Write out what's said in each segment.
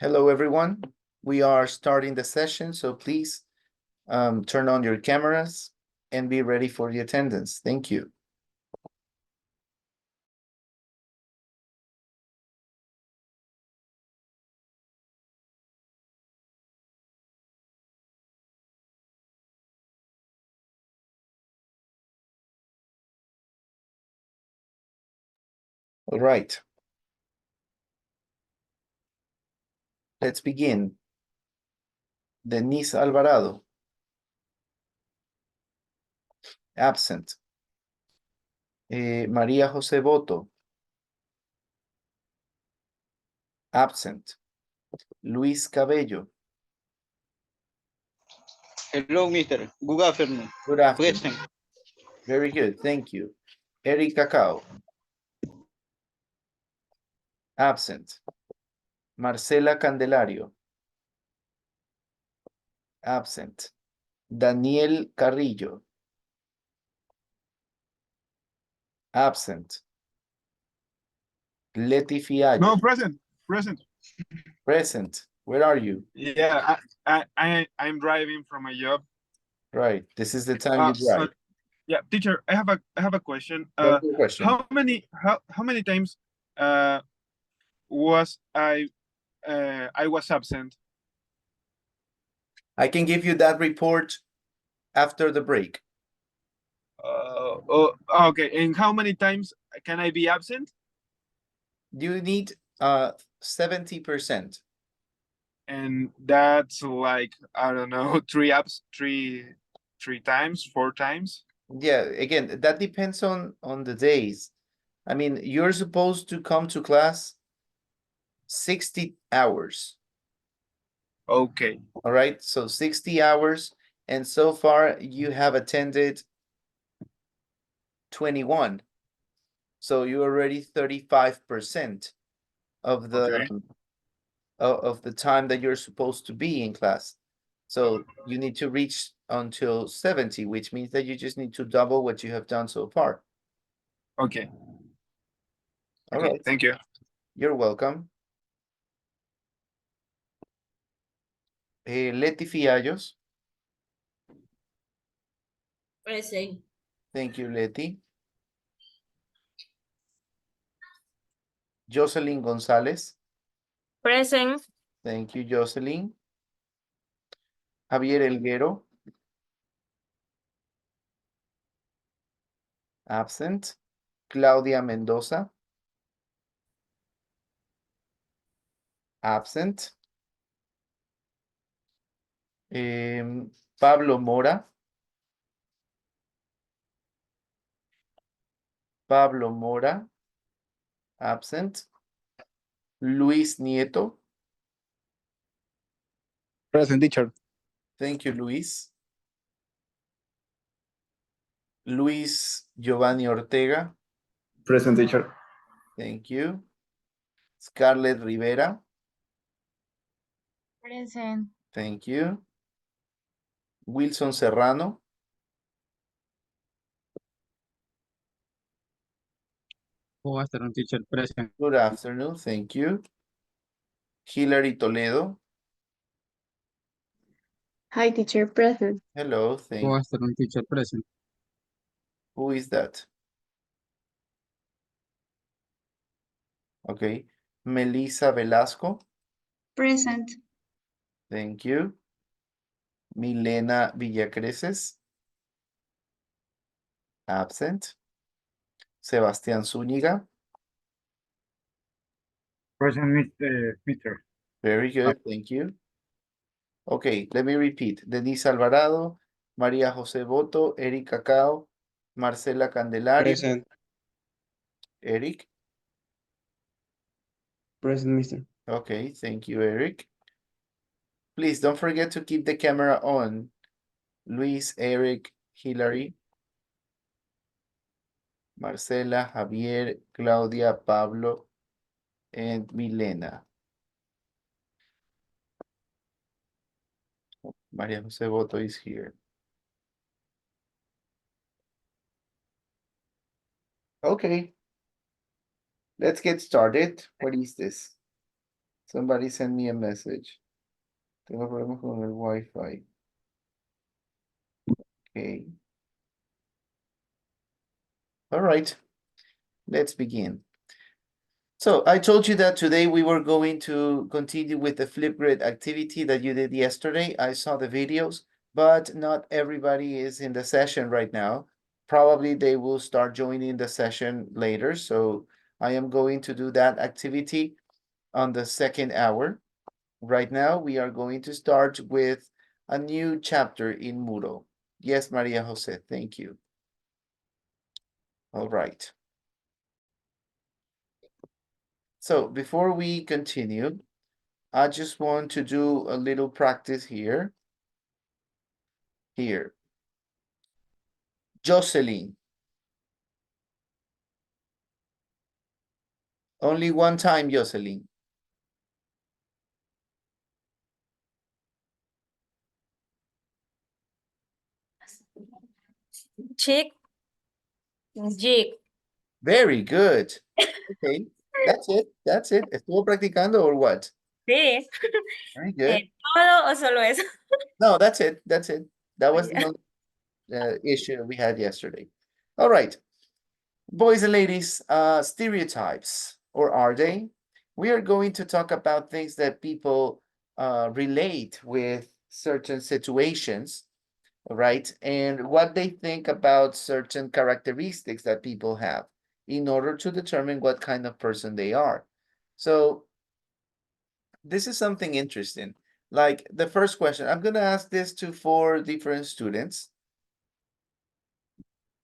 Hello, everyone. We are starting the session, so please turn on your cameras and be ready for the attendance. Thank you. All right. Let's begin. Denise Alvarado. Absent. María José Boto. Absent. Luis Cabello. Hello, mister. Good afternoon. Good afternoon. Present. Very good. Thank you. Eric Cacao. Absent. Marcela Candelario. Absent. Daniel Carrillo. Absent. Leti Fiallo. No, present. Present. Where are you? Yeah, I'm driving from my job. Right. This is the time you drive. Yeah, teacher, I have a question. What's your question? How many times was I was absent? I can give you that report after the break. Okay. And how many times can I be absent? You need 70%. And that's like, I don't know, three times, 4 times. Yeah, again, that depends on the days. I mean, you're supposed to come to class 60 hours. Okay. All right, so 60 hours, and so far you have attended 21. So you're already 35% of the Okay. of the time that you're supposed to be in class. So you need to reach until 70, which means that you just need to double what you have done so far. Okay. All Okay, right. thank you. You're welcome. Leti Fiallos. Present. Thank you, Leti. Jocelyn Gonzalez. Present. Thank you, Jocelyn. Javier Elguero. Absent. Claudia Mendoza. Absent. Pablo Mora. Pablo Mora. Absent. Luis Nieto. Present, teacher. Thank you, Luis. Luis Giovanni Ortega. Present, teacher. Thank you. Scarlett Rivera. Present. Thank you. Wilson Serrano. Good afternoon, teacher. Present. Good afternoon. Thank you. Hilary Toledo. Hi, teacher, present. Hello. Good Thank you. afternoon, teacher. Present. Who is that? Okay. Melissa Velasco. Present. Thank you. Milena Villacreces. Absent. Sebastián Zúñiga. Present, Mr. Very good. Thank you. Okay, let me repeat. Denise Alvarado, María José Boto, Eric Cacao, Marcela Candelario. Present. Eric. Present, mister. Okay, thank you, Eric. Please don't forget to keep the camera on. Luis, Eric, Hilary, Marcela, Javier, Claudia, Pablo, and Milena. María José Boto is here. Okay. Let's get started. What is this? Somebody send me a message. Tengo problemas con el Wi-Fi. Okay. All right. Let's begin. So I told you that today we were going to continue with the Flipgrid activity that you did yesterday. I saw the videos, but not everybody is in the session right now. Probably they will start joining the session later. So I am going to do that activity on the second hour. Right now, we are going to start with a new chapter in Muro. Yes, Maria Jose, thank you. All right. So before we continue, I just want to do a little practice here. Here. Jocelyn. Only one time, Jocelyn. Chick, jig. Very good. Okay, that's it. That's it. ¿Estuvo practicando or what? Sí. Very good. ¿Todo o solo eso? No, that's it. That's it. That was the Yeah. only issue we had yesterday. All right. Boys and ladies, stereotypes, or are they? We are going to talk about things that people relate with certain situations, right? And what they think about certain characteristics that people have in order to determine what kind of person they are. So this is something interesting. Like the first question, I'm going to ask this to 4 different students.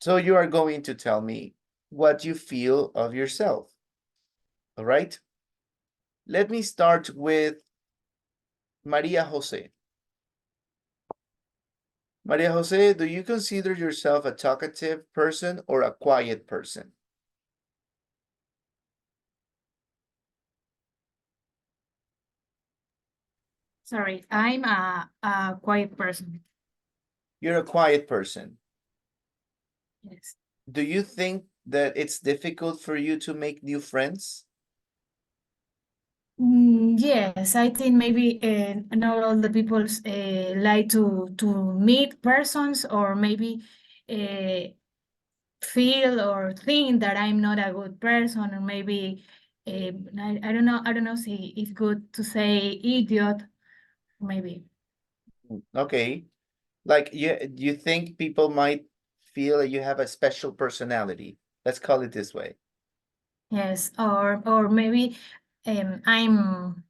So you are going to tell me what you feel of yourself. All right. Let me start with Maria Jose. Maria Jose, do you consider yourself a talkative person or a quiet person? Sorry, I'm a quiet person. You're a quiet person. Yes. Do you think that it's difficult for you to make new friends? Yes, I think maybe not all the people like to meet persons or maybe feel or think that I'm not a good person or maybe I don't know. I don't know si it's good to say idiot, maybe. Okay. Like you think people might feel that you have a special personality. Let's call it this way. Yes, or maybe I'm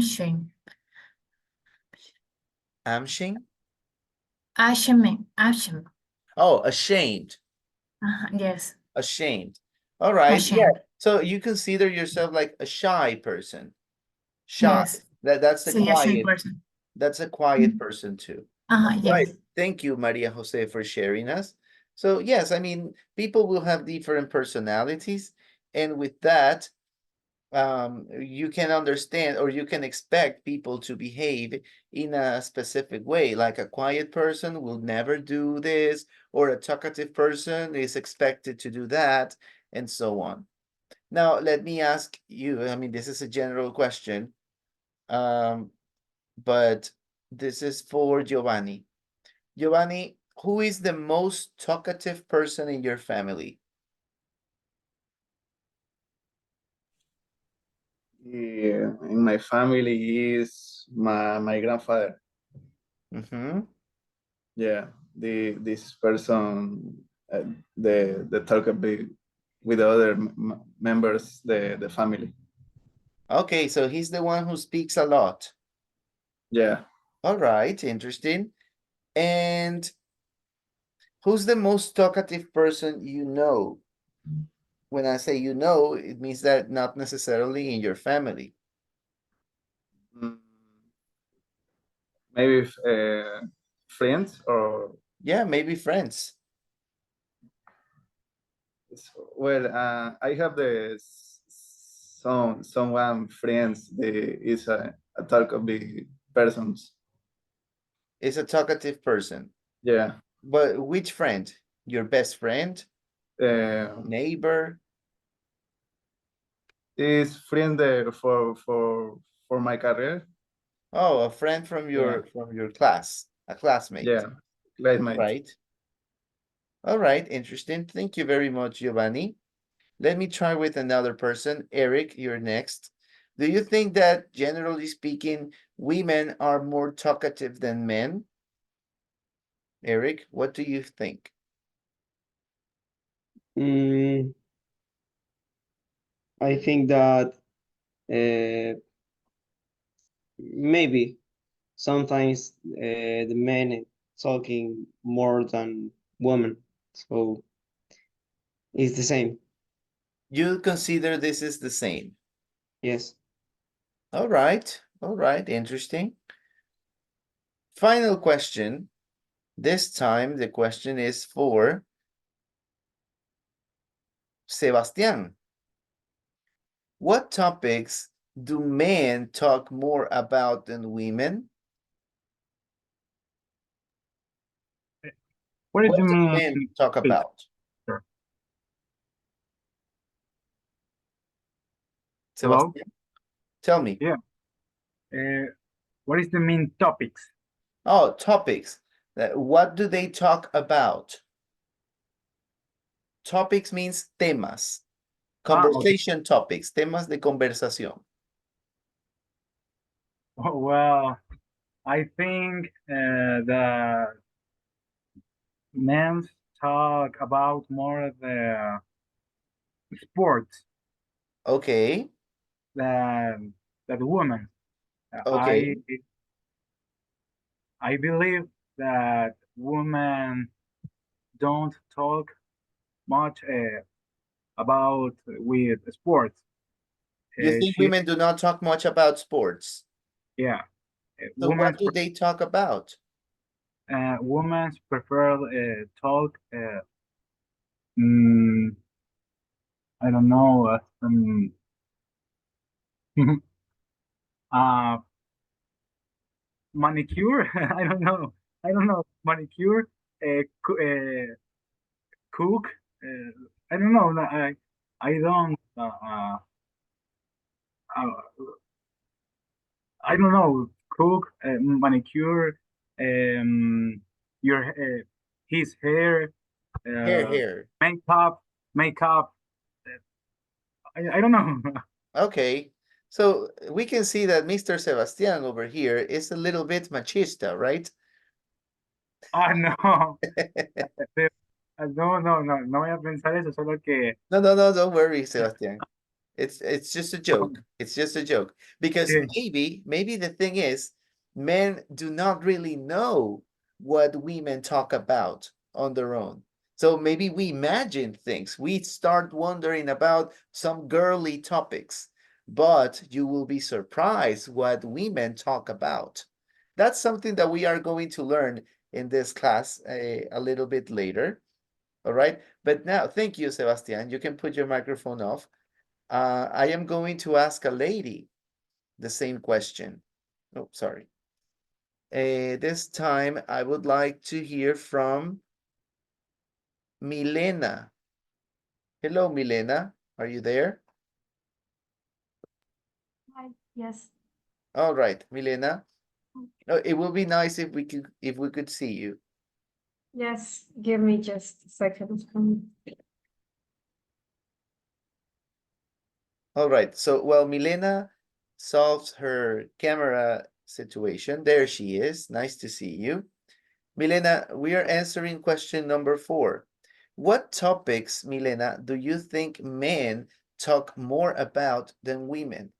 shame. Amshing? Ashamed. Oh, ashamed. Yes, Ashamed. All right. Yeah. ashamed. So you consider yourself like a shy person. Shy. Yes. That's the Sí, ashamed quiet. person. That's a quiet person too. Right. Yes. Thank you, Maria Jose, for sharing us. So yes, I mean, people will have different personalities, and with that, you can understand or you can expect people to behave in a specific way. Like a quiet person will never do this, or a talkative person is expected to do that, and so on. Now, let me ask you, I mean, this is a general question, but this is for Giovanni. Giovanni, who is the most talkative person in your family? Yeah, in my family is my grandfather. Mm-hmm. Yeah, this person, the talk a bit with the other members the family. Okay, so he's the one who speaks a lot. Yeah, All right, interesting. And who's the most talkative person you know? When I say you know, it means that not necessarily in your family. Mm, maybe friends or Yeah, maybe friends. well, I have someone friends is a talk of big persons. Is a talkative person. Yeah, But which friend? Your best friend? Neighbor? is friend there for for my career. Oh, a friend from Yeah. your class, a classmate. Yeah, classmate. Right. All right, interesting. Thank you very much, Giovanni. Let me try with another person. Eric, you're next. Do you think that, generally speaking, women are more talkative than men? Eric, what do you think? Mm, I think that maybe sometimes the men talking more than women, so it's the same. You consider this is the same. Yes. All right, interesting. Final question. This time the question is for Sebastián. What topics do men talk more about than women? What is What the do main men talk topic? about? Sure. Hello? Sebastián, tell me. Yeah. What is the main topics? Oh, topics. What do they talk about? Topics means temas. Okay. Conversation topics, temas de conversación. Well, I think the men talk about more the sports Okay, than the women. okay. I believe that women don't talk much about with sports. You think She, women do not talk much about sports? yeah, So women what do they talk about? women prefer talk. Mm, I don't know. Uh, manicure. I don't know. Manicure. Uh, coo- uh, cook. I don't know. I don't. Uh, I don't know. Cook. Manicure. Um, your his hair. Uh, Hair. makeup. Makeup. I don't know. Okay. So we can see that Mr. Sebastian over here is a little bit machista, right? Ah, no. No voy a pensar eso, solo que No, don't worry, Sebastian. It's just a joke. It's just a joke. Because sí, maybe the thing is, men do not really know what women talk about on their own. So maybe we imagine things. We start wondering about some girly topics, but you will be surprised what women talk about. That's something that we are going to learn in this class a little bit later. All right. But now, thank you, Sebastian. You can put your microphone off. I am going to ask a lady the same question. Oh, sorry. This time I would like to hear from Milena. Hello, Milena. Are you there? Hi, yes. All right, Milena. Oh, it will be nice if we could see you. Yes, give me just a second. All right. So while Milena solves her camera situation, there she is. Nice to see you. Milena, we are answering question number 4. What topics, Milena, do you think men talk more about than women?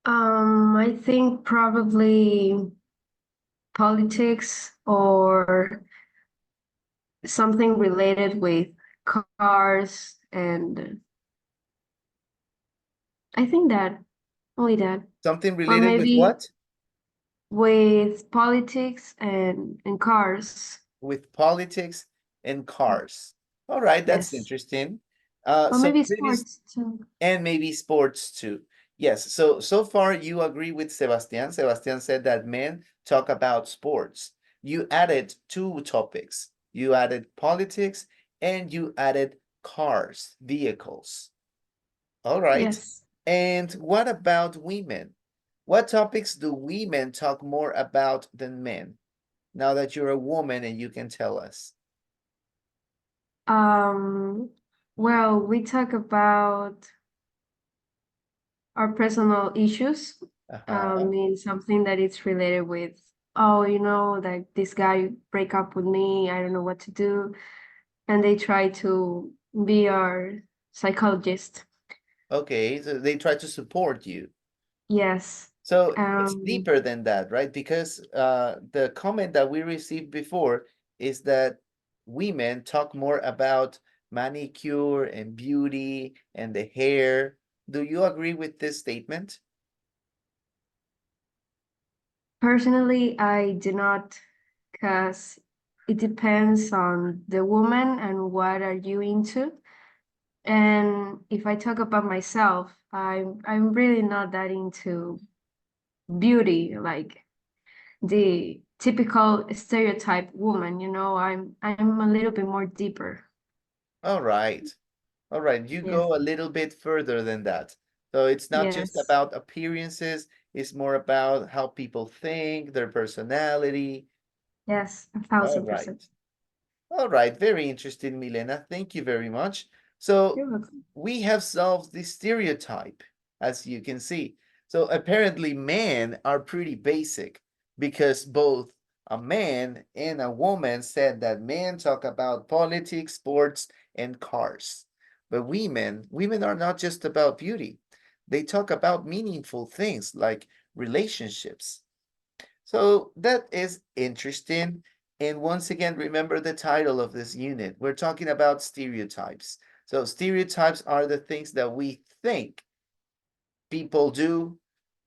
I think probably politics or something related with cars, and I think that only that. Something Or related with maybe what? with politics and cars. With politics and cars. All right, that's Yes. interesting. Or So maybe pretty, sports too. and maybe sports too. Yes, so far you agree with Sebastian. Sebastian said that men talk about sports. You added 2 topics. You added politics and you added cars, vehicles. All right. Yes. And what about women? What topics do women talk more about than men? Now that you're a woman and you can tell us. Well, we talk about our personal issues. Means something that is related with, oh, like this guy break up with me, I don't know what to do. And they try to be our psychologist. Okay, so they try to support you. Yes. So it's deeper than that, right? Because the comment that we received before is that women talk more about manicure and beauty and the hair. Do you agree with this statement? Personally, I do not, because it depends on the woman and what are you into. And if I talk about myself, I'm really not that into beauty, like the typical stereotype woman, I'm a little bit more deeper. All right. All right. You Yes. go a little bit further than that. So it's not just Yes. about appearances, it's more about how people think, their personality. Yes, a All thousand right. percent. All right, very interesting, Milena. Thank you very much. So You're welcome. we have solved the stereotype, as you can see. So apparently men are pretty basic because both a man and a woman said that men talk about politics, sports, and cars. But women are not just about beauty. They talk about meaningful things like relationships. So that is interesting. And once again, remember the title of this unit. We're talking about stereotypes. So stereotypes are the things that we think people do.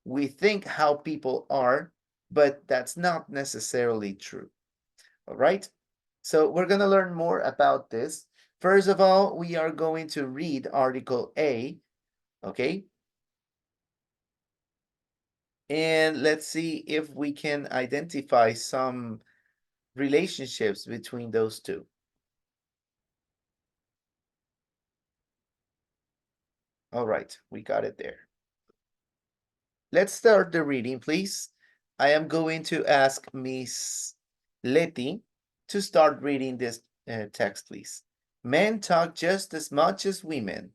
We think how people are, but that's not necessarily true. All right. So we're going to learn more about this. First of all, we are going to read Article A. Okay. And let's see if we can identify some relationships between those two. All right, we got it there. Let's start the reading, please. I am going to ask Miss Letty to start reading this text, please. Men talk just as much as women.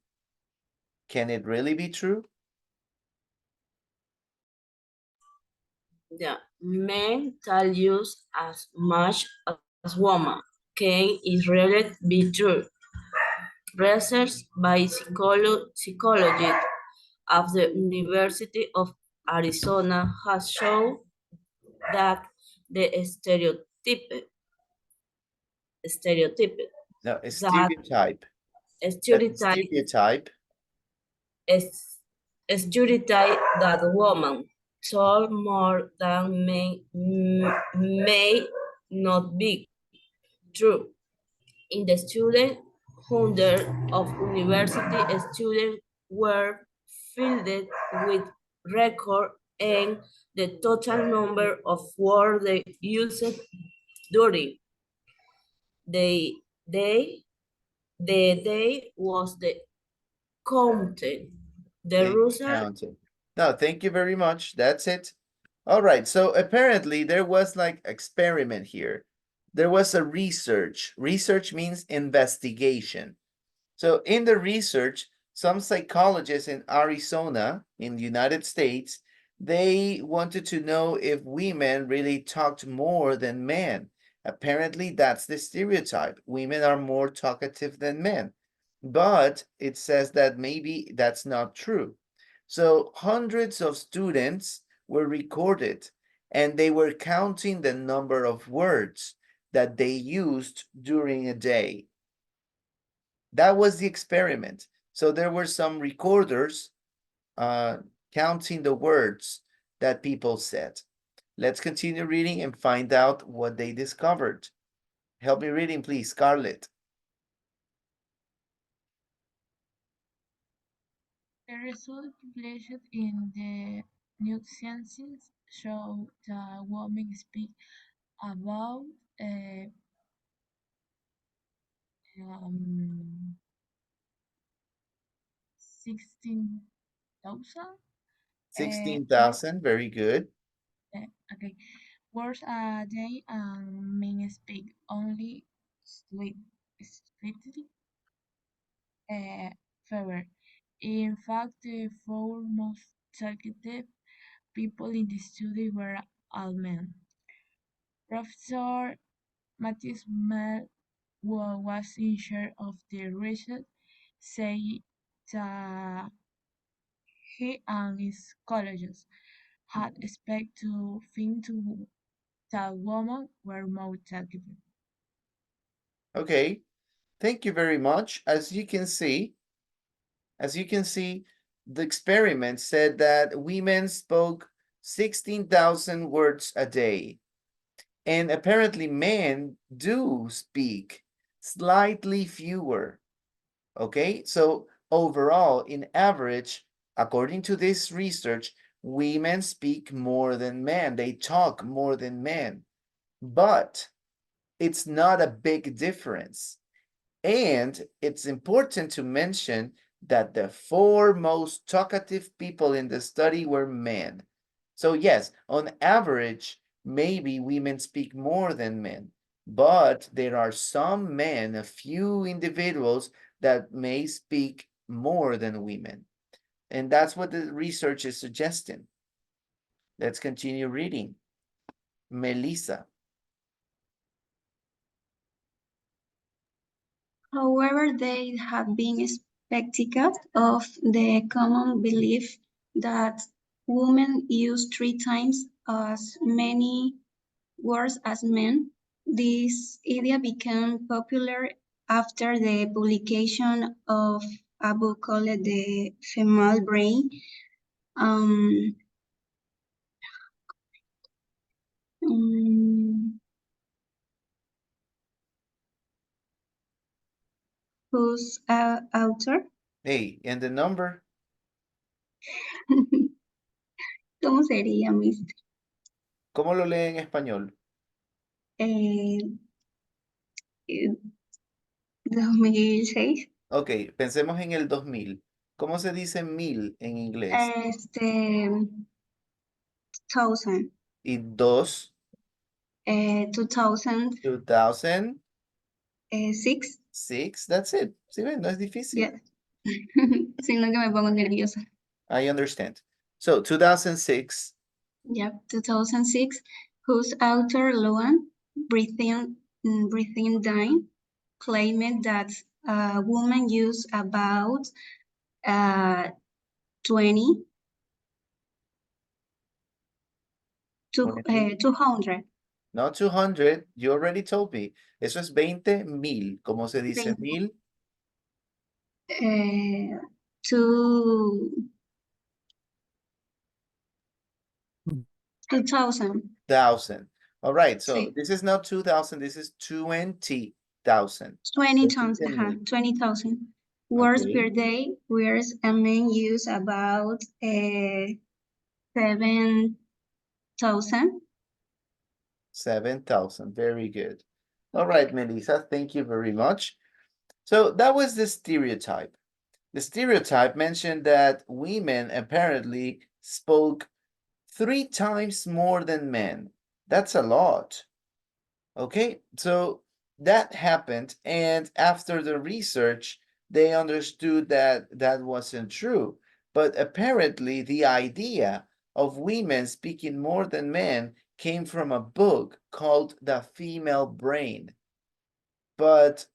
Can it really be true? The men tell you as much as women. Can it really be true? Research by psychologists of the University of Arizona has shown that the stereotype No, a that stereotype. That the stereotype stereotype. is stereotype that women told more than men may not be true. In the student, hundreds of university students were filled with record and the total number of words they used during the day. The day was the counted. The result Counting. No, thank you very much. That's it. All right. So apparently there was like experiment here. There was a research. Research means investigation. So in the research, some psychologists in Arizona, in the United States, they wanted to know if women really talked more than men. Apparently, that's the stereotype. Women are more talkative than men. But it says that maybe that's not true. So hundreds of students were recorded and they were counting the number of words that they used during a day. That was the experiment. So there were some recorders counting the words that people said. Let's continue reading and find out what they discovered. Help me reading, please, Scarlett. The result published in the New Sciences show that women speak about um, 16 16,000. 16,000, very good. Okay, words a day and men speak only slightly. Fever. In fact, the four most talkative people in the study were all men. Professor Matthias Mel, who was in charge of the research, said that he and his colleagues had expected to think that women were more talkative. Okay, thank you very much. As you can see, the experiment said that women spoke 16,000 words a day. And apparently men do speak slightly fewer. Okay, so overall, in average, according to this research, women speak more than men. They talk more than men. But it's not a big difference. And it's important to mention that the four most talkative people in the study were men. So yes, on average, maybe women speak more than men, but there are some men, a few individuals that may speak more than women. And that's what the research is suggesting. Let's continue reading. Melissa. However, there have been spectacles of the common belief that women use 3 times as many words as men. This idea became popular after the publication of a book called The Female Brain. Um, um, whose author? Hey, and the number? ¿Cómo sería, mister? ¿Cómo lo lee en español? Eh, 2006. Ok, pensemos en el 2000. ¿Cómo se dice 1000 en inglés? 1000. Y 2, 2006. 2006, that's it. ¿Sí ven? No es difícil. Yeah. Sino que me pongo nerviosa. I understand. So, 2006. Yep, 2006, whose author Luan Breathing Dine claimed that women use about 20 to 200. Not 200, you already told me. Eso es 20,000. ¿Cómo se dice 1000? To 2000. 1,000. All right, so Sí. this is not 2,000, this is 20,000. 20,000. 20,000 words Okay. per day, whereas a man use about 7,000. 7,000, very good. All right, Melissa, thank you very much. So that was the stereotype. The stereotype mentioned that women apparently spoke 3 times more than men. That's a lot. Okay, so that happened, and after the research, they understood that that wasn't true. But apparently, the idea of women speaking more than men came from a book called The Female Brain. But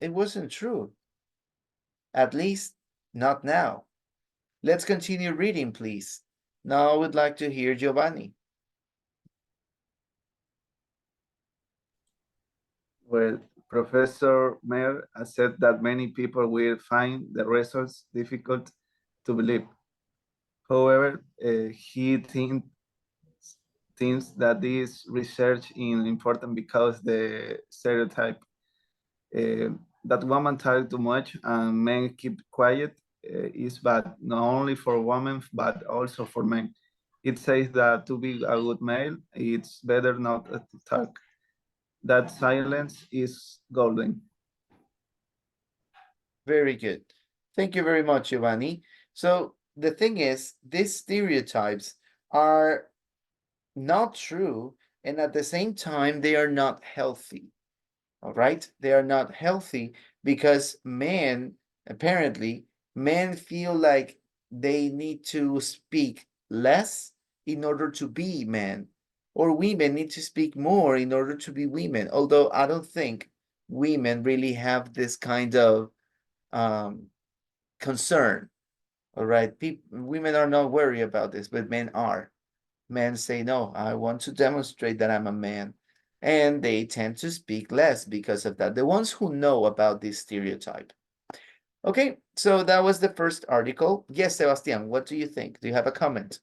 it wasn't true. At least, not now. Let's continue reading, please. Now I would like to hear Giovanni. Well, Professor Mayer has said that many people will find the results difficult to believe. However, he thinks that this research is important because the stereotype that women talk too much and men keep quiet is bad, not only for women, but also for men. It says that to be a good male, it's better not to talk. That silence is golden. Very good. Thank you very much, Giovanni. So the thing is, these stereotypes are not true, and at the same time, they are not healthy. All right, they are not healthy because apparently, men feel like they need to speak less in order to be men, or women need to speak more in order to be women. Although I don't think women really have this kind of concern. All right, women are not worried about this, but men are. Men say, no, I want to demonstrate that I'm a man. And they tend to speak less because of that. The ones who know about this stereotype. Okay, so that was the first article. Yes, Sebastián, what do you think? Do you have a comment?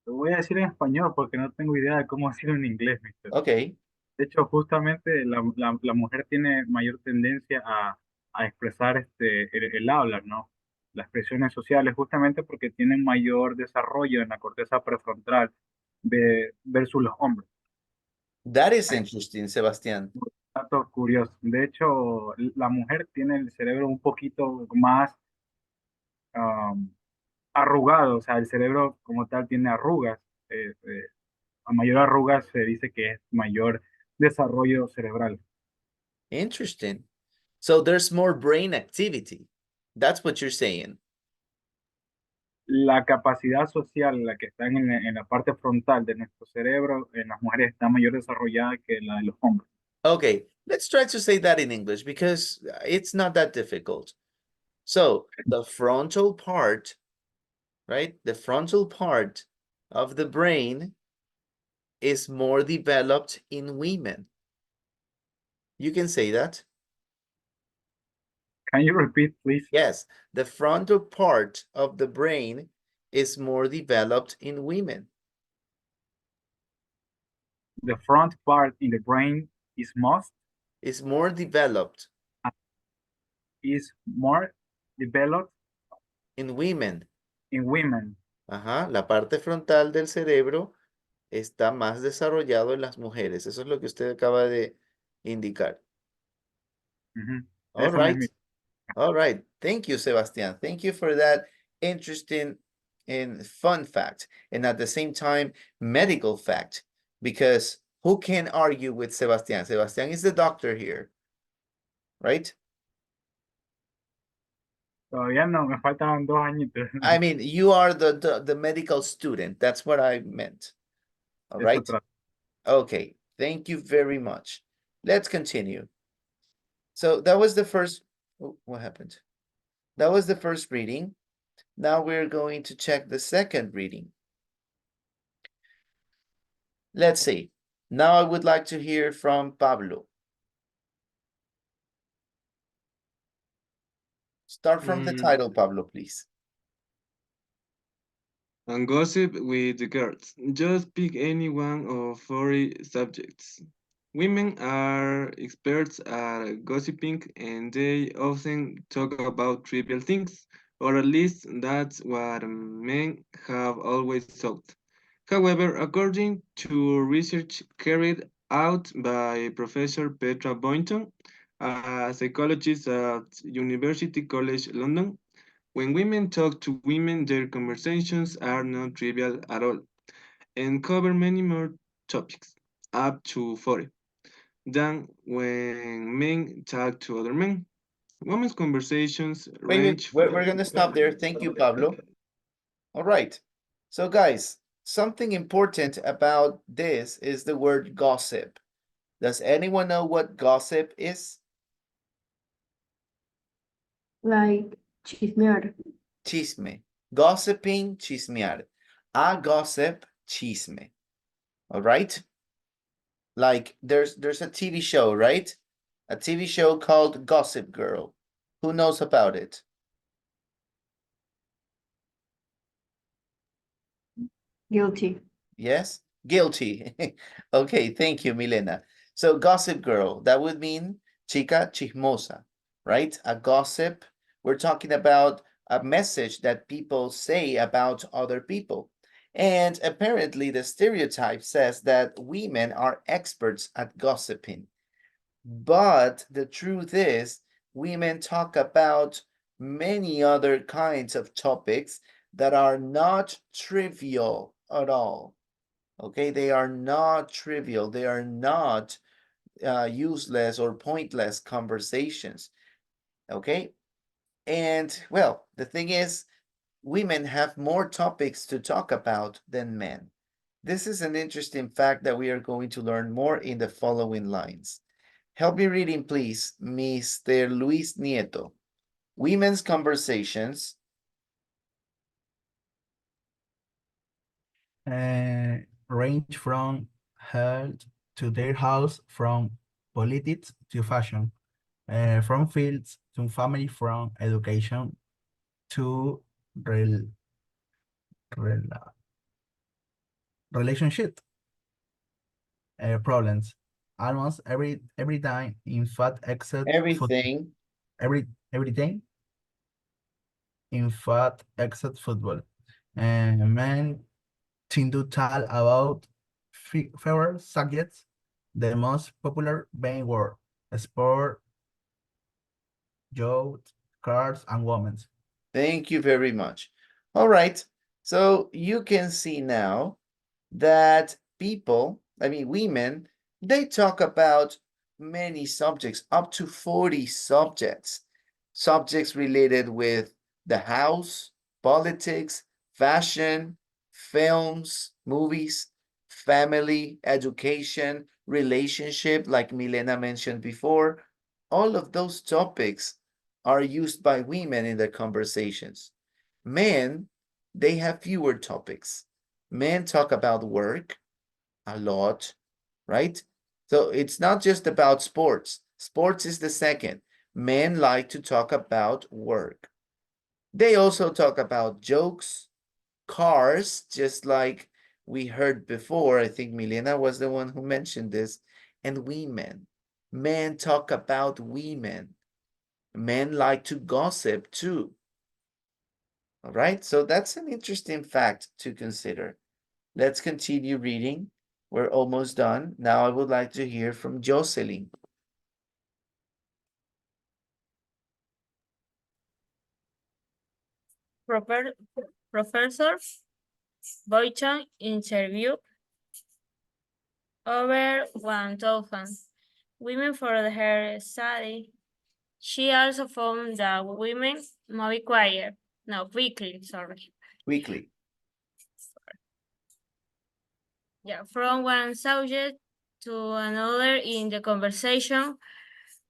Lo voy a decir en español porque no tengo idea de cómo decirlo en inglés, mister. Okay. De hecho, justamente la mujer tiene mayor tendencia a expresar el habla, ¿no? Las expresiones sociales, justamente porque tienen mayor desarrollo en la corteza prefrontal versus los hombres. That is interesting, Sebastián. Dato curioso. De hecho, la mujer tiene el cerebro un poquito más arrugado, o sea, el cerebro como tal tiene arrugas. A mayor arrugas se dice que es mayor desarrollo cerebral. Interesting. So there's more brain activity. That's what you're saying. La capacidad social, la que está en la parte frontal de nuestro cerebro, en las mujeres está mayor desarrollada que la de los hombres. Okay, let's try to say that in English because it's not that difficult. So the frontal part, right? The frontal part of the brain is more developed in women. You can say that. Can you repeat, please? Yes, the frontal part of the brain is more developed in women. The front part in the brain is more developed in women. In women. Ajá, la parte frontal del cerebro está más desarrollado en las mujeres. Eso es lo que usted acaba de indicar. All right. All right. Thank you, Sebastián. Thank you for that interesting and fun fact. And at the same time, medical fact. Because who can argue with Sebastián? Sebastián is the doctor here. Right? Todavía no, me faltan 2 añitos. I mean, you are the medical student. That's what I meant. All right? Okay. Thank you very much. Let's continue. So that was the first, oh, what happened? That was the first reading. Now we're going to check the second reading. Let's see. Now I would like to hear from Pablo. Start from the title, Pablo, please. And gossip with the girls. Just pick any one of 4 subjects. Women are experts at gossiping and they often talk about trivial things, or at least that's what men have always thought. However, according to research carried out by Professor Petra Boynton, a psychologist at University College London, when women talk to women, their conversations are not trivial at all and cover many more topics, up to 40, than when men talk to other men. Women's conversations range We're going to stop there. Thank you, Pablo. All right. So, guys, something important about this is the word gossip. Does anyone know what gossip is? Like chismear. Chisme. Gossiping, chismear. I gossip, chisme. All right? Like there's a TV show, right? A TV show called Gossip Girl. Who knows about it? Guilty. Yes? Guilty. Okay, thank you, Milena. So Gossip Girl, that would mean chica chismosa, right? A gossip. We're talking about a message that people say about other people. And apparently the stereotype says that women are experts at gossiping. But the truth is, women talk about many other kinds of topics that are not trivial at all. Okay, they are not trivial. They are not useless or pointless conversations. Okay, and well, the thing is, women have more topics to talk about than men. This is an interesting fact that we are going to learn more in the following lines. Help me reading, please, Mr. Luis Nieto. Women's conversations range from health to their house, from politics to fashion, from fields to family, from education to rel, rela- relationship problems. Almost every time, in fact, except everything. everything, in fact, except football. And men tend to talk about fewer subjects, the most popular being war, sport, youth, cars, and women. Thank you very much. All right. So you can see now that people, I mean, women, they talk about many subjects, up to 40 subjects. Subjects related with the house, politics, fashion, films, movies, family, education, relationship, like Milena mentioned before. All of those topics are used by women in their conversations. Men, they have fewer topics. Men talk about work a lot, right? So it's not just about sports. Sports is the second. Men like to talk about work. They also talk about jokes, cars, just like we heard before. I think Milena was the one who mentioned this. And women. Men talk about women. Men like to gossip too. All right, so that's an interesting fact to consider. Let's continue reading. We're almost done. Now I would like to hear from Jocelyn. Professor Boyton interviewed over 1,000 women for her study. She also found that women must be quiet, no, weekly, sorry. Weekly. Yeah, from one subject to another in the conversation,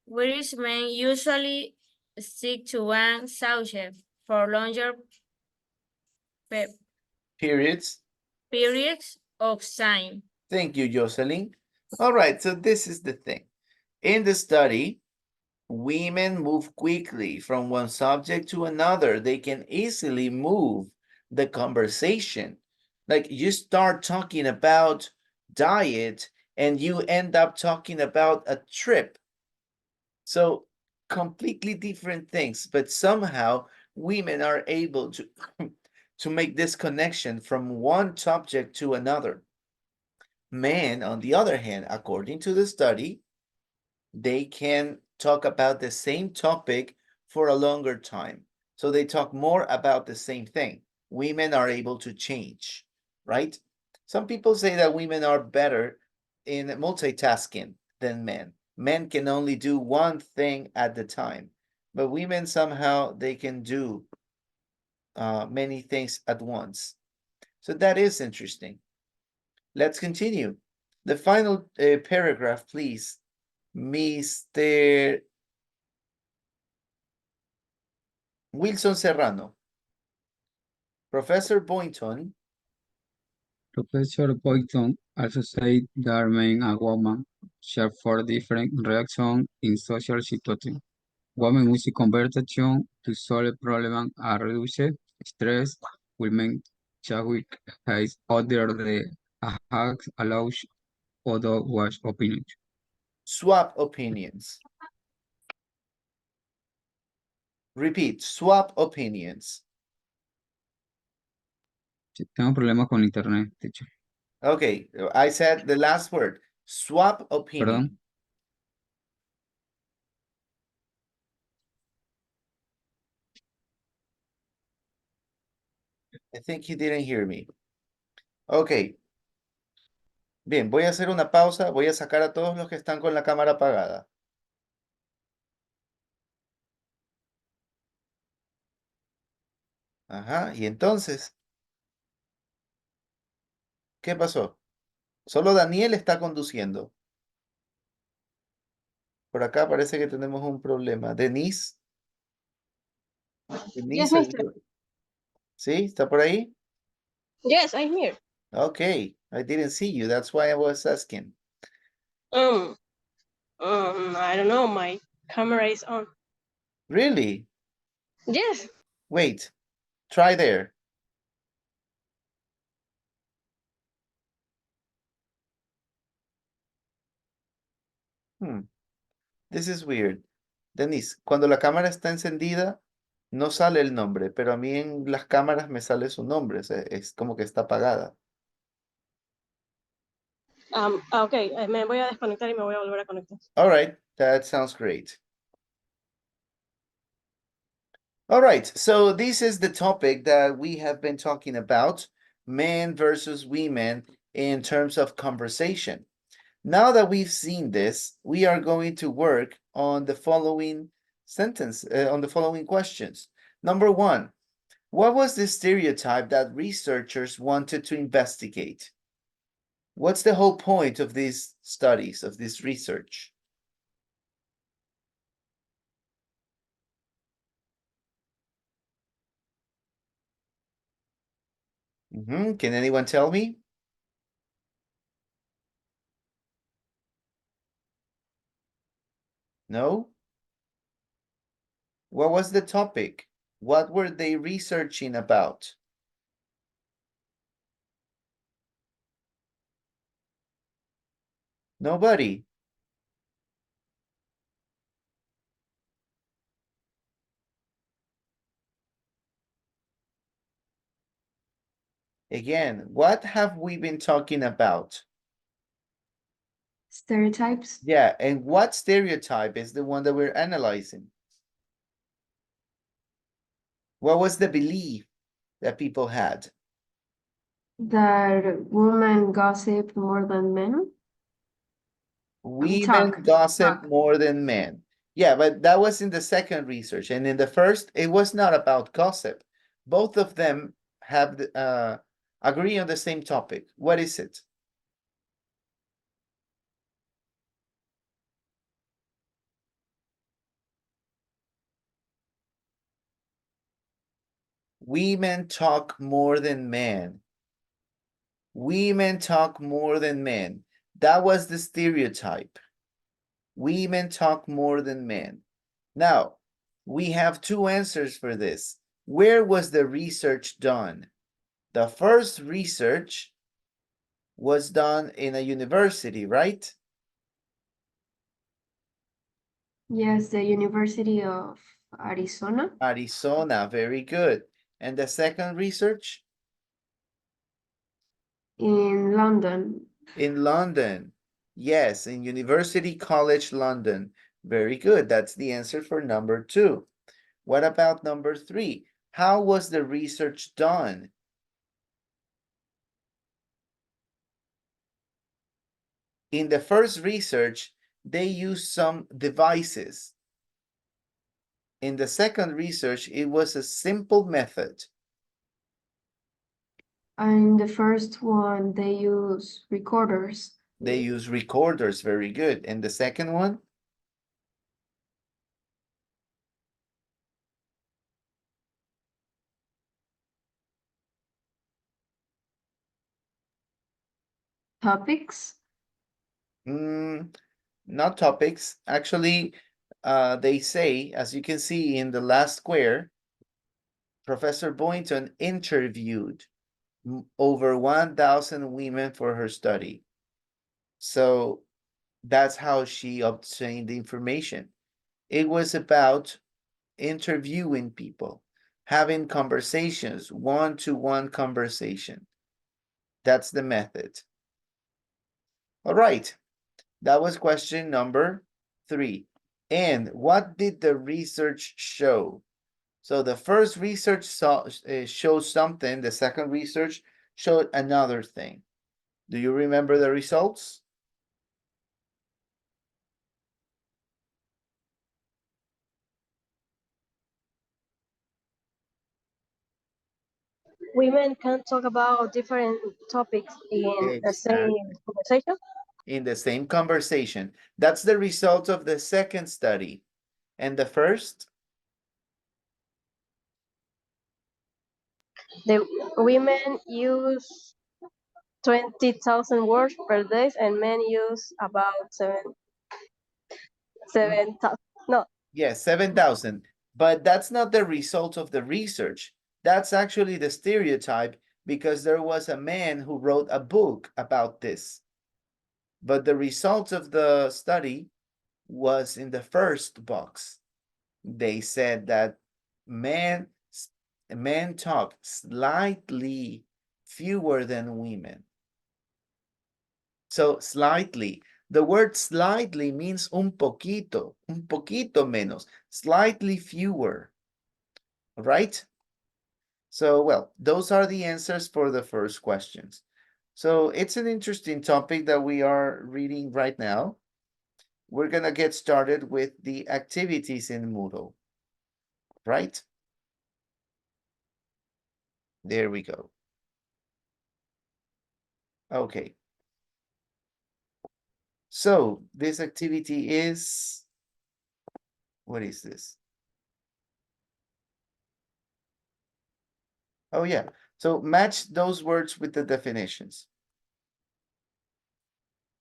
whereas men usually stick to one subject for longer Periods. periods of time. Thank you, Jocelyn. All right, so this is the thing. In the study, women move quickly from one subject to another. They can easily move the conversation. Like you start talking about diet and you end up talking about a trip. So completely different things, but somehow women are able to to make this connection from one subject to another. Men, on the other hand, according to the study, they can talk about the same topic for a longer time. So they talk more about the same thing. Women are able to change, right? Some people say that women are better in multitasking than men. Men can only do one thing at the time, but women somehow they can do many things at once. So that is interesting. Let's continue. The final paragraph, please. Mr. Wilson Serrano. Professor Boynton. Professor Boynton also said that men and women share four different reactions in social situations. Women use conversation to solve problems and reduce stress. Women chat with his other the hacks allows other watch opinions. Swap opinions. Repeat, swap opinions. Tengo problemas con internet, teacher. Okay, I said the last word. Swap opinion. Perdón. I think he didn't hear me. Ok. Bien, voy a hacer una pausa. Voy a sacar a todos los que están con la cámara apagada. Ajá, y entonces, ¿qué pasó? Solo Daniel está conduciendo. Por acá parece que tenemos un problema. Denise. Yes, Denise, mister. ¿sí? ¿Está por ahí? Yes, I'm here. Okay, I didn't see you. That's why I was asking. Um, I don't know. My camera is on. Really? Yes. Wait, try there. This is weird. Denise, cuando la cámara está encendida, no sale el nombre, pero a mí en las cámaras me sale su nombre. O sea, es como que está apagada. Okay, me voy a desconectar y me voy a volver a conectar. All right, that sounds great. All right, so this is the topic that we have been talking about, men versus women in terms of conversation. Now that we've seen this, we are going to work on the following on the following questions. Number one, what was the stereotype that researchers wanted to investigate? What's the whole point of these studies, of this research? Can anyone tell me? No? What was the topic? What were they researching about? Nobody. Again, what have we been talking about? Stereotypes. Yeah, and what stereotype is the one that we're analyzing? What was the belief that people had? That women gossip more than men. Women gossip more than men. Yeah, but that was in the second research. And in the first, it was not about gossip. Both of them have agree on the same topic. What is it? Women talk more than men. Women talk more than men. That was the stereotype. Women talk more than men. Now, we have two answers for this. Where was the research done? The first research was done in a university, right? Yes, the University of Arizona. Arizona, very good. And the second research? In London. In London. Yes, in University College London. Very good. That's the answer for number two. What about number three? How was the research done? In the first research, they used some devices. In the second research, it was a simple method. And the first one, they use recorders. They use recorders, very good. And the second one? Topics? Not topics. Actually, they say, as you can see in the last square, Professor Boynton interviewed over 1,000 women for her study. So that's how she obtained the information. It was about interviewing people, having conversations, one-to-one conversation. That's the method. All right, that was question number 3. And what did the research show? So the first research showed something, the second research showed another thing. Do you remember the results? Women can talk about different topics in the same Exactly. conversation. In the same conversation. That's the result of the second study. And the first? The women use 20,000 words per day, and men use about 7,000. No, Yes, 7,000. But that's not the result of the research. That's actually the stereotype because there was a man who wrote a book about this. But the result of the study was in the first box. They said that men men talk slightly fewer than women. So slightly. The word slightly means un poquito menos, slightly fewer, right? So, well, those are the answers for the first questions. So it's an interesting topic that we are reading right now. We're gonna get started with the activities in Moodle, right? There we go. Okay. So this activity is, what is this? Oh yeah, so match those words with the definitions.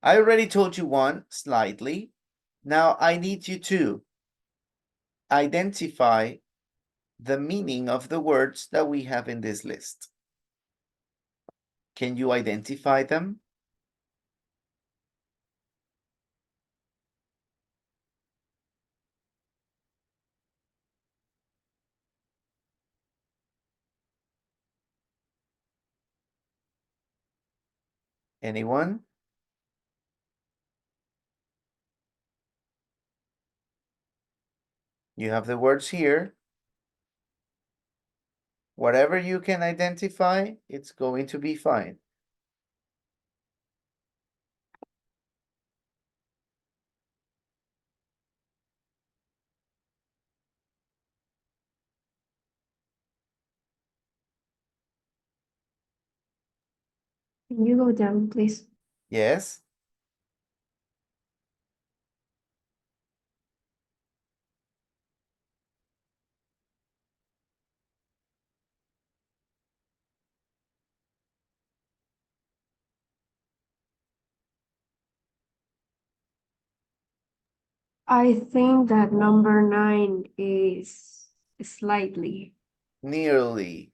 I already told you one, slightly. Now I need you to identify the meaning of the words that we have in this list. Can you identify them? Anyone? You have the words here. Whatever you can identify, it's going to be fine. Can you go down, please? Yes? I think that number 9 is slightly. Nearly.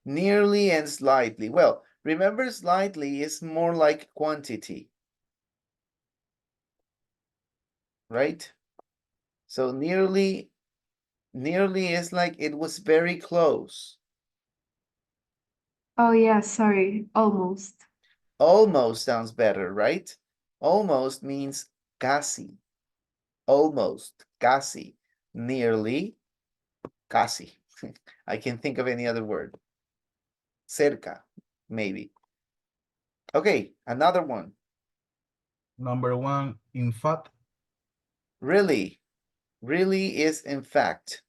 Nearly and slightly. Well, remember slightly is more like quantity, right? So nearly is like it was very close. Oh yeah, sorry, almost. Almost sounds better, right? Almost means casi. Almost, casi. Nearly, casi. I can think of any other word. Cerca, maybe. Okay, another one. Number 1, in fact. Really. Really is in fact.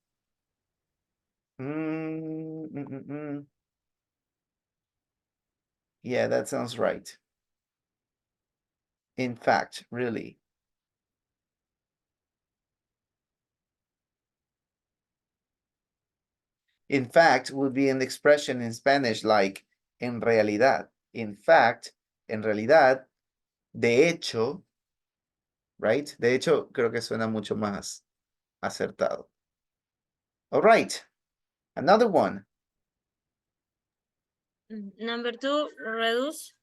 Yeah, that sounds right. In fact, really. In fact would be an expression in Spanish like en realidad. In fact, en realidad, de hecho, right? De hecho, creo que suena mucho más acertado. All right, another one. Number 2, reduce.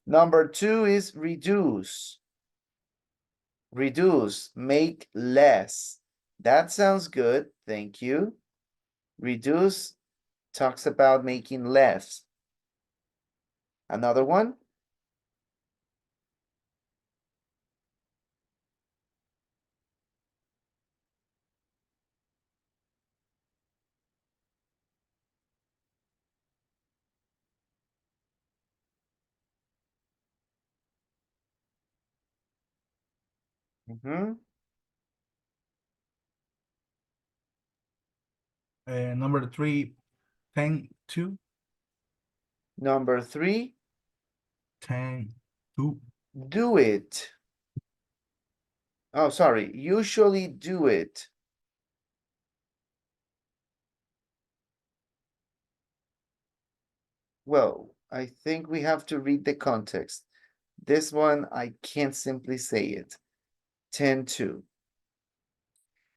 Number 2 is reduce. Reduce, make less. That sounds good, thank you. Reduce talks about making less. Another one? Mhm. Number 3, tend to. Number 3, Tend to. do it. Oh, sorry, usually do it. Well, I think we have to read the context. This one, I can't simply say it. Tend to.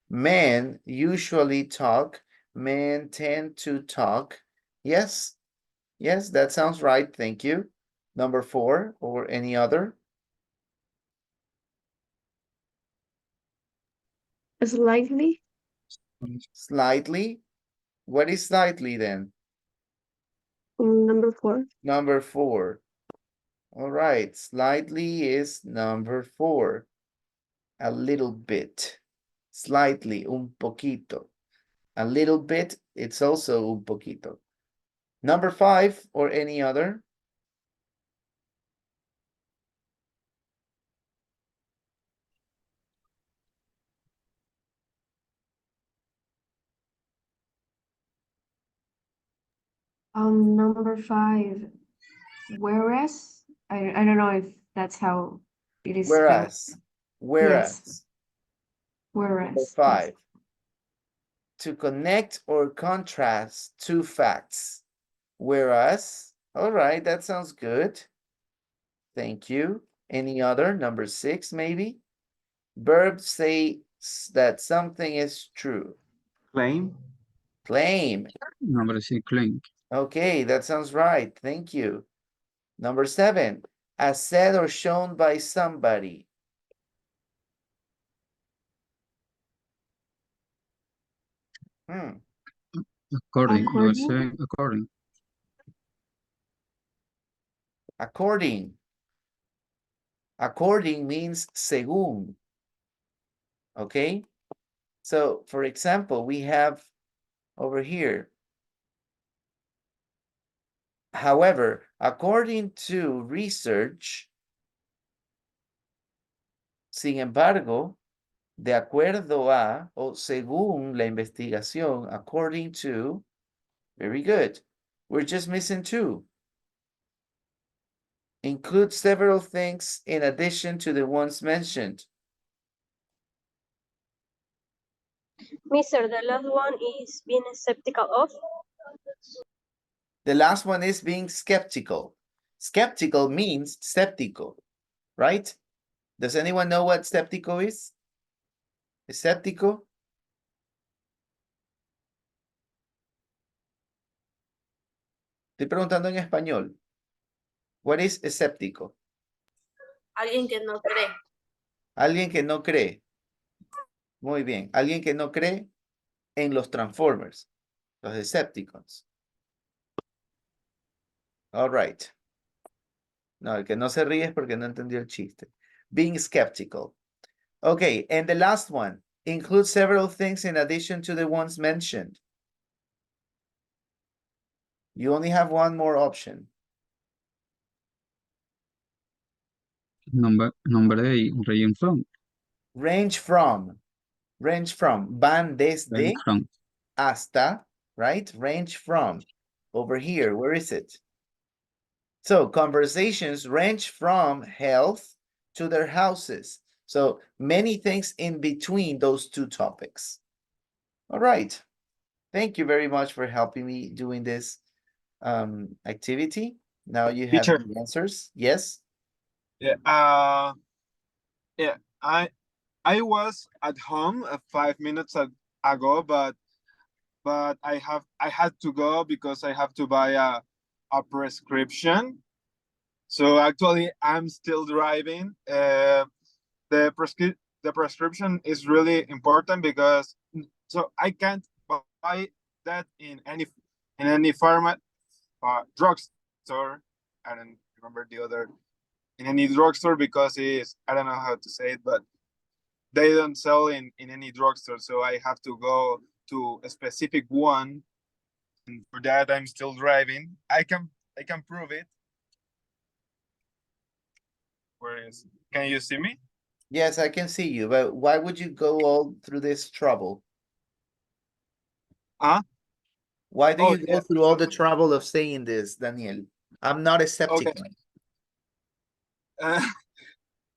Men usually talk. Men tend to talk. Yes, yes, that sounds right. Thank you. Number 4 or any other? Slightly. Slightly. What is slightly then? Number 4. Number 4. All right, slightly is number 4. A little bit. Slightly, un poquito. A little bit, it's also un poquito. Number 5 or any other? Number 5. Whereas, I don't know if that's how it is spelled. Whereas. Yes. Number Whereas. 5. To connect or contrast two facts. Whereas, all right, that sounds good. Thank you. Any other? Number 6, maybe? Verbs say that something is true. Claim. Claim. Number 6, claim. Okay, that sounds right. Thank you. Number 7, as said or shown by somebody. According. Number According. 7, according. According. According means según. Okay? So, for example, we have over here. However, according to research, sin embargo, de acuerdo a o según la investigación, according to, very good. We're just missing 2. Include several things in addition to the ones mentioned. Mister, the last one is being skeptical of. The last one is being skeptical. Skeptical means skeptical, right? Does anyone know what skeptical is? Escéptico. Estoy preguntando en español. What is escéptico? Alguien que no cree. Alguien que no cree. Muy bien. Alguien que no cree en los Transformers, los Decepticons. All right. No, el que no se ríe es porque no entendió el chiste. Being skeptical. Okay, and the last one. Include several things in addition to the ones mentioned. You only have one more option. Number 8, range from. Range from. Range from. Van Range desde from. hasta, right? Range from. Over here, where is it? So conversations range from health to their houses. So many things in between those two topics. All right. Thank you very much for helping me doing this activity. Now you have Teacher. the answers. Yes. Yeah. Yeah. I was at home 5 minutes ago, but I had to go because I have to buy a prescription. So actually, I'm still driving. The prescription is really important because so I can't buy that in any pharma drugstore. I don't remember the other in any drugstore because it's I don't know how to say it, but they don't sell in any drugstore. So I have to go to a specific one. And for that, I'm still driving. I can prove it. Where is? Can you see me? Yes, I can see you, but why would you go all through this trouble? Huh? Why do Oh, you go yeah. through all the trouble of saying this, Daniel? I'm not a Okay. skeptic. Uh,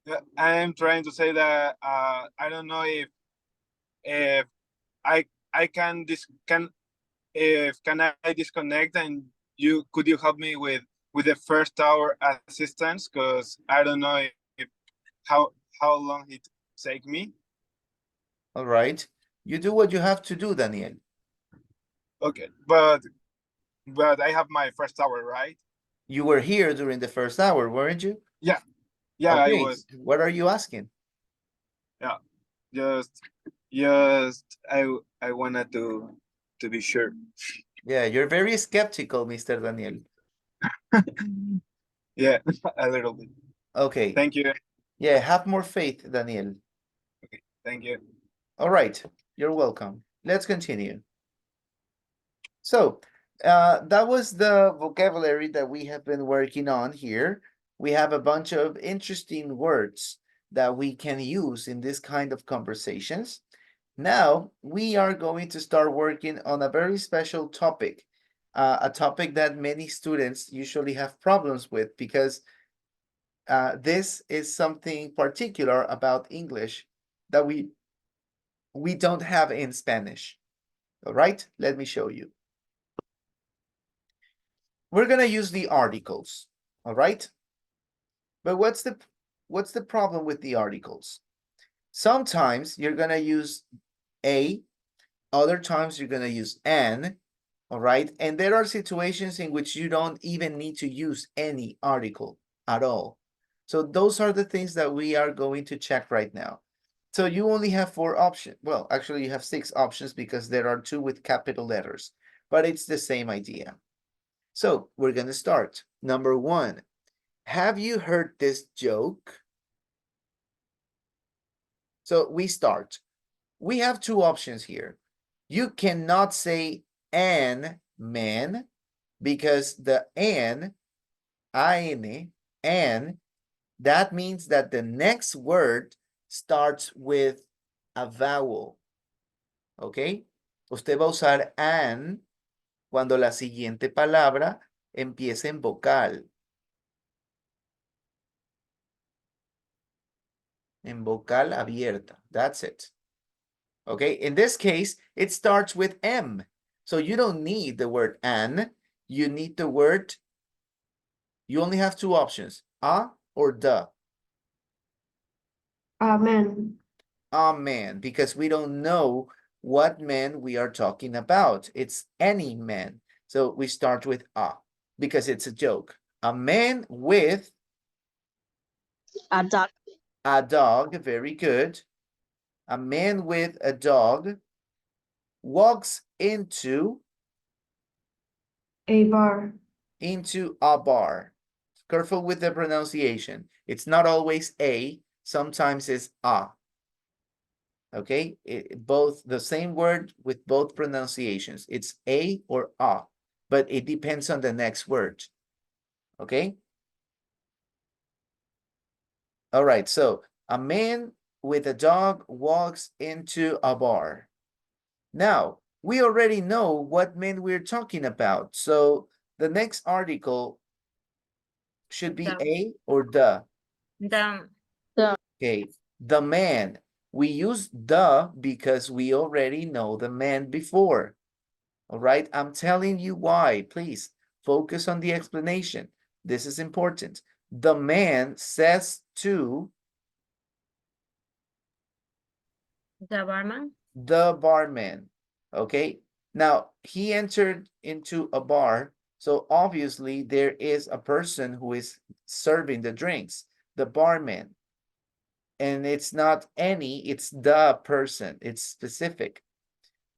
yeah, I am trying to say that I don't know if I I can dis can I disconnect and you help me with the first hour assistance, because I don't know if how long it take me. All right. You do what you have to do, Daniel. Okay, but I have my first hour, right? You were here during the first hour, weren't you? Yeah, yeah, I Okay, was. what are you asking? Yeah, just just I wanted to be sure. Yeah, you're very skeptical, Mr. Daniel. Yeah, a little bit. Okay. Thank you. Yeah, have more faith, Daniel. Okay, thank you. All right, you're welcome. Let's continue. So, that was the vocabulary that we have been working on here. We have a bunch of interesting words that we can use in this kind of conversations. Now, we are going to start working on a very special topic, a topic that many students usually have problems with because this is something particular about English that we don't have in Spanish. All right, let me show you. We're gonna use the articles, all right? But what's the problem with the articles? Sometimes you're gonna use a, other times you're gonna use an, all right? And there are situations in which you don't even need to use any article at all. So those are the things that we are going to check right now. So you only have 4 options. Well, actually you have 6 options because there are 2 with capital letters, but it's the same idea. So we're gonna start. Number 1, have you heard this joke? So we start. We have 2 options here. You cannot say an man because the an, an, that means that the next word starts with a vowel. ¿Ok? Usted va a usar an cuando la siguiente palabra empiece en vocal. En vocal abierta. That's it. Okay, in this case, it starts with M. So you don't need the word an. You need the word, you only have 2 options, a or the. Amen. Amen, because we don't know what man we are talking about. It's any man. So we start with a because it's a joke. A man with A dog. a dog, very good. A man with a dog walks A bar. into a bar. Careful with the pronunciation. It's not always a, sometimes it's a. Okay, both the same word with both pronunciations. It's a or a, but it depends on the next word. Okay. All right, so a man with a dog walks into a bar. Now, we already know what man we're talking about. So the next article should be The, a or the. the, Okay, the man. We use the because we already know the man before. All right, I'm telling you why. Please focus on the explanation. This is important. The man says to the barman. the barman. Okay, now he entered into a bar, so obviously there is a person who is serving the drinks, the barman. And it's not any, it's the person, it's specific.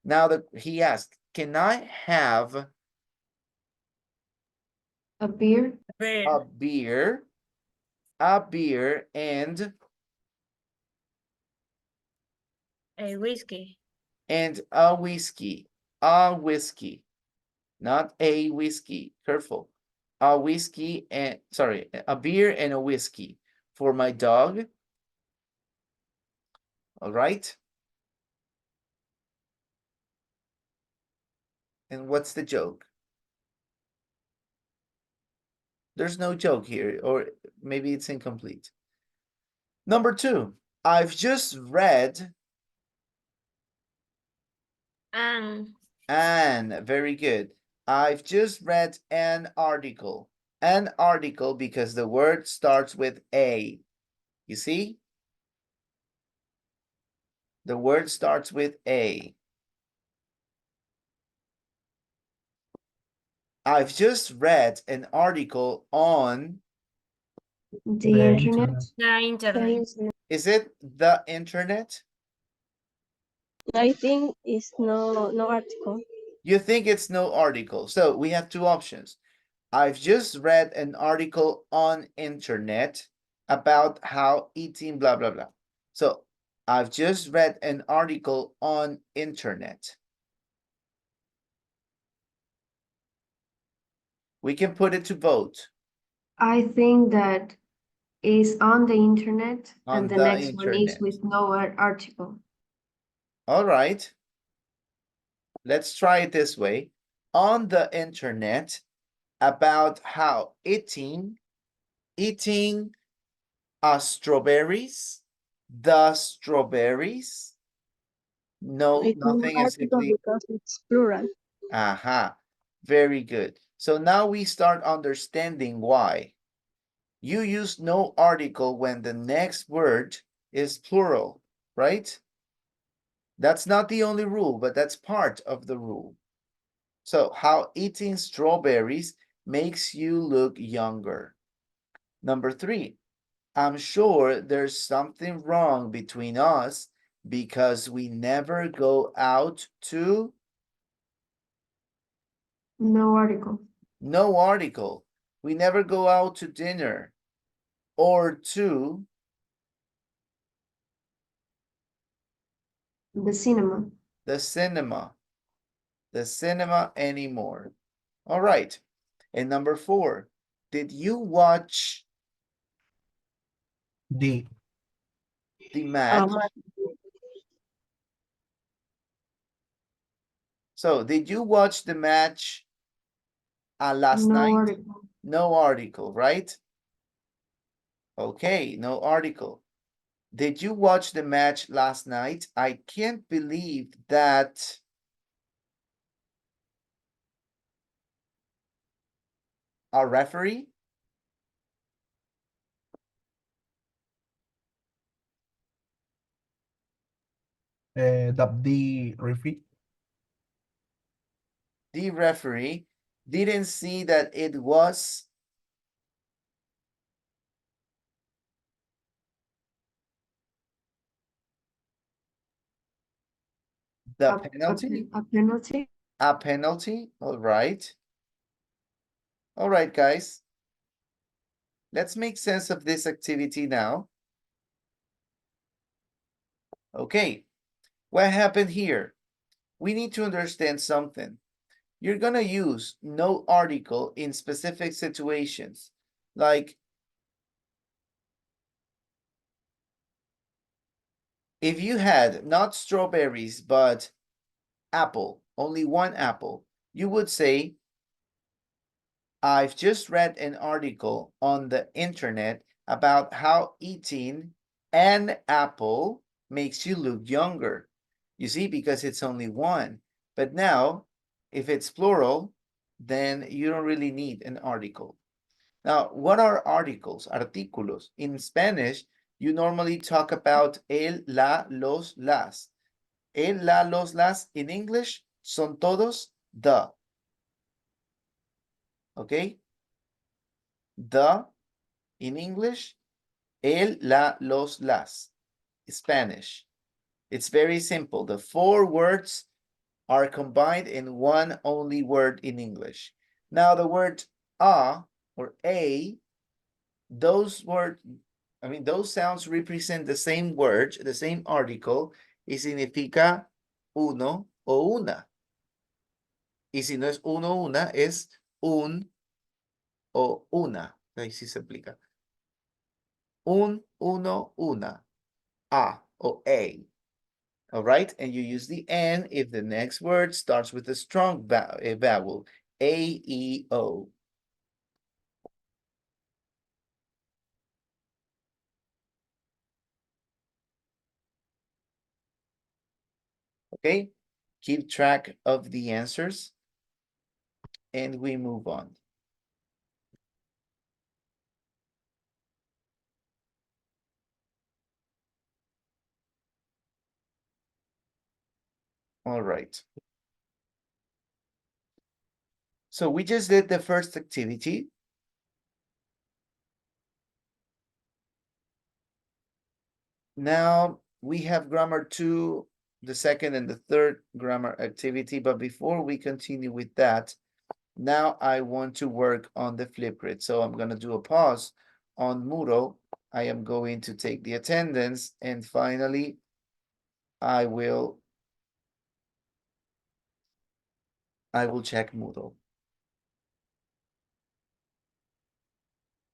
Now that he asked, can I have A beer. a beer, and A whiskey. a whiskey, not a whiskey, careful. A whiskey and, sorry, a beer and a whiskey for my dog. All right? And what's the joke? There's no joke here, or maybe it's incomplete. Number 2, I've just read An. very good. I've just read an article. An article because the word starts with A. You see? The word starts with A. I've just read an article on The internet. The internet. Is it the internet? I think it's no article. You think it's no article. So we have two options. I've just read an article on internet about how eating blah blah blah. So I've just read an article on internet. We can put it to vote. I think that is on the internet, On and the the next one is internet. with no article. All right. Let's try it this way. On the internet about how eating strawberries, the strawberries. No, It's no nothing is article simply. because it's plural. Aha, very good. So now we start understanding why. You use no article when the next word is plural, right? That's not the only rule, but that's part of the rule. So how eating strawberries makes you look younger. Number 3, I'm sure there's something wrong between us because we never go out to. No article. No article. We never go out to dinner or to The cinema. the cinema. The cinema anymore. All right. And number 4, did you watch The the match? So did you watch the match last No night? article. No article, right? Okay, no article. Did you watch the match last night? I can't believe that a referee. the referee. The referee didn't see that it was the penalty. A penalty. A penalty. All right. All right, guys. Let's make sense of this activity now. Okay. What happened here? We need to understand something. You're going to use no article in specific situations. Like, if you had not strawberries, but apple, only one apple, you would say, I've just read an article on the internet about how eating an apple makes you look younger. You see, because it's only one. But now, if it's plural, then you don't really need an article. Now, what are articles? Artículos. In Spanish, you normally talk about el, la, los, las. El, la, los, las. In English, son todos the. Okay? The in English, el, la, los, las. Spanish. It's very simple. The 4 words are combined in one only word in English. Now the word a or a, those sounds represent the same word, the same article, y significa uno o una. Y si no es uno o una, es un o una. Ahí sí se aplica. Un, uno, una. A o A. All right, and you use the N if the next word starts with a strong vowel, A, E, O. Okay, keep track of the answers and we move on. All right. So we just did the first activity. Now we have grammar 2, the second and the third grammar activity. But before we continue with that, now I want to work on the Flipgrid. So I'm going to do a pause on Moodle. I am going to take the attendance and finally I will check Moodle.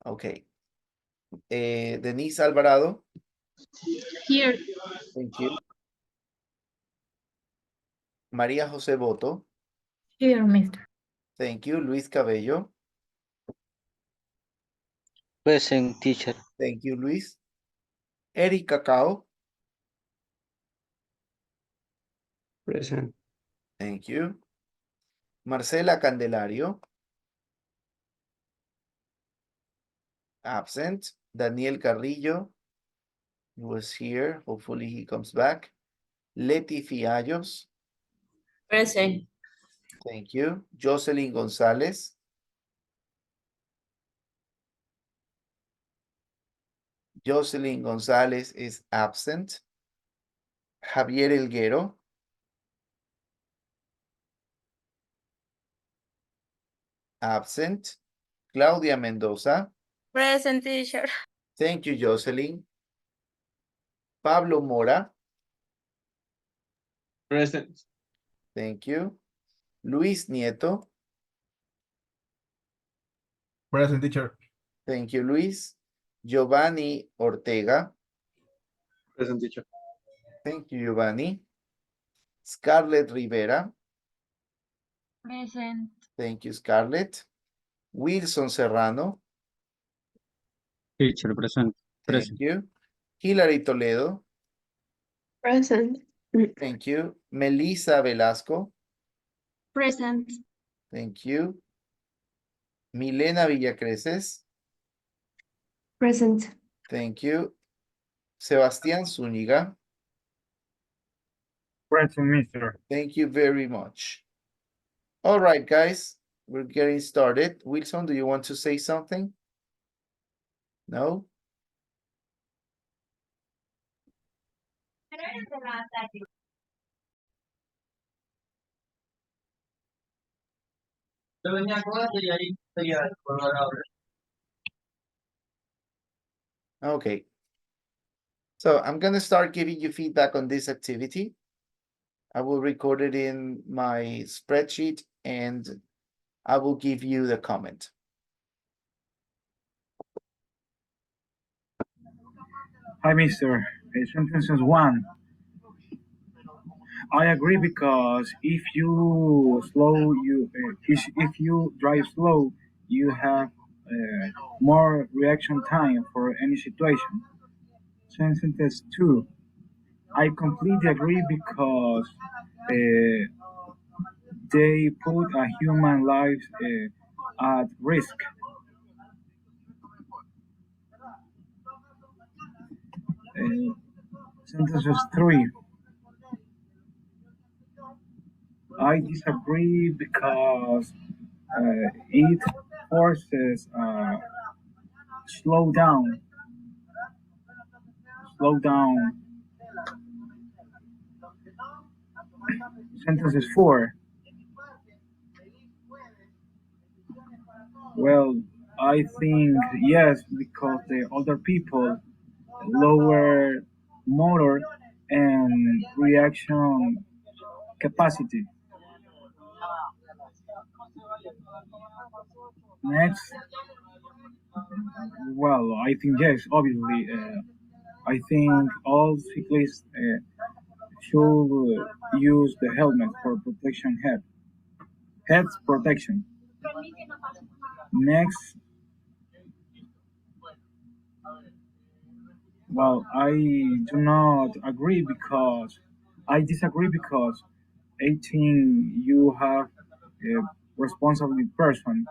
Okay. Denise Alvarado. Here. Thank you. María José Boto. Here, mister. Thank you. Luis Cabello. Present, teacher. Thank you, Luis. Eric Cacao. Present. Thank you. Marcela Candelario. Absent. Daniel Carrillo was here. Hopefully he comes back. Leti Fiallos. Present. Thank you. Jocelyn González. Jocelyn González is absent. Javier Elguero. Absent. Claudia Mendoza. Present, teacher. Thank you, Jocelyn. Pablo Mora. Present. Thank you. Luis Nieto. Present, teacher. Thank you, Luis. Giovanni Ortega. Present, teacher. Thank you, Giovanni. Scarlett Rivera. Present. Thank you, Scarlett. Wilson Serrano. Teacher, present. Thank you. Hilary Toledo. Present. Thank you. Melissa Velasco. Present. Thank you. Milena Villacreces. Present. Thank you. Sebastián Zúñiga. Present, mister. Thank you very much. All right, guys, we're getting started. Wilson, do you want to say something? No? Okay. So I'm going to start giving you feedback on this activity. I will record it in my spreadsheet and I will give you the comment. Hi, mister. Sentences 1. I agree because if you drive slow, you have more reaction time for any situation. Sentence 2. I completely agree because they put a human life at risk. Sentence 3. I disagree because it forces slow down. Slow down. Sentence 4. Well, I think yes, because the older people lower motor and reaction capacity. Next, well, I think yes, obviously. I think all cyclists should use the helmet for protection heads protection. Next, well, I disagree because 18 you have a responsible person.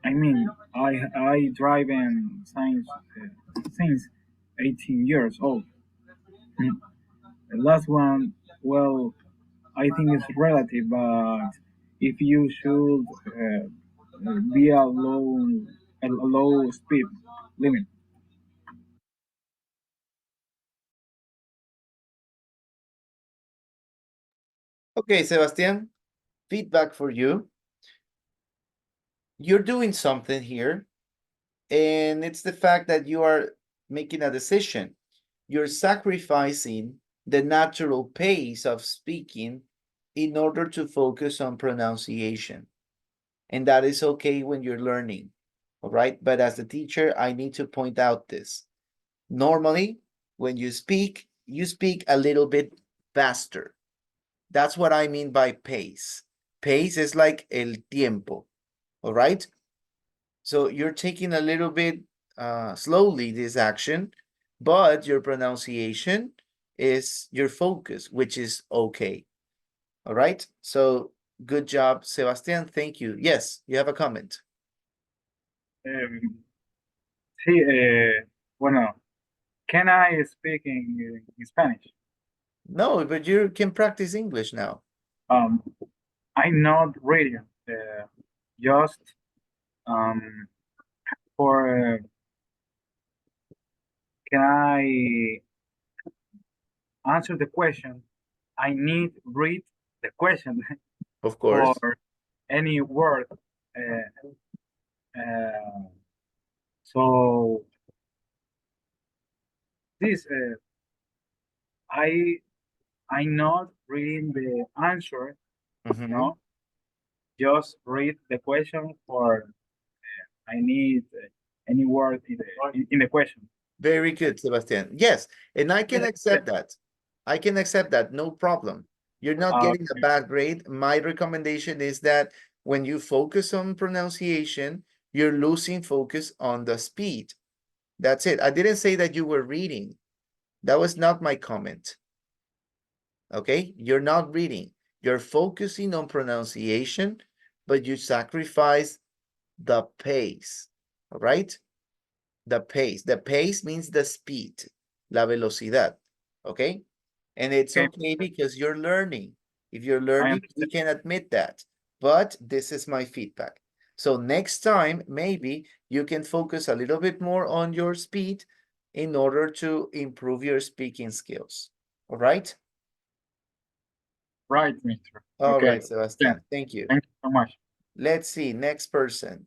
I mean, I drive in since 18 years old. The last one, well, I think it's relative, but if you should be a low speed limit. Okay, Sebastian, feedback for you. You're doing something here, and it's the fact that you are making a decision. You're sacrificing the natural pace of speaking in order to focus on pronunciation. And that is okay when you're learning, all right? But as a teacher, I need to point out this. Normally, when you speak a little bit faster. That's what I mean by pace. Pace is like el tiempo, all right? So you're taking a little bit slowly this action, but your pronunciation is your focus, which is okay. All right. So good job, Sebastian. Thank you. Yes, you have a comment. Sí, bueno, can I speak in Spanish? No, but you can practice English now. I'm not reading, just for can I answer the question? I need read the question Of course. for any word. So this I'm not reading the answer. No, just read the question for I need any word in the question. Very good, Sebastian. Yes, and I can accept that. I can accept that, no problem. You're not getting a bad grade. My recommendation is that when you focus on pronunciation, you're losing focus on the speed. That's it. I didn't say that you were reading. That was not my comment. Okay, you're not reading. You're focusing on pronunciation, but you sacrifice the pace. All right? The pace. The pace means the speed, la velocidad. Okay? And it's okay because you're learning. If you're learning, we can admit that. But this is my feedback. So next time, maybe you can focus a little bit more on your speed in order to improve your speaking skills. All right? Right, Mister. All Okay. right, Sebastian. Thank you. Thank you so much. Let's see. Next person.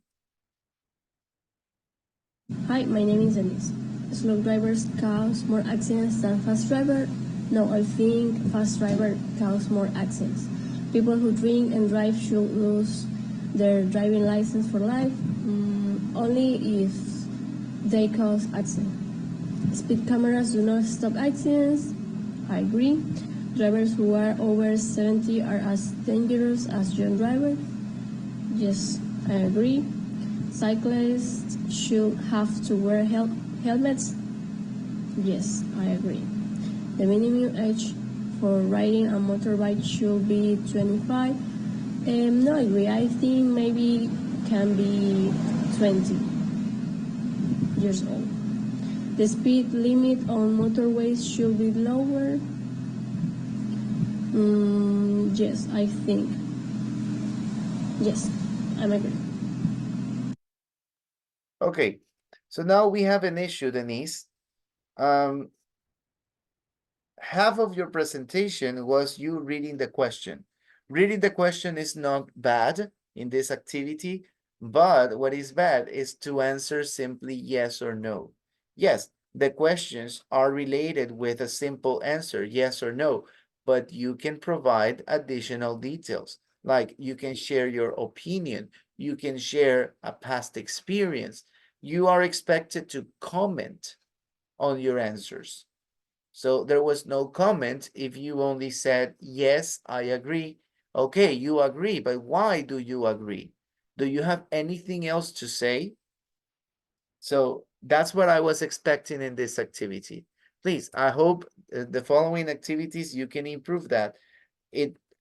Hi, my name is Denise. Slow drivers cause more accidents than fast drivers. No, I think fast drivers cause more accidents. People who drink and drive should lose their driving license for life, only if they cause accidents. Speed cameras do not stop accidents. I agree. Drivers who are over 70 are as dangerous as young drivers. Yes, I agree. Cyclists should have to wear helmets. Yes, I agree. The minimum age for riding a motorbike should be 25. No, I agree. I think maybe can be 20 years old. The speed limit on motorways should be lower. Yes, I think. Yes, I'm agree. Okay. So now we have an issue, Denise. Half of your presentation was you reading the question. Reading the question is not bad in this activity, but what is bad is to answer simply yes or no. Yes, the questions are related with a simple answer, yes or no, but you can provide additional details. Like you can share your opinion, you can share a past experience. You are expected to comment on your answers. So there was no comment if you only said, yes, I agree. Okay, you agree, but why do you agree? Do you have anything else to say? So that's what I was expecting in this activity. Please, I hope the following activities you can improve that.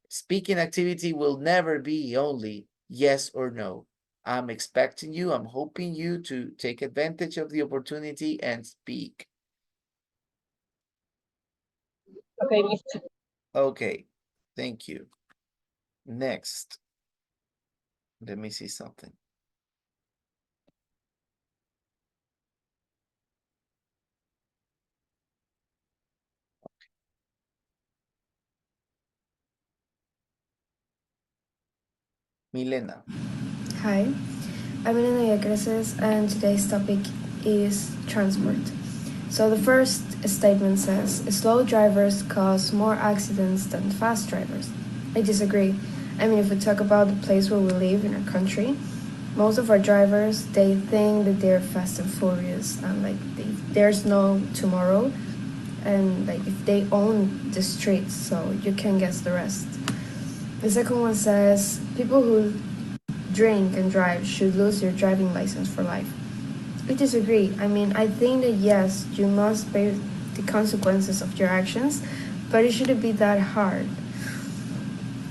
Speaking activity will never be only yes or no. I'm expecting you, I'm hoping you to take advantage of the opportunity and speak. Okay, Mr. Okay, thank you. Next, let me see something. Milena. Hi, I'm Elena Yagreses, and today's topic is transport. So the first statement says slow drivers cause more accidents than fast drivers. I disagree. I mean, if we talk about the place where we live in our country, most of our drivers, they think that they're fast and furious, and like there's no tomorrow, and like if they own the streets, so you can guess the rest. The second one says people who drink and drive should lose your driving license for life. I disagree. I mean, I think that yes, you must bear the consequences of your actions, but it shouldn't be that hard.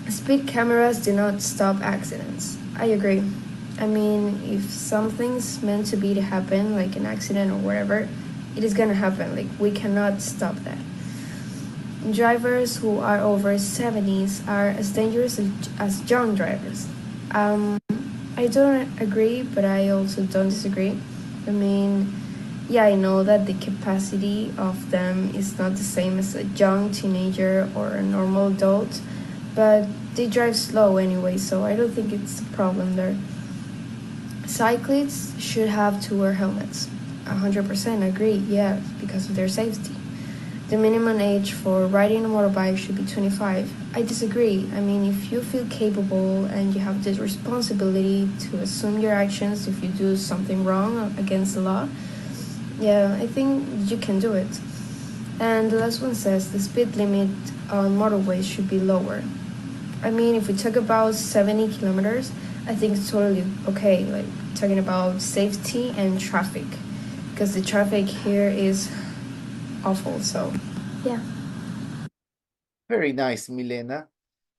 Speed cameras do not stop accidents. I agree. I mean, if something's meant to be to happen, like an accident or whatever, it is gonna happen. Like, we cannot stop that. Drivers who are over 70s are as dangerous as young drivers. I don't agree, but I also don't disagree. I mean, yeah, I know that the capacity of them is not the same as a young teenager or a normal adult, but they drive slow anyway, so I don't think it's a problem there. Cyclists should have to wear helmets. 100% agree, yeah, because of their safety. The minimum age for riding a motorbike should be 25. I disagree. I mean, if you feel capable and you have the responsibility to assume your actions if you do something wrong against the law, yeah, I think you can do it. And the last one says the speed limit on motorways should be lower. I mean, if we talk about 70 kilometers, I think it's totally okay, like talking about safety and traffic, because the traffic here is awful, so yeah. Very nice, Milena.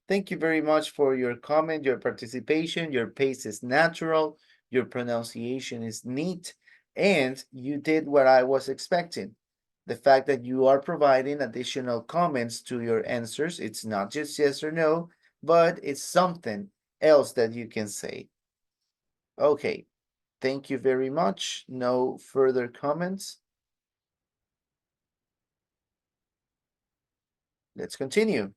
Thank you very much for your comment, your participation. Your pace is natural, your pronunciation is neat, and you did what I was expecting. The fact that you are providing additional comments to your answers, it's not just yes or no, but it's something else that you can say. Okay, thank you very much. No further comments. Let's continue.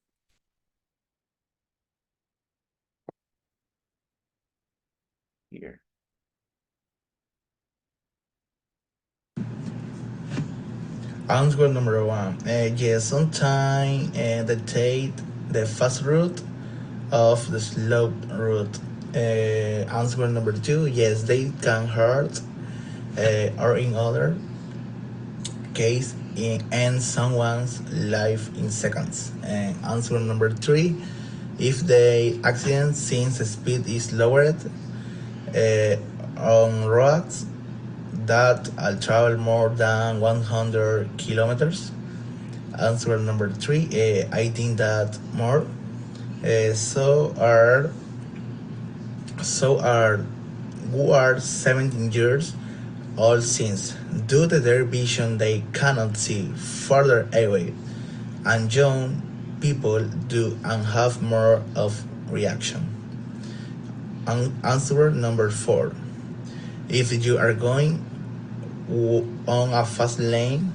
Here. Answer number one. Yes, sometimes they take the fast route of the slow route. Answer number two. Yes, they can hurt or in other case end someone's life in seconds. And answer number three. If the accident since the speed is lowered on roads that I'll travel more than 100 kilometers. Answer number three, I think that more. So are who are 17 years old since due to their vision they cannot see further away, and young people do and have more of reaction. Answer number four, if you are going on a fast lane,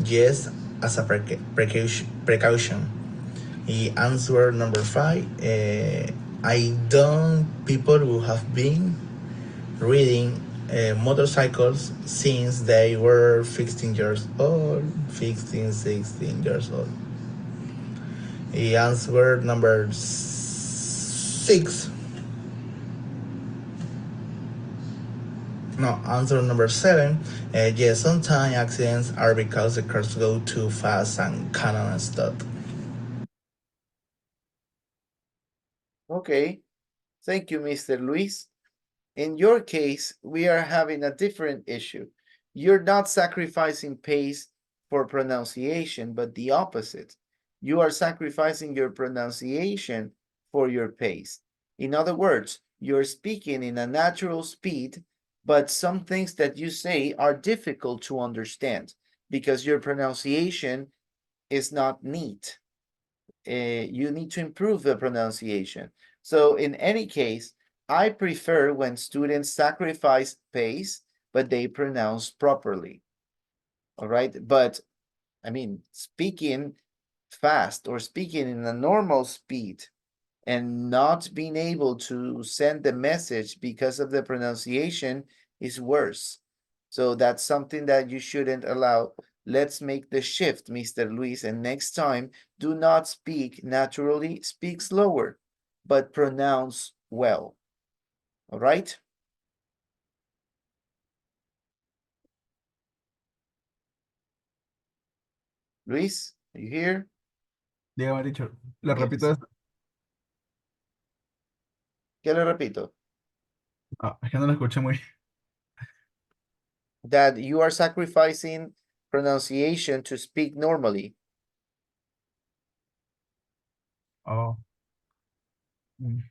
yes, as a precaution. Answer number five. I don't people who have been riding motorcycles since they were 15 years old, 15, 16 years old. Answer number six. No, answer number 7. Yes, sometimes accidents are because the cars go too fast and cannot stop. Okay, thank you, Mr. Luis. In your case, we are having a different issue. You're not sacrificing pace for pronunciation, but the opposite. You are sacrificing your pronunciation for your pace. In other words, you're speaking in a natural speed, but some things that you say are difficult to understand because your pronunciation is not neat. You need to improve the pronunciation. So in any case, I prefer when students sacrifice pace, but they pronounce properly. All right. But I mean, speaking fast or speaking in a normal speed and not being able to send the message because of the pronunciation is worse. So that's something that you shouldn't allow. Let's make the shift, Mr. Luis, and next time, do not speak naturally, speak slower, but pronounce well. All right? Luis, are you here? Dígame, teacher. Le Yes. repito esto. ¿Qué le repito? Es que no lo escuché muy. That you are sacrificing pronunciation to speak normally. Oh. Mm.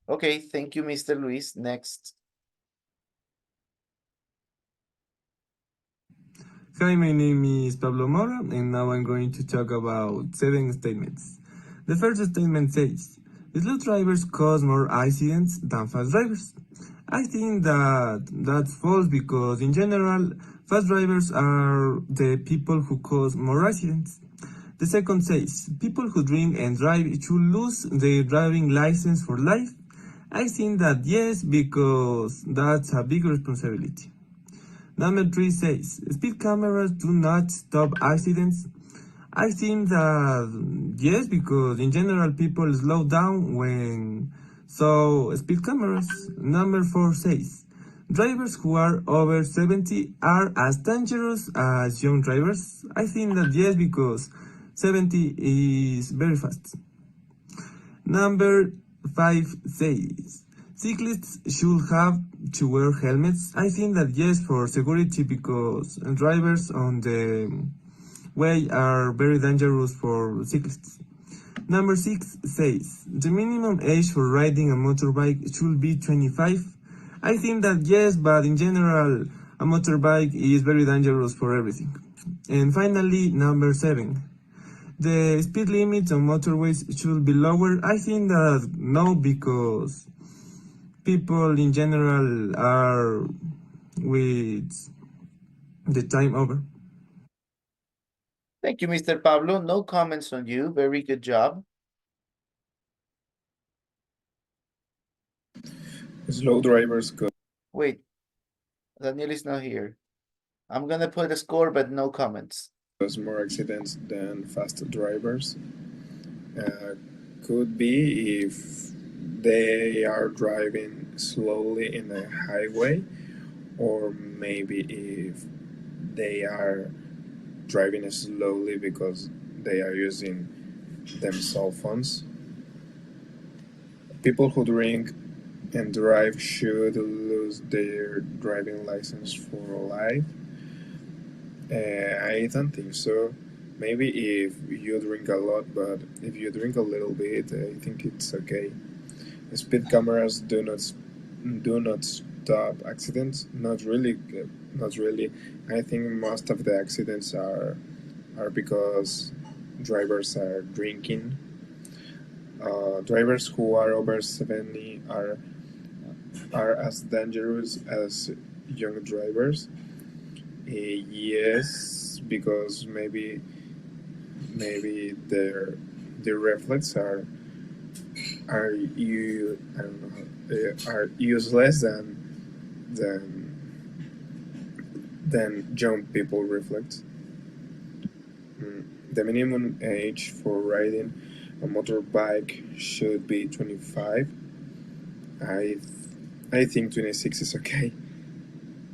Okay, thank you, Mr. Luis. Next. Hi, my name is Pablo Mora, and now I'm going to talk about 7 statements. The first statement says, slow drivers cause more accidents than fast drivers. I think that that's false because, in general, fast drivers are the people who cause more accidents. The second says, people who drink and drive should lose their driving license for life. I think that yes, because that's a big responsibility. Number 3 says, speed cameras do not stop accidents. I think that yes, because in general people slow down when saw speed cameras. Number 4 says, drivers who are over 70 are as dangerous as young drivers. I think that yes, because 70 is very fast. Number 5 says, cyclists should have to wear helmets. I think that yes, for security, because drivers on the way are very dangerous for cyclists. Number 6 says, the minimum age for riding a motorbike should be 25. I think that yes, but in general, a motorbike is very dangerous for everything. And finally, number 7. The speed limit on motorways should be lower. I think that no, because people in general are with the time over. Thank you, Mr. Pablo. No comments on you. Very good job. Slow drivers cause Wait, Daniel is not here. I'm gonna put a score, but no comments. more accidents than fast drivers. Could be if they are driving slowly in a highway, or maybe if they are driving slowly because they are using them cell phones. People who drink and drive should lose their driving license for life. I don't think so. Maybe if you drink a lot, but if you drink a little bit, I think it's okay. Speed cameras do not stop accidents. Not really, not really. I think most of the accidents are because drivers are drinking. Drivers who are over 70 are as dangerous as young drivers. Yes, because maybe their reflex I don't know, are useless than young people reflect. The minimum age for riding a motorbike should be 25. I I think 26 is okay.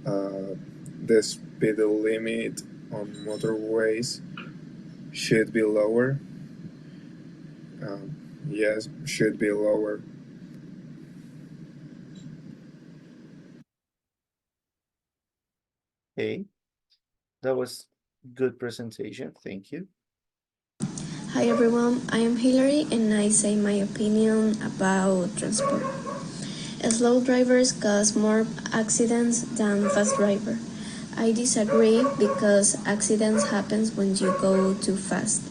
Uh, the speed limit on motorways should be lower. Um, yes, should be lower. Okay, that was good presentation. Thank you. Hi everyone, I am Hillary and I say my opinion about transport. Slow drivers cause more accidents than fast drivers. I disagree because accidents happen when you go too fast.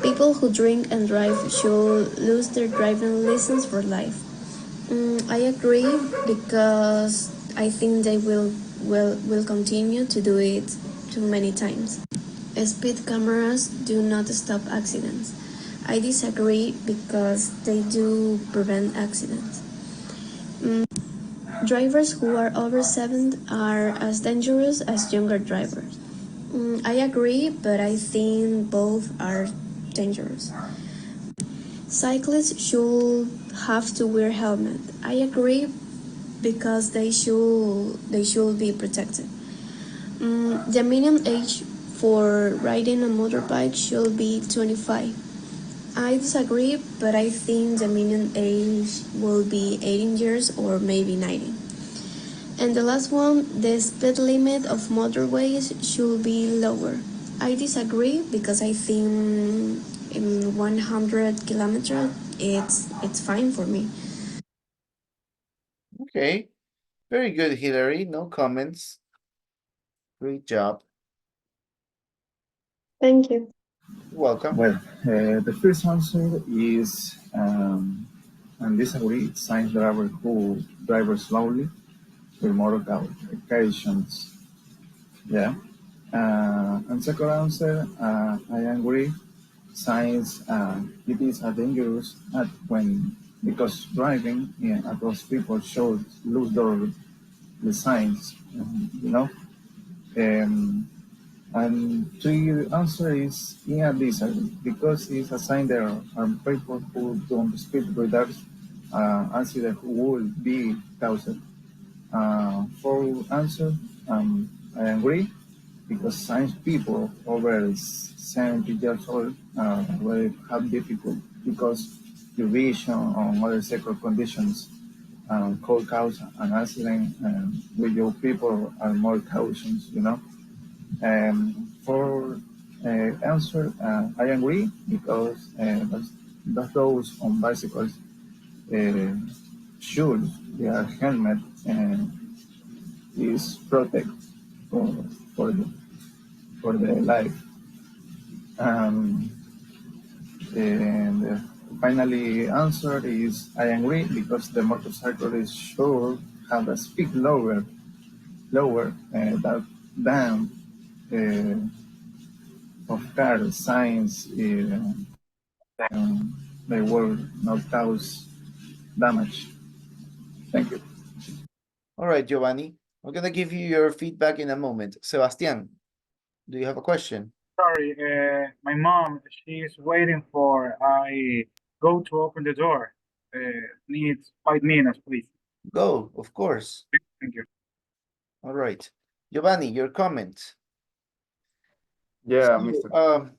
People who drink and drive should lose their driving license for life. I agree because I think they will continue to do it too many times. Speed cameras do not stop accidents. I disagree because they do prevent accidents. Drivers who are over 7 are as dangerous as younger drivers. I agree, but I think both are dangerous. Cyclists should have to wear helmet. I agree because they should be protected. The minimum age for riding a motorbike should be 25. I disagree, but I think the minimum age will be 18 years or maybe 19. And the last one, the speed limit of motorways should be lower. I disagree because I think in 100 kilometers it's fine for me. Okay, very good, Hillary. No comments. Great job. Thank you. Welcome. Well, the first answer is, and disagree, science driver who drive slowly with motor occasions. Yeah. And second answer, I agree. Science, it is a dangerous act when because driving across people should lose their the signs, you know. Um, and the answer is yeah, this because it's a sign there are people who don't speed with that accident will be caused. For answer, I agree because science people over 70 years old will have difficult because the vision on other sector conditions could cause an accident with your people are more cautions, you know. For answer, I agree because those on bicycles uh, should their helmet is protect for, for the for the life. Um, and finally, answer is I agree because the motorcycle is sure have a speed lower than of car science. They will not cause damage. Thank you. All right, Giovanni. I'm gonna give you your feedback in a moment. Sebastian, do you have a question? Sorry, my mom, she's waiting for I go to open the door. Needs 5 minutes, please. Go, of course. Thank you. All right. Giovanni, your comment. Yeah, So, Mr.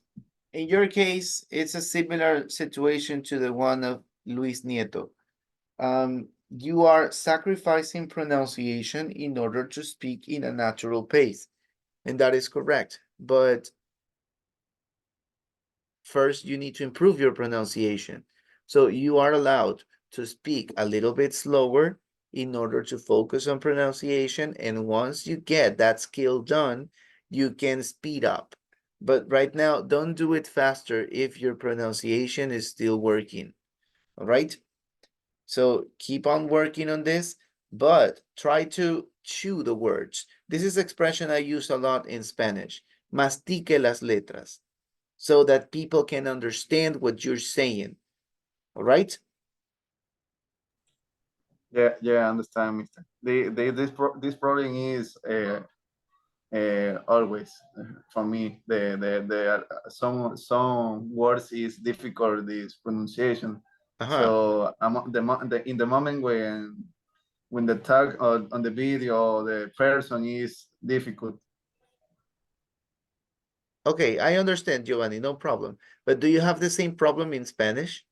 in your case, it's a similar situation to the one of Luis Nieto. You are sacrificing pronunciation in order to speak in a natural pace, and that is correct. But first, you need to improve your pronunciation. So you are allowed to speak a little bit slower in order to focus on pronunciation. And once you get that skill done, you can speed up. But right now, don't do it faster if your pronunciation is still working. All right? So keep on working on this, but try to chew the words. This is expression I use a lot in Spanish. Mastique las letras so that people can understand what you're saying. All right? Yeah, I understand, Mr. This problem is always. For me, some words is difficult, this pronunciation. So in the moment when the tag on the video, the person is difficult. Okay, I understand, Giovanni, no problem. But do you have the same problem in Spanish?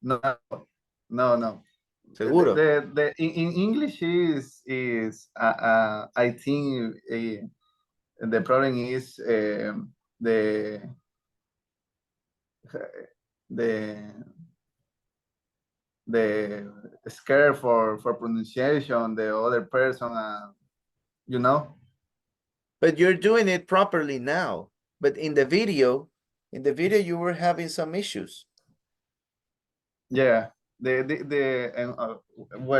No, no. Seguro. In English I think the problem is the the the scare for pronunciation, the other person, you know. But you're doing it properly now. But in the video you were having some issues. Yeah, well,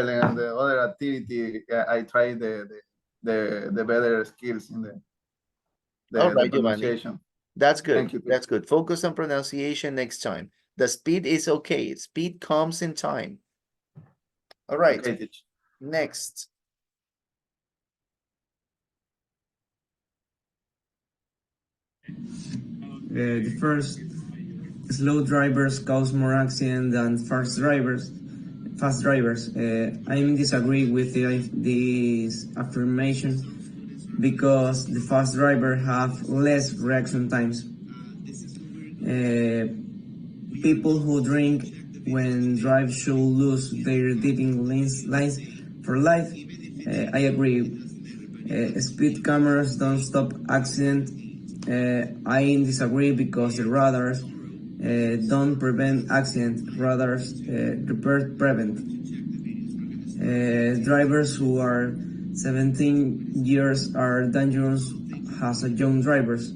and the other activity, I try the better skills in All the right, Giovanni. pronunciation. That's good. Thank you. That's good. Focus on pronunciation next time. The speed is okay. Speed comes in time. All right. Okay, Next. The first, slow drivers cause more accidents than fast drivers. I disagree with this affirmation because the fast driver have less reaction times. People who drink when drive should lose their driving lines for life. I agree. Speed cameras don't stop accident. I disagree because the radars don't prevent accident. Radars prevent. Drivers who are 17 years are dangerous as a young drivers.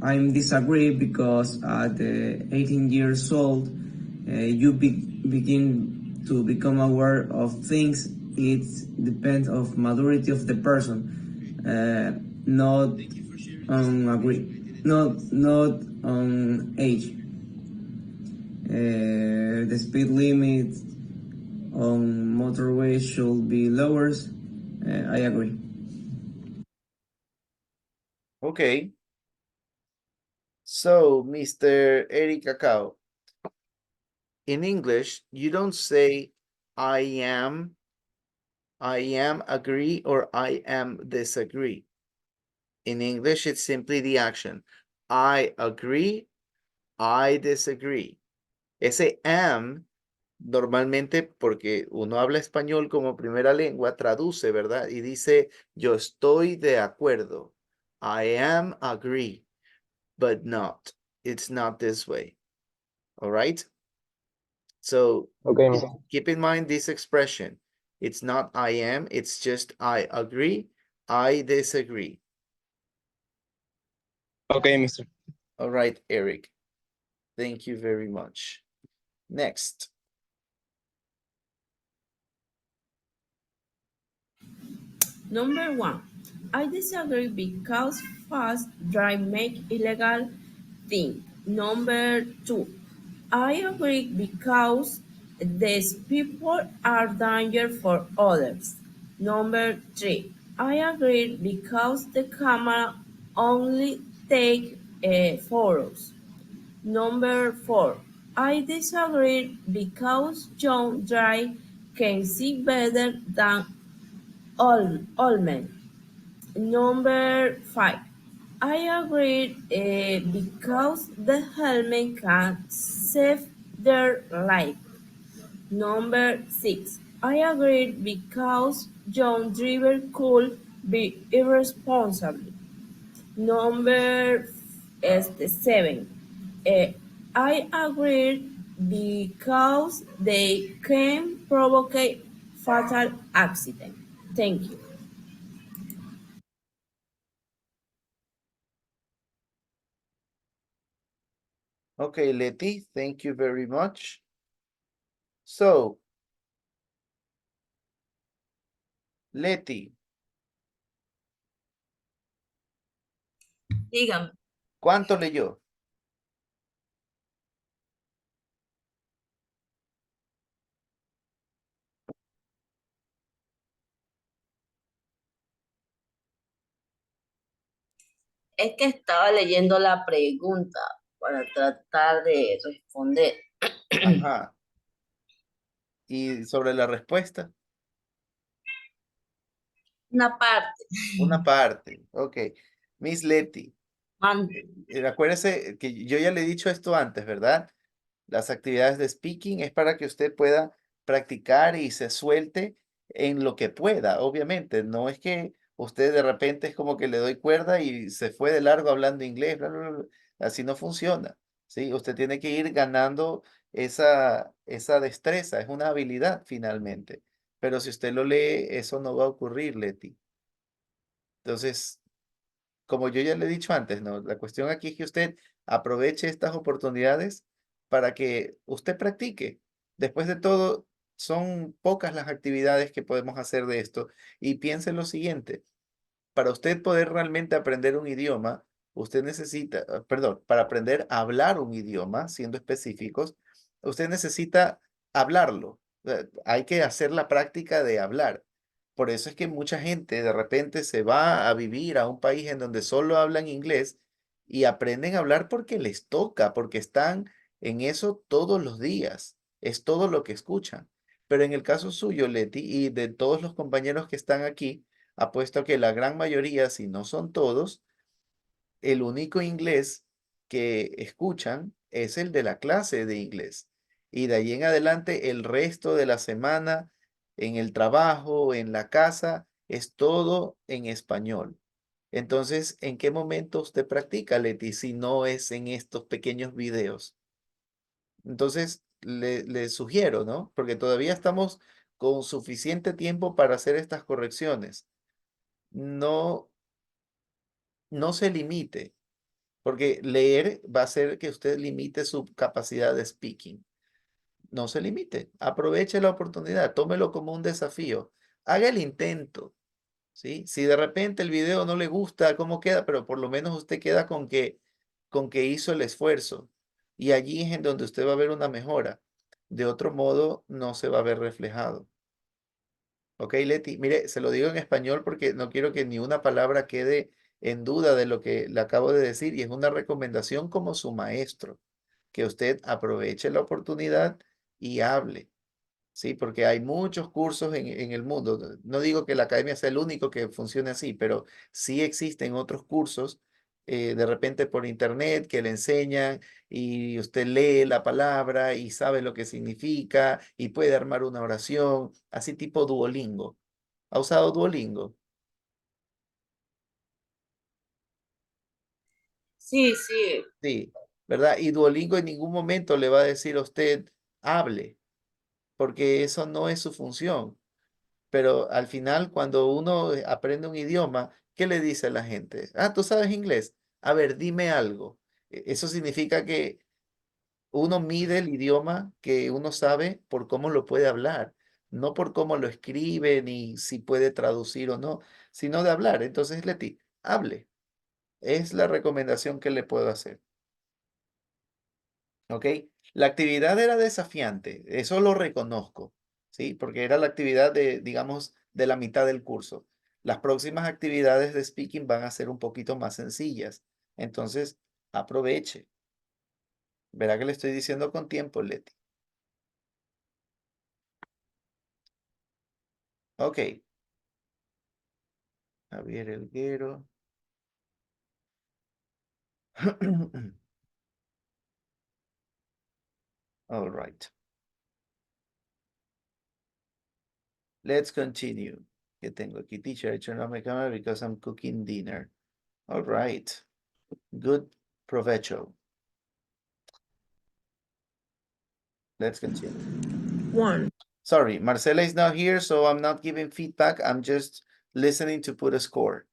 I disagree because at 18 years old, you begin to become aware of things. It depends of maturity of the person, not not on age. The speed limit on motorways should be lowered. I agree. Okay. So, Mr. Eric Cacao, in English, you don't say I am agree or I am disagree. In English, it's simply the action. I agree, I disagree. Ese am, normalmente porque uno habla español como primera lengua, traduce, ¿verdad? Y dice, yo estoy de acuerdo. I am agree, but not. It's not this way. All right? So Okay, keep in mind this expression. It's not I am, it's just I agree, I disagree. okay, mister. All right, Eric. Thank you very much. Next. Number 1. I disagree because fast drive make illegal thing. Number 2. I agree because these people are danger for others. Number 3. I agree because the camera only take photos. Number 4. I disagree because John Dry can see better than all men. Number 5. I agree because the helmet can save their life. Number 6. I agree because John driver could be irresponsible. Number 7. Eh, I agree because they can provoke fatal accident. Thank you. Okay, Letty, thank you very much. So, Letty, Dígame. ¿cuánto leyó? Es que estaba leyendo la pregunta para tratar de responder. Ajá. ¿Y sobre la respuesta? Una parte. Una parte. Ok. Miss Letty, Mande. acuérdese que yo ya le he dicho esto antes, ¿verdad? Las actividades de speaking es para que usted pueda practicar y se suelte en lo que pueda, obviamente. No es que usted de repente es como que le doy cuerda y se fue de largo hablando inglés, bla, bla, bla. Así no funciona. ¿Sí? Usted tiene que ir ganando esa destreza, es una habilidad finalmente. Pero si usted lo lee, eso no va a ocurrir, Leti. Entonces, como yo ya le he dicho antes, ¿no? La cuestión aquí es que usted aproveche estas oportunidades para que usted practique. Después de todo, son pocas las actividades que podemos hacer de esto. Y piense en lo siguiente, para usted poder realmente aprender un idioma, usted necesita, perdón, para aprender a hablar un idioma, siendo específicos, usted necesita hablarlo. Hay que hacer la práctica de hablar. Por eso es que mucha gente de repente se va a vivir a un país en donde solo hablan inglés y aprenden a hablar porque les toca, porque están en eso todos los días. Es todo lo que escuchan. Pero en el caso suyo, Leti, y de todos los compañeros que están aquí, apuesto a que la gran mayoría, si no son todos, el único inglés que escuchan es el de la clase de inglés. Y de ahí en adelante, el resto de la semana, en el trabajo, en la casa, es todo en español. Entonces, ¿en qué momento usted practica, Leti, si no es en estos pequeños videos? Entonces, le sugiero, ¿no? Porque todavía estamos con suficiente tiempo para hacer estas correcciones. No, no se limite, porque leer va a hacer que usted limite su capacidad de speaking. No se limite, aproveche la oportunidad, tómelo como un desafío, haga el intento, ¿sí? Si de repente el video no le gusta cómo queda, pero por lo menos usted queda con que hizo el esfuerzo y allí es en donde usted va a ver una mejora. De otro modo, no se va a ver reflejado. Ok, Leti, mire, se lo digo en español porque no quiero que ni una palabra quede en duda de lo que le acabo de decir y es una recomendación como su maestro, que usted aproveche la oportunidad y hable, ¿sí? Porque hay muchos cursos en el mundo. No digo que la academia sea el único que funcione así, pero sí existen otros cursos, de repente por internet, que le enseñan y usted lee la palabra y sabe lo que significa y puede armar una oración, así tipo Duolingo. ¿Ha usado Duolingo? Sí, sí. Sí, ¿verdad? Y Duolingo en ningún momento le va a decir a usted, hable, porque eso no es su función. Pero al final, cuando uno aprende un idioma, ¿qué le dice a la gente? Ah, ¿tú sabes inglés? A ver, dime algo. Eso significa que uno mide el idioma que uno sabe por cómo lo puede hablar, no por cómo lo escribe, ni si puede traducir o no, sino de hablar. Entonces, Leti, hable. Es la recomendación que le puedo hacer. ¿Ok? La actividad era desafiante, eso lo reconozco, ¿sí? Porque era la actividad de, digamos, de la mitad del curso. Las próximas actividades de speaking van a ser un poquito más sencillas. Entonces, aproveche. Verá que le estoy diciendo con tiempo, Leti. Ok. Javier Elguero. All right. Let's continue. ¿Qué tengo aquí? Teacher, I turned on my camera because I'm cooking dinner. All right. Good provecho. Let's continue. 1. Sorry, Marcela is not here, so I'm not giving feedback. I'm just listening to put a score.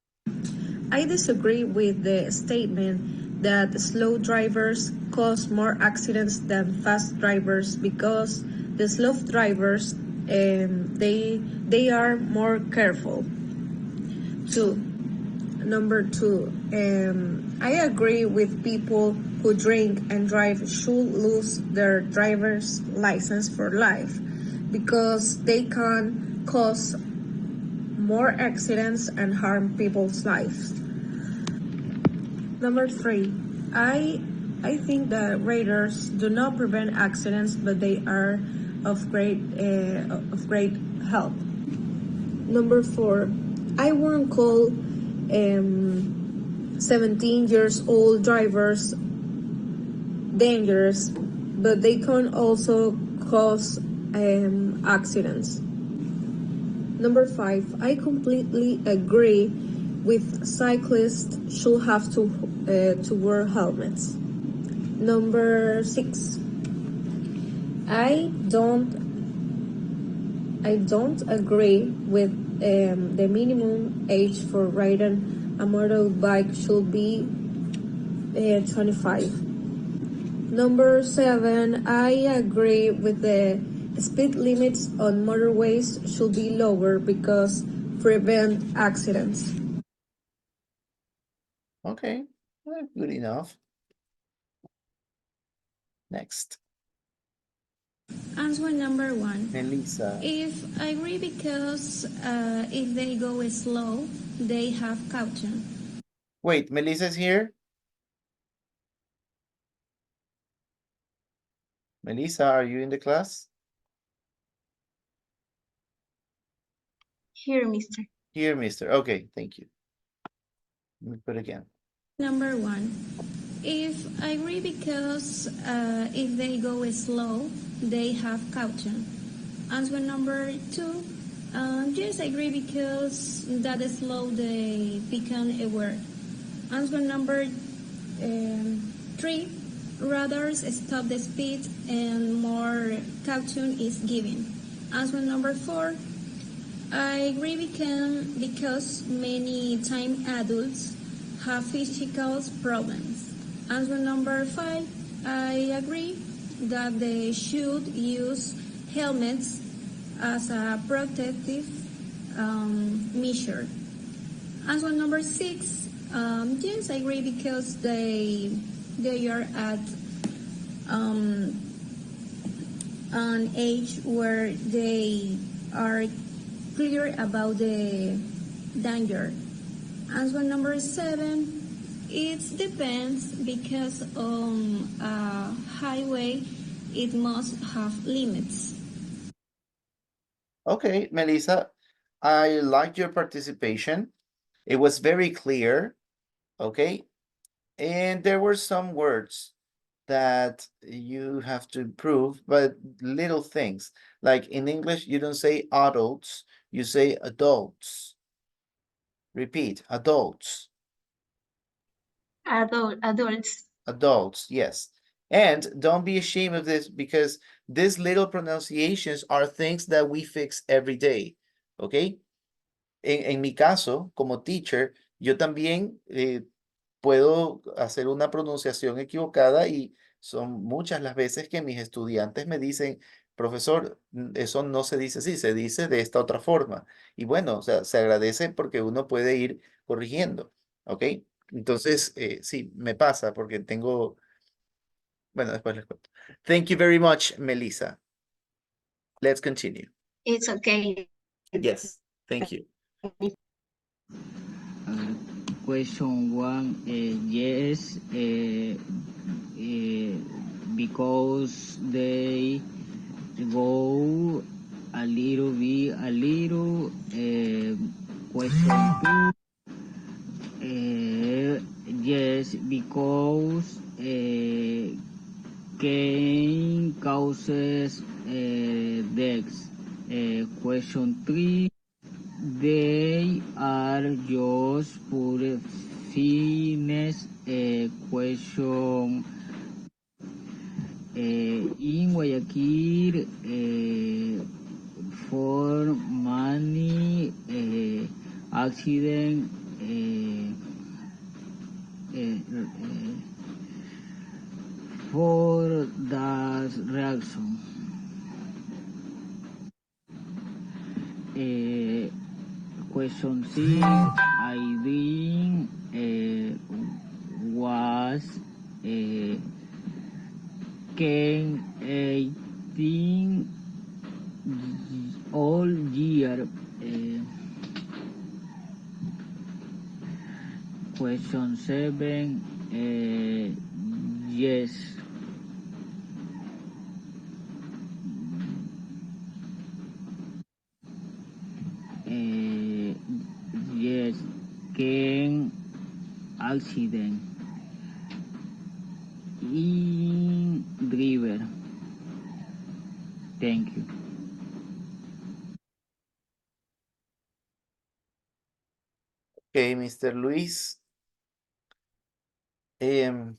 I disagree with the statement that slow drivers cause more accidents than fast drivers because the slow drivers they are more careful. Number two, I agree with people who drink and drive should lose their driver's license for life because they can cause more accidents and harm people's lives. Number 3, I think that radars do not prevent accidents, but they are of great help. Number 4, I won't call 17 years old drivers dangerous, but they can also cause accidents. Number 5, I completely agree with cyclists should have to wear helmets. Number 6, I don't agree with the minimum age for riding a motorbike should be 25. Number 7, I agree with the speed limits on motorways should be lower because prevent accidents. Okay, well, good enough. Next. Answer number 1. Melissa. If I agree because if they go slow, they have caution. Wait, Melissa's here? Melissa, are you in the class? Here, mister. Here, mister. Okay, thank you. Let me put again. Number 1. If I agree because if they go slow, they have caution. Answer number 2. Yes, I agree because that is slow they become aware. Answer number 3. Radars stop the speed and more caution is given. Answer number 4. I agree because many time adults have physical problems. Answer number 5. I agree that they should use helmets as a protective measure. Answer number 6. Yes, I agree because they are at an age where they are clear about the danger. Answer number 7. It depends because on a highway it must have limits. Okay, Melissa, I liked your participation. It was very clear, okay? And there were some words that you have to improve, but little things. Like in English, you don't say adults, you say adults. Repeat, adults. Adults. Adults, yes. And don't be ashamed of this because these little pronunciations are things that we fix every day, okay? En mi caso, como teacher, yo también puedo hacer una pronunciación equivocada y son muchas las veces que mis estudiantes me dicen, profesor, eso no se dice así, se dice de esta otra forma. Y bueno, o sea, se agradece porque uno puede ir corrigiendo, ¿ok? Entonces, sí, me pasa porque tengo, bueno, después les cuento. Thank you very much, Melissa. Let's continue. It's okay. Yes, thank you. Question 1, yes, because they go a little bit, a little. Question 2, yes, because can causes deaths. Question 3. They are just for fitness. Question in Guayaquil for many accident for that reaction. Question 6, I think was can 18 all year. Question 7, Yes. Yes. Can accident in driver. Thank you. Okay, Mr. Luis. Ujú.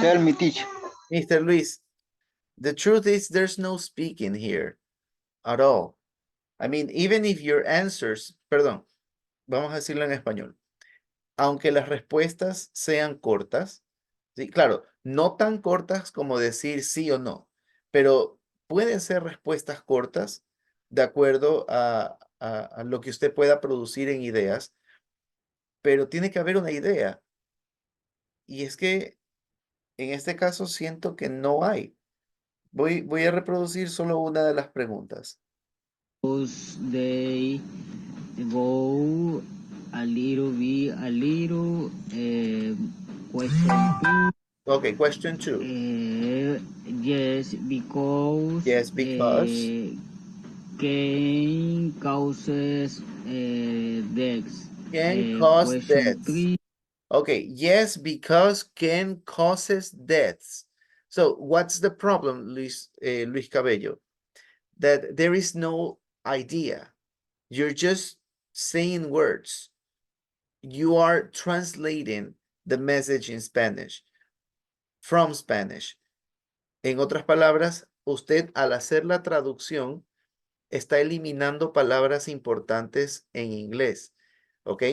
Tell me, teacher. Mr. Luis, the truth is there's no speaking here at all. I mean, even if your answers, perdón, vamos a decirlo en español. Aunque las respuestas sean cortas, sí, claro, no tan cortas como decir sí o no, pero pueden ser respuestas cortas de acuerdo a lo que usted pueda producir en ideas, pero tiene que haber una idea. Y es que en este caso siento que no hay. Voy a reproducir solo una de las preguntas. They go a little question two. Okay, question two. Yes, because Yes, because. can causes deaths. Can cause Question deaths. three. Okay, yes, because can causes deaths. So what's the problem, Luis Cabello? That there is no idea. You're just saying words. You are translating the message in Spanish, from Spanish. En otras palabras, usted al hacer la traducción está eliminando palabras importantes en inglés. ¿Ok?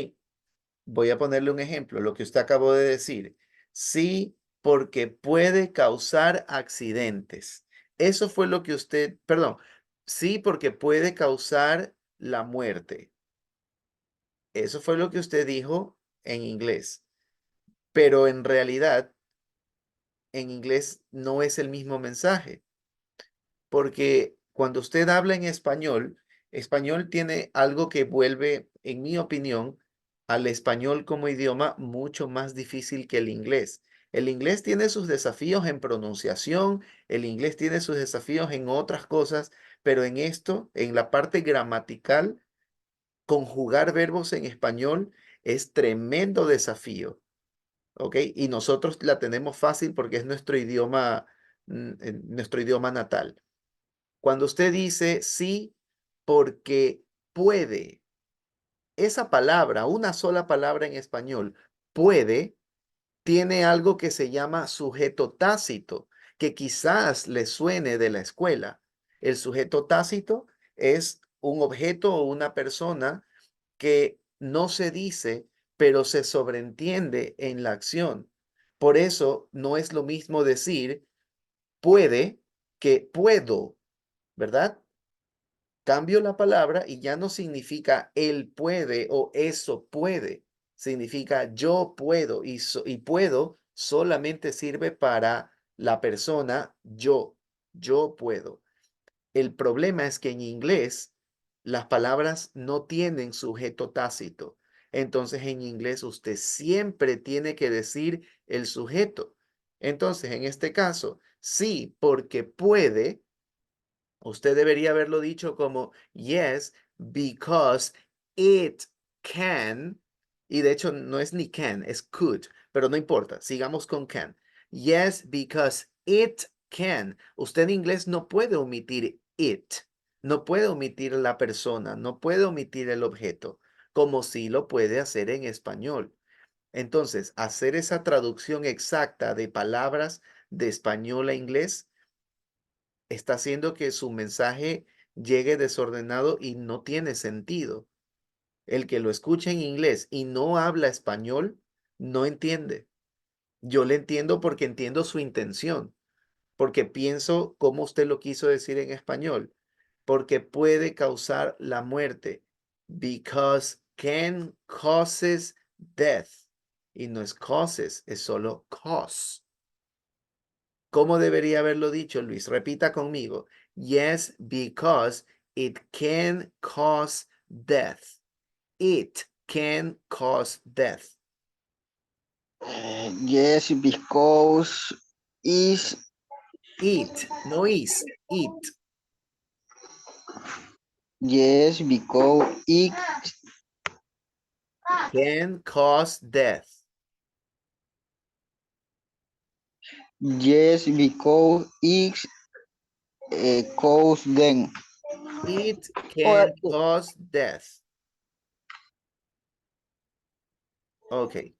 Voy a ponerle un ejemplo, lo que usted acabó de decir. Sí, porque puede causar accidentes. Eso fue lo que usted, perdón, sí, porque puede causar la muerte. Eso fue lo que usted dijo en inglés. Pero en realidad, en inglés no es el mismo mensaje. Porque cuando usted habla en español, español tiene algo que vuelve, en mi opinión, al español como idioma mucho más difícil que el inglés. El inglés tiene sus desafíos en pronunciación, el inglés tiene sus desafíos en otras cosas, pero en esto, en la parte gramatical, conjugar verbos en español es tremendo desafío, ¿ok? Y nosotros la tenemos fácil porque es nuestro idioma natal. Cuando usted dice sí porque puede, esa palabra, una sola palabra en español, puede, tiene algo que se llama sujeto tácito, que quizás le suene de la escuela. El sujeto tácito es un objeto o una persona que no se dice, pero se sobreentiende en la acción. Por eso no es lo mismo decir puede que puedo, ¿verdad? Cambio la palabra y ya no significa él puede o eso puede. Significa yo puedo y puedo solamente sirve para la persona yo. Yo puedo. El problema es que en inglés las palabras no tienen sujeto tácito. Entonces en inglés usted siempre tiene que decir el sujeto. Entonces en este caso, sí, porque puede. Usted debería haberlo dicho como yes, because it can. Y de hecho no es ni can, es could, pero no importa, sigamos con can. Yes, because it can. Usted en inglés no puede omitir it, no puede omitir la persona, no puede omitir el objeto, como si lo puede hacer en español. Entonces, hacer esa traducción exacta de palabras de español a inglés está haciendo que su mensaje llegue desordenado y no tiene sentido. El que lo escucha en inglés y no habla español, no entiende. Yo le entiendo porque entiendo su intención, porque pienso cómo usted lo quiso decir en español, porque puede causar la muerte. Because can causes death. Y no es causes, es solo cause. ¿Cómo debería haberlo dicho, Luis? Repita conmigo. Yes, because it can cause death. It can cause death. Yes, because is It, no is, it. yes, because it Can cause death. yes, because it cause them. It Or can cause death. Okay.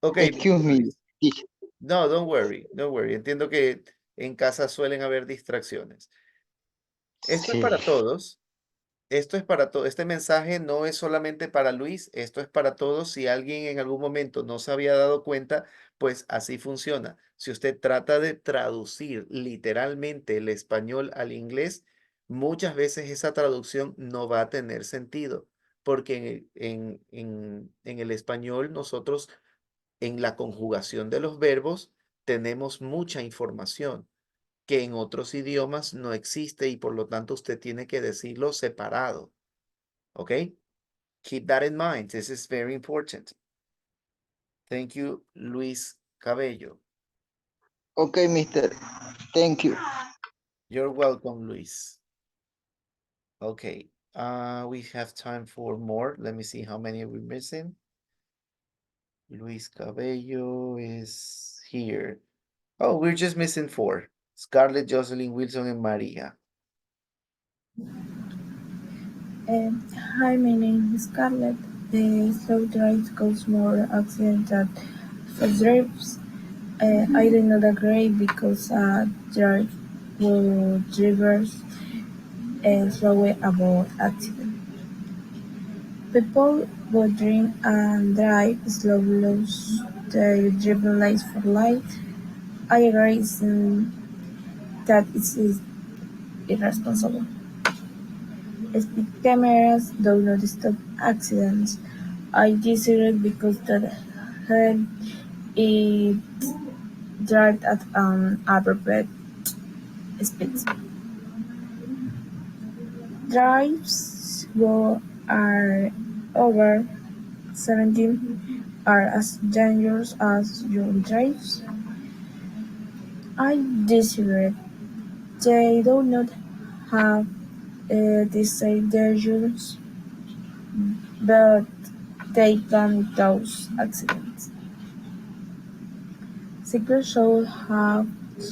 Okay, excuse me. Luis. No, don't worry, don't worry. Entiendo que en casa suelen haber distracciones. Esto es Sí. para todos. Esto es para todos. Este mensaje no es solamente para Luis, esto es para todos. Si alguien en algún momento no se había dado cuenta, pues así funciona. Si usted trata de traducir literalmente el español al inglés, muchas veces esa traducción no va a tener sentido, porque en el español nosotros en la conjugación de los verbos tenemos mucha información que en otros idiomas no existe y por lo tanto usted tiene que decirlo separado. ¿Ok? Keep that in mind. This is very important. Thank you, Luis Cabello. Okay, mister. Thank you. You're welcome, Luis. Okay. We have time for more. Let me see how many we're missing. Luis Cabello is here. Oh, we're just missing 4. Scarlett, Jocelyn, Wilson, and Maria. Hi, my name is Scarlett. The slow drive cause more accidents than fast drives. I do not agree because drive drivers slowly avoid accidents. People who drink and drive slowly lose their driving license for life. I agree that it is irresponsible. Speed cameras do not stop accidents. I disagree because the head is drive at an appropriate speed. Drives who are over 17 are as dangerous as young drives. I disagree. They do not have the same dangerous, but they can cause accidents. Cyclists should have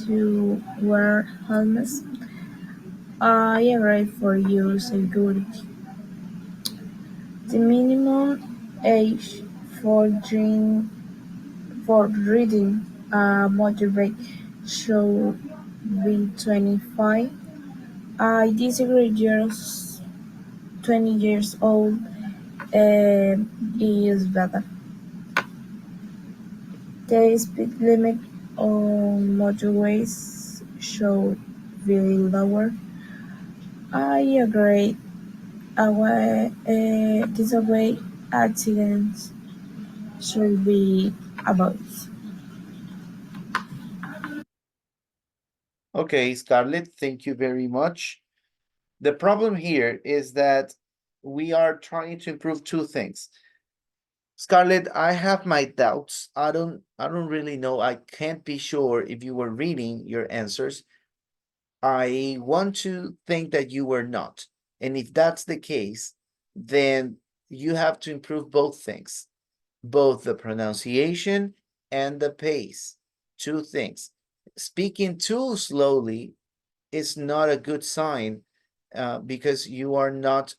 to wear helmets. I agree for your security. The minimum age for reading a motorbike should be 25. I disagree. Just 20 years old is better. The speed limit on motorways should be lower. I agree. This way accidents should be avoided. Okay, Scarlett, thank you very much. The problem here is that we are trying to improve 2 things. Scarlett, I have my doubts. I don't really know. I can't be sure if you were reading your answers. I want to think that you were not. And if that's the case, then you have to improve both things, both the pronunciation and the pace. 2 things. Speaking too slowly is not a good sign because you are not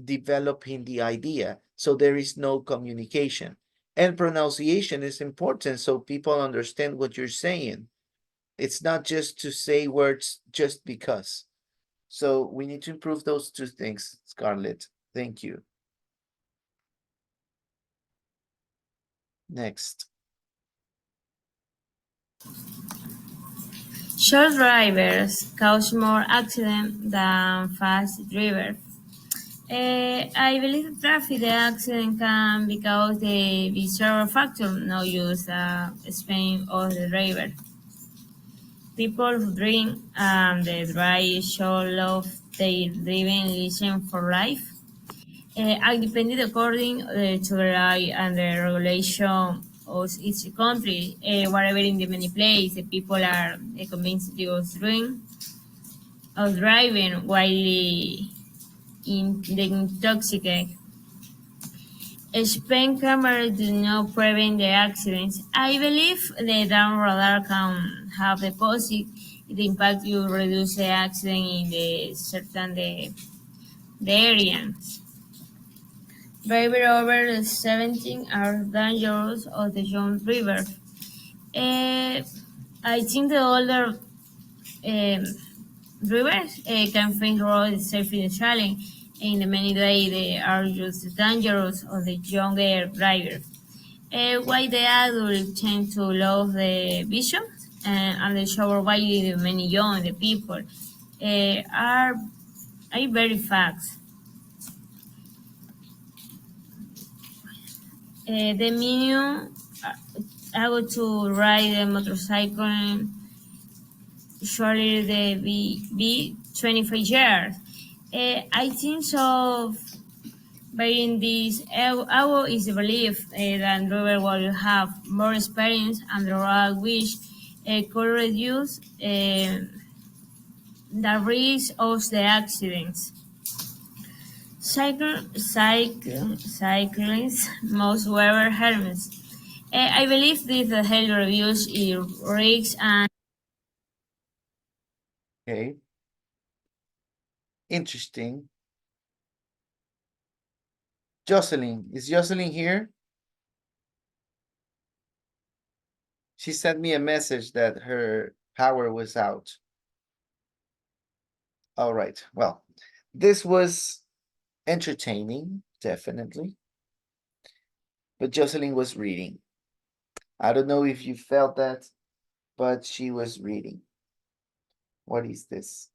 developing the idea. So there is no communication. And pronunciation is important so people understand what you're saying. It's not just to say words just because. So we need to improve those 2 things, Scarlett. Thank you. Next. Short drivers cause more accidents than fast drivers. I believe traffic accident can because the visual factor no use Spain or the driver. People who drink and they drive show love their driving license for life. I depended according to the law and the regulation of each country. Wherever in the many places, the people are convinced to drink or driving while in the intoxicated. Spain cameras do not prevent the accidents. I believe the down radar can have the positive impact to reduce the accident in the certain the areas. Drivers over 17 are dangerous of the young river. Uh, I think the older um, rivers can find roads safely challenge. In the many days, they are just dangerous of the younger drivers. Why the adults tend to love the vision and the shower why the many young the people are very fast. The minimum I go to ride a motorcycle surely the be 25 years. I think so. But in this, our is the belief that driver will have more experience and the road which could reduce the risk of the accidents. Cyclists must wear helmets. I believe this the health reviews risks and Okay. Interesting. Jocelyn, is Jocelyn here? She sent me a message that her power was out. All right. Well, this was entertaining, definitely. But Jocelyn was reading. I don't know if you felt that, but she was reading. What is this?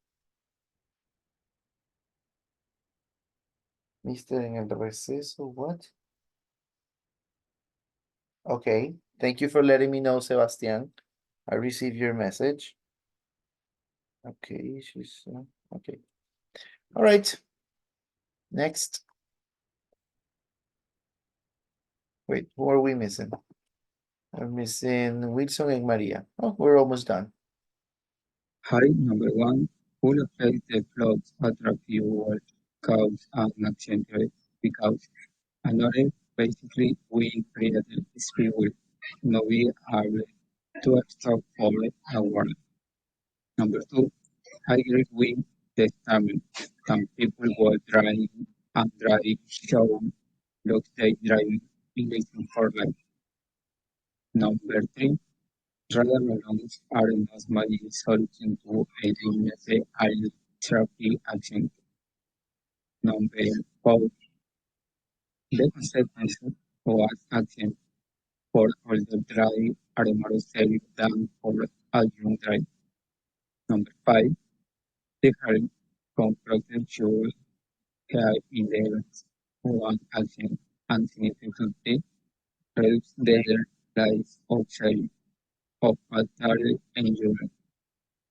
Mister en el receso, what? Okay, thank you for letting me know, Sebastian. I received your message. Okay, she's okay. All right. Next. Wait, who are we missing? I'm missing Wilson and Maria. Oh, we're almost done. Hi, number one, who affects the plot attractive word cause and accentuate because another basically we created spirit no we are to stop for a word. Number two, I agree with the statement. Some people were driving and driving show looks they driving English for life. Number three, radar alarms are not my solution to eliminate air traffic accident. Number four, the consequences of accident for older drive are more severe than for a young drive. Number five, the harm from potential in the events one accident and significantly reduce their life outside of fatal injury.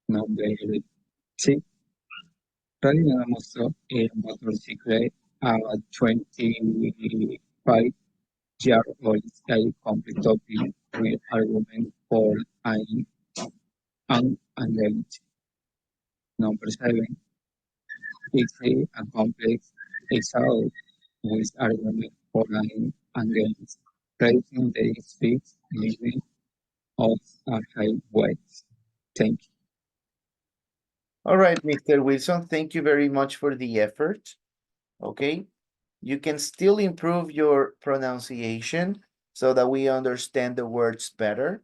Number six, riding a motorcycle at 25-year-old is a complete topic with argument for an engaged. Number seven, it's a complex example with argument for an engaged, raising the speed limit of a highway. Thank you. All right, Mr. Wilson, thank you very much for the effort. Okay, you can still improve your pronunciation so that we understand the words better.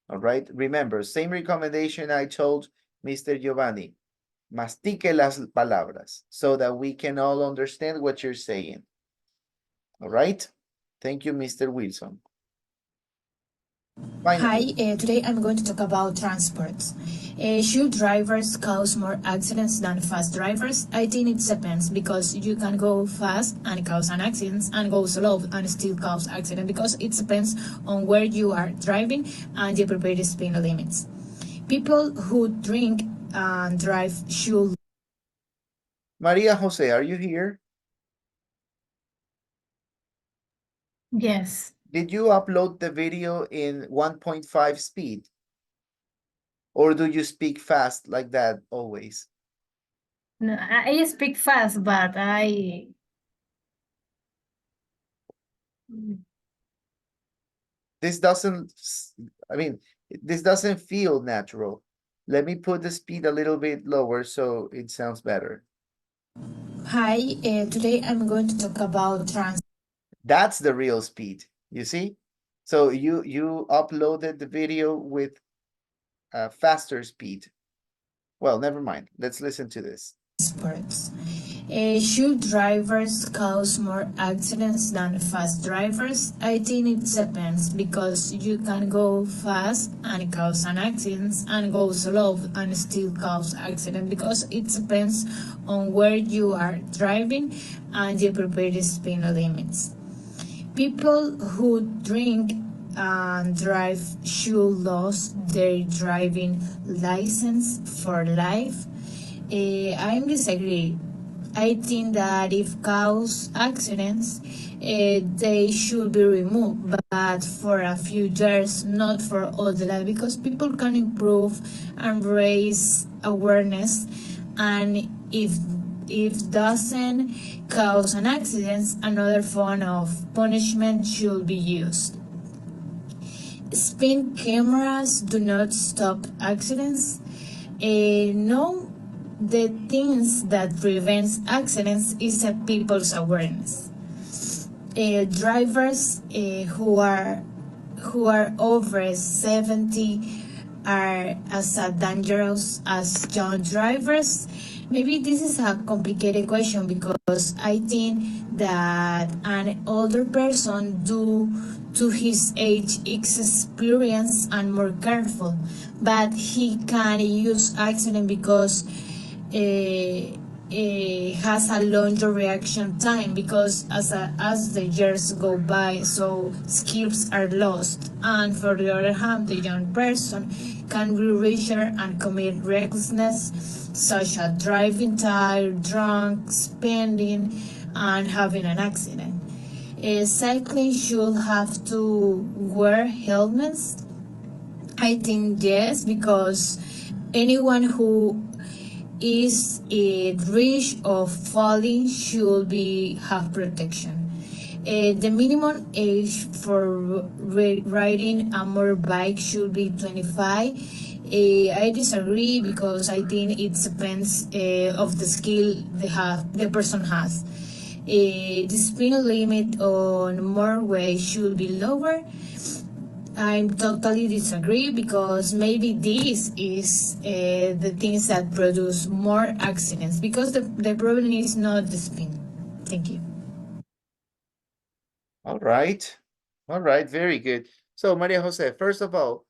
All right, remember, same recommendation I told Mr. Giovanni. Mastique las palabras so that we can all understand what you're saying. All right, thank you, Mr. Wilson. Finally. Hi, today I'm going to talk about transports. Should drivers cause more accidents than fast drivers? I think it depends because you can go fast and cause an accident and go slow and still cause accident because it depends on where you are driving and the appropriate speed limits. People who drink and drive should. Maria Jose, are you here? Yes. Did you upload the video in 1.5 speed? Or do you speak fast like that always? No, I speak fast, but This doesn't, I mean, this doesn't feel natural. Let me put the speed a little bit lower so it sounds better. Hi, today I'm going to talk about transport. That's the real speed, you see? So you uploaded the video with a faster speed. Well, never mind. Let's listen to this. Should drivers cause more accidents than fast drivers? I think it depends because you can go fast and cause an accident and go slow and still cause accident because it depends on where you are driving and the appropriate speed limits. People who drink and drive should lose their driving license for life. I disagree. I think that if cause accidents, they should be removed, but for a few years, not for all the life, because people can improve and raise awareness, and if doesn't cause an accident, another form of punishment should be used. Speed cameras do not stop accidents. No, the things that prevents accidents is a people's awareness. Drivers who are over 70 are as dangerous as young drivers. Maybe this is a complicated question because I think that an older person due to his age is experienced and more careful, but he can use accident because has a longer reaction time because as the years go by, so skills are lost. And for the other hand, the young person can be richer and commit recklessness, such as driving tired, drunk, spending, and having an accident. Cycling should have to wear helmets. I think yes, because anyone who is at risk of falling should be have protection. The minimum age for riding a motorbike should be 25. I disagree because I think it depends of the skill the person has. The speed limit on motorway should be lower. I totally disagree because maybe this is the things that produce more accidents because the problem is not the speed. Thank you. All right. All right. Very good. So, Maria Jose, first of all,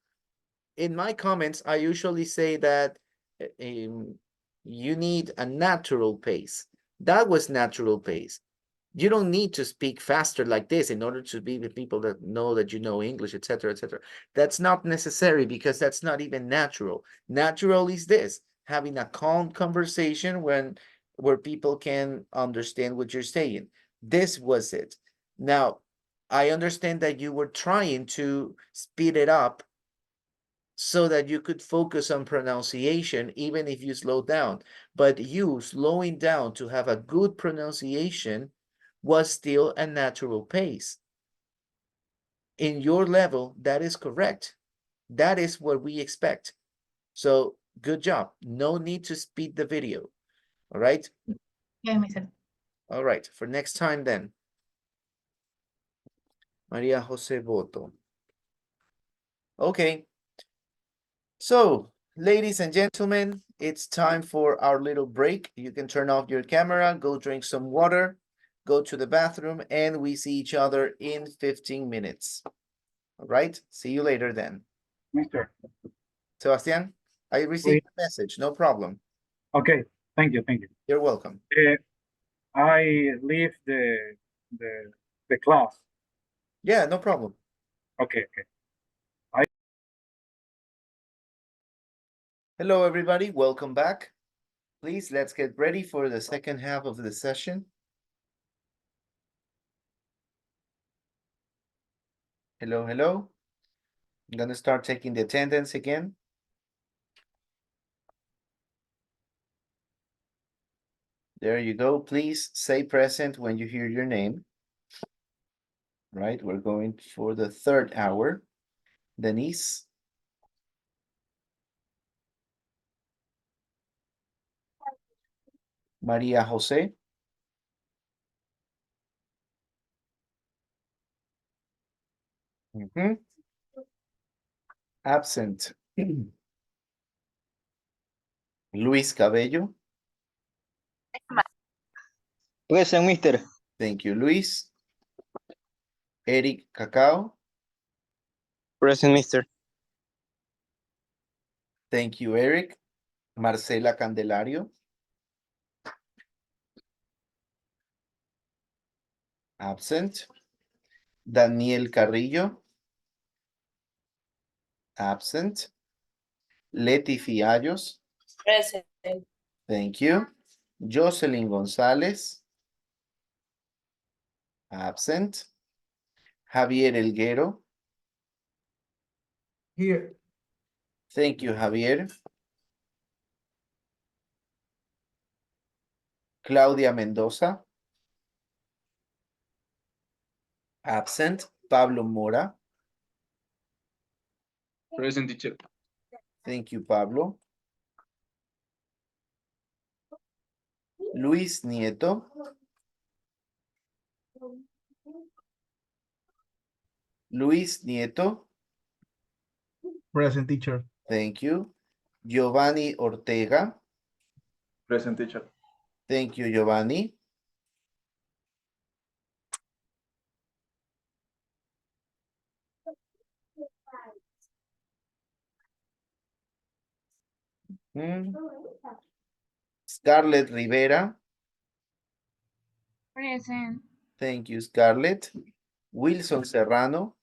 in my comments, I usually say that you need a natural pace. That was natural pace. You don't need to speak faster like this in order to be with people that know that you know English, etc., etc. That's not necessary because that's not even natural. Natural is this, having a calm conversation where people can understand what you're saying. This was it. Now, I understand that you were trying to speed it up so that you could focus on pronunciation even if you slow down. But you slowing down to have a good pronunciation was still a natural pace. In your level, that is correct. That is what we expect. So good job. No need to speed the video. All right? yeah, myself. All right. For next time then. Maria Jose Boto. Okay. So, ladies and gentlemen, it's time for our little break. You can turn off your camera, go drink some water, go to the bathroom, and we see each other in 15 minutes. All right. See you later then. Mister. Sebastian, I received the message. No problem. Okay, thank you, thank you. You're welcome. I leave the class. Yeah, no problem. Okay, okay. Hello, everybody. Welcome back. Please, let's get ready for the second half of the session. Hello, hello. I'm going to start taking the attendance again. There you go. Please say present when you hear your name. Right, we're going for the third hour. Denise. Maria Jose. Absent. Luis Cabello. Present, mister. Thank you, Luis. Eric Cacao. Present, mister. Thank you, Eric. Marcela Candelario. Absent. Daniel Carrillo. Absent. Leti Fiallos. Present. Thank you. Jocelyn González. Absent. Javier Elguero. Here. Thank you, Javier. Claudia Mendoza. Absent. Pablo Mora. Present, teacher. Thank you, Pablo. Luis Nieto. Luis Nieto. Present, teacher. Thank you. Giovanni Ortega. Present, teacher. Thank you, Giovanni. Scarlett Rivera. Present. Thank you, Scarlett. Wilson Serrano.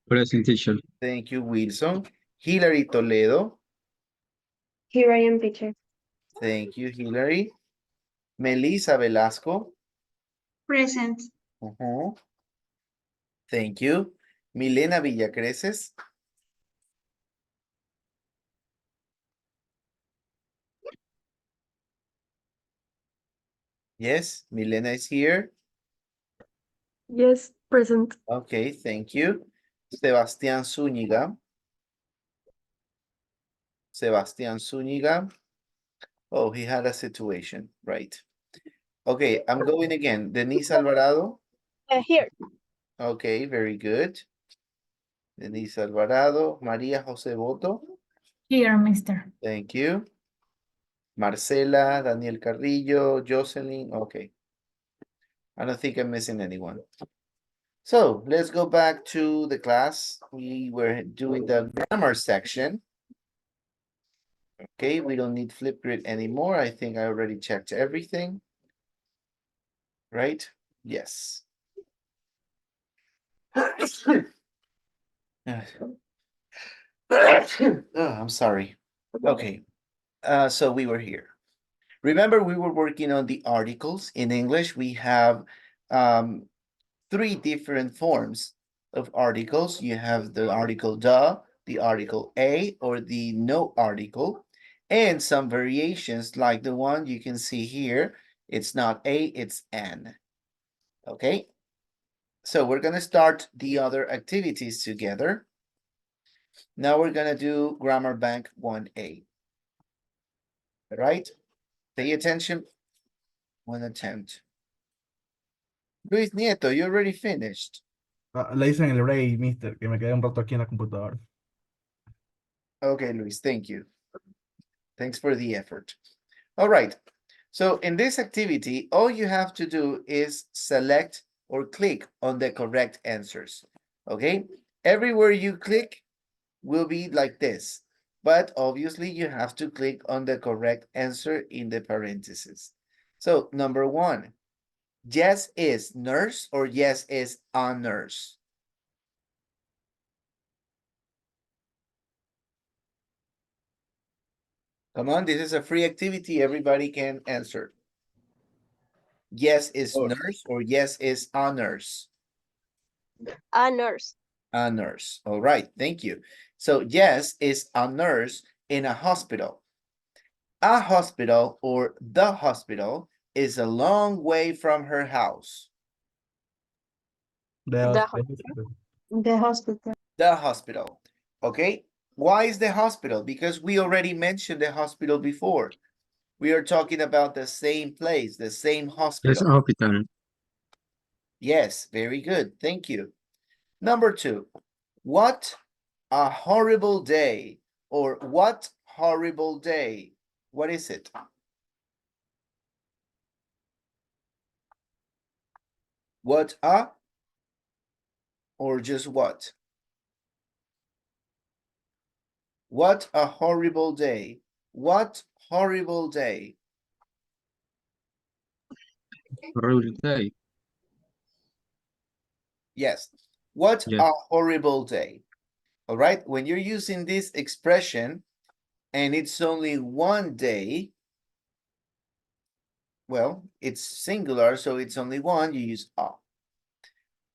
Present, teacher. Thank you, Wilson. Hilary Toledo. Here I am, teacher. Thank you, Hilary. Melissa Velasco. Present. Thank you. Milena Villacreces. Yes, Milena is here. Yes, present. Okay, thank you. Sebastián Zúñiga. Sebastián Zúñiga. Oh, he had a situation, right. Okay, I'm going again. Denise Alvarado. Here. Okay, very good. Denise Alvarado. María José Boto. Here, mister. Thank you. Marcela, Daniel Carrillo, Jocelyn. Okay. I don't think I'm missing anyone. So let's go back to the class. We were doing the grammar section. Okay, we don't need Flipgrid anymore. I think I already checked everything. Right? Yes. Oh, I'm sorry. Okay. So we were here. Remember, we were working on the articles. In English, we have three different forms of articles. You have the article the article a, or the no article, and some variations like the one you can see here. It's not a, it's an. Okay? So we're going to start the other activities together. Now we're going to do Grammar Bank 1A. All right? Pay attention. One attempt. Luis Nieto, you already finished. La hice en el break, mister, que me quedé un rato aquí en la computadora. Okay, Luis, thank you. Thanks for the effort. All right. So in this activity, all you have to do is select or click on the correct answers. Okay? Everywhere you click will be like this, but obviously you have to click on the correct answer in the parentheses. So number one, yes is nurse or yes is a nurse? Come on, this is a free activity. Everybody can answer. Yes is nurse or yes is a nurse? A nurse. A nurse. All right, thank you. So yes is a nurse in a hospital. A hospital or the hospital is a long way from her house. The hospital. The hospital. Okay. Why is the hospital? Because we already mentioned the hospital before. We are talking about the same place, the same Yes, hospital. hospital. Yes, very good. Thank you. Number two, what a horrible day, or what horrible day. What is it? What a or just what? What a horrible day. What horrible day. Horrible day. Yes. What Yes. a horrible day. All right. When you're using this expression and it's only one day, well, it's singular, so it's only one, you use a.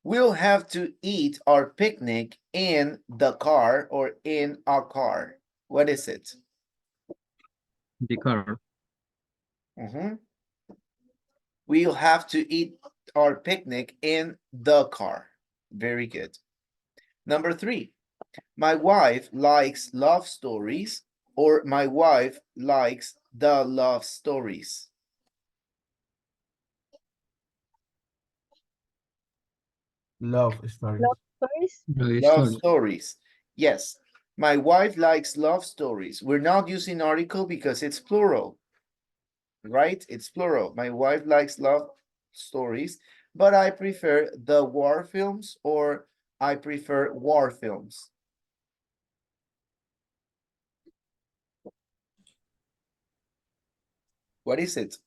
We'll have to eat our picnic in the car or in a car. What is it? The car. We'll have to eat our picnic in the car. Very good. Number three, my wife likes love stories or my wife likes the love stories. Love stories. Love stories. Love stories. Yes, my wife likes love stories. We're not using article because it's plural, right? It's plural. My wife likes love stories, but I prefer the war films or I prefer war films. What is it?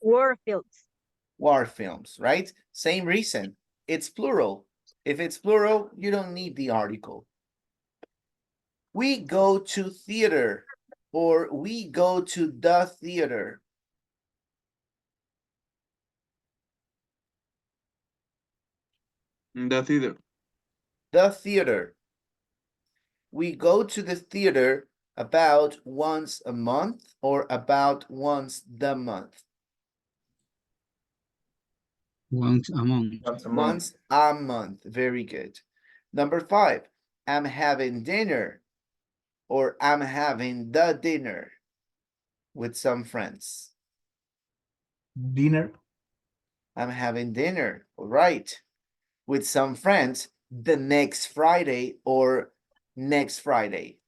War fields. War films, right? Same reason. It's plural. If it's plural, you don't need the article. We go to theater or we go to the theater. The theater. The theater. We go to the theater about once a month or about once the month. Once a month. Once a month. Very good. Number five, I'm having dinner or I'm having the dinner with some friends. Dinner. I'm having dinner, all right, with some friends the next Friday or next Friday.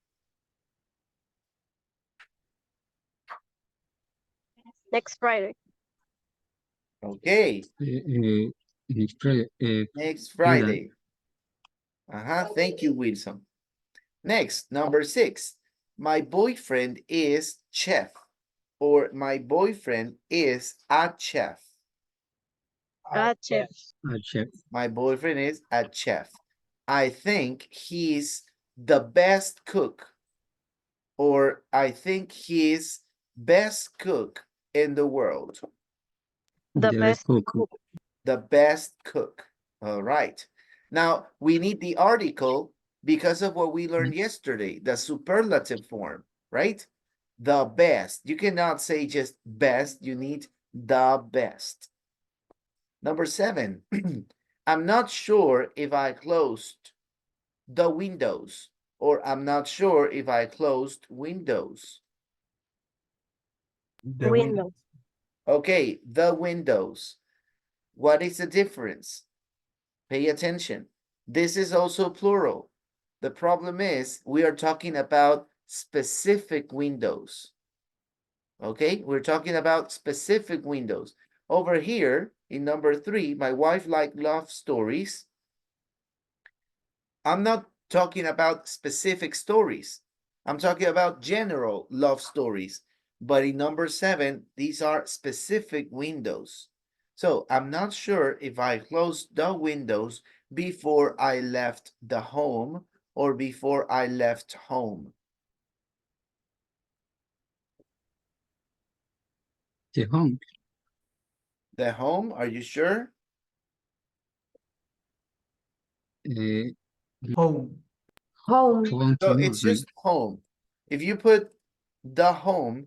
Next Friday. Okay. Next Friday. Next Friday. Thank you, Wilson. Next, number six. My boyfriend is chef or my boyfriend is a chef. A chef. A chef. My boyfriend is a chef. I think he's the best cook or I think he's best cook in the world. The best cook. The best cook. All right. Now, we need the article because of what we learned yesterday, the superlative form, right? The best. You cannot say just best. You need the best. Number seven, I'm not sure if I closed the windows or I'm not sure if I closed windows. The windows. Okay, the windows. What is the difference? Pay attention. This is also plural. The problem is we are talking about specific windows. Okay, we're talking about specific windows. Over here, in number 3, my wife liked love stories. I'm not talking about specific stories. I'm talking about general love stories. But in number 7, these are specific windows. So I'm not sure if I closed the windows before I left the home or before I left home. The home. The home, are you sure? Home. Home. So it's just home. If you put the home,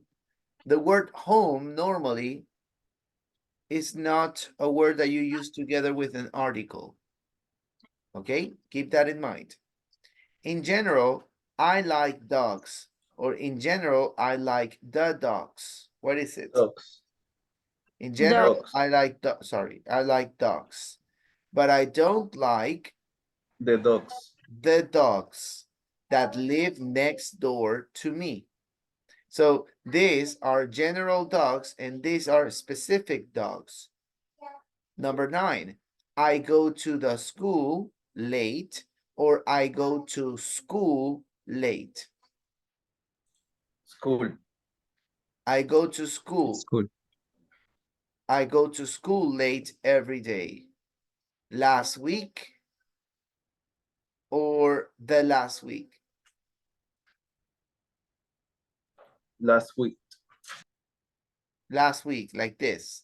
the word home normally is not a word that you use together with an article. Okay, keep that in mind. In general, I like dogs, or in general, I like the dogs. What is it? Dogs. In general, Dogs. I like I like dogs, but I don't like The dogs. the dogs that live next door to me. So these are general dogs and these are specific dogs. Number 9, I go to the school late or I go to school late. School. I go to school. School. I go to school late every day. Last week or the last week? Last week. Last week, like this.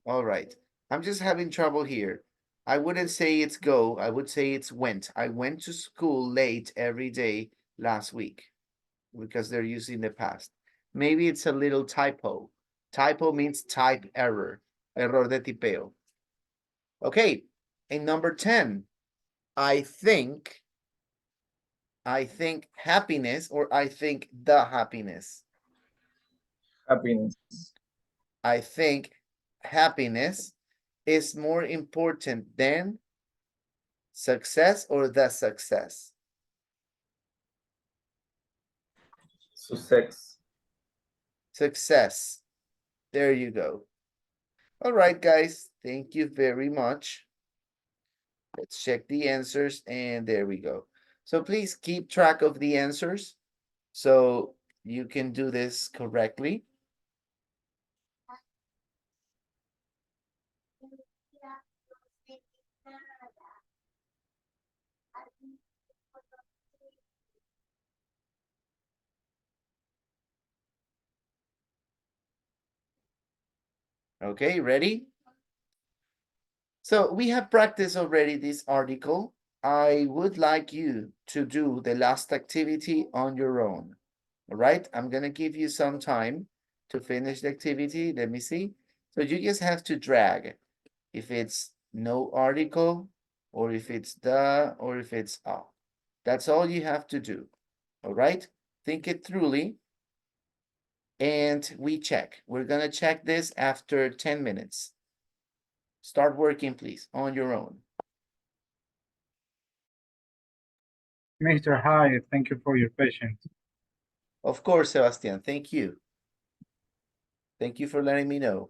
All right. I'm just having trouble here. I wouldn't say it's go. I would say it's went. I went to school late every day last week because they're using the past. Maybe it's a little typo. Typo means type error. Error de tipeo. Okay. In number 10, I think happiness or I think the happiness. Happiness. I think happiness is more important than success or the success. Success. Success. There you go. All right, guys. Thank you very much. Let's check the answers and there we go. So please keep track of the answers so you can do this correctly. Okay, ready? So we have practiced already this article. I would like you to do the last activity on your own. All right, I'm gonna give you some time to finish the activity. Let me see. So you just have to drag if it's no article or if it's the or if it's a. That's all you have to do. All right, think it thoroughly and we check. We're gonna check this after 10 minutes. Start working, please, on your own. Mr. Hi, thank you for your patience. Of course, Sebastian, thank you. Thank you for letting me know.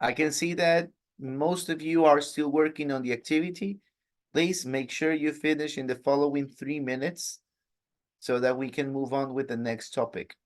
I can see that most of you are still working on the activity. Please make sure you finish in the following 3 minutes so that we can move on with the next topic.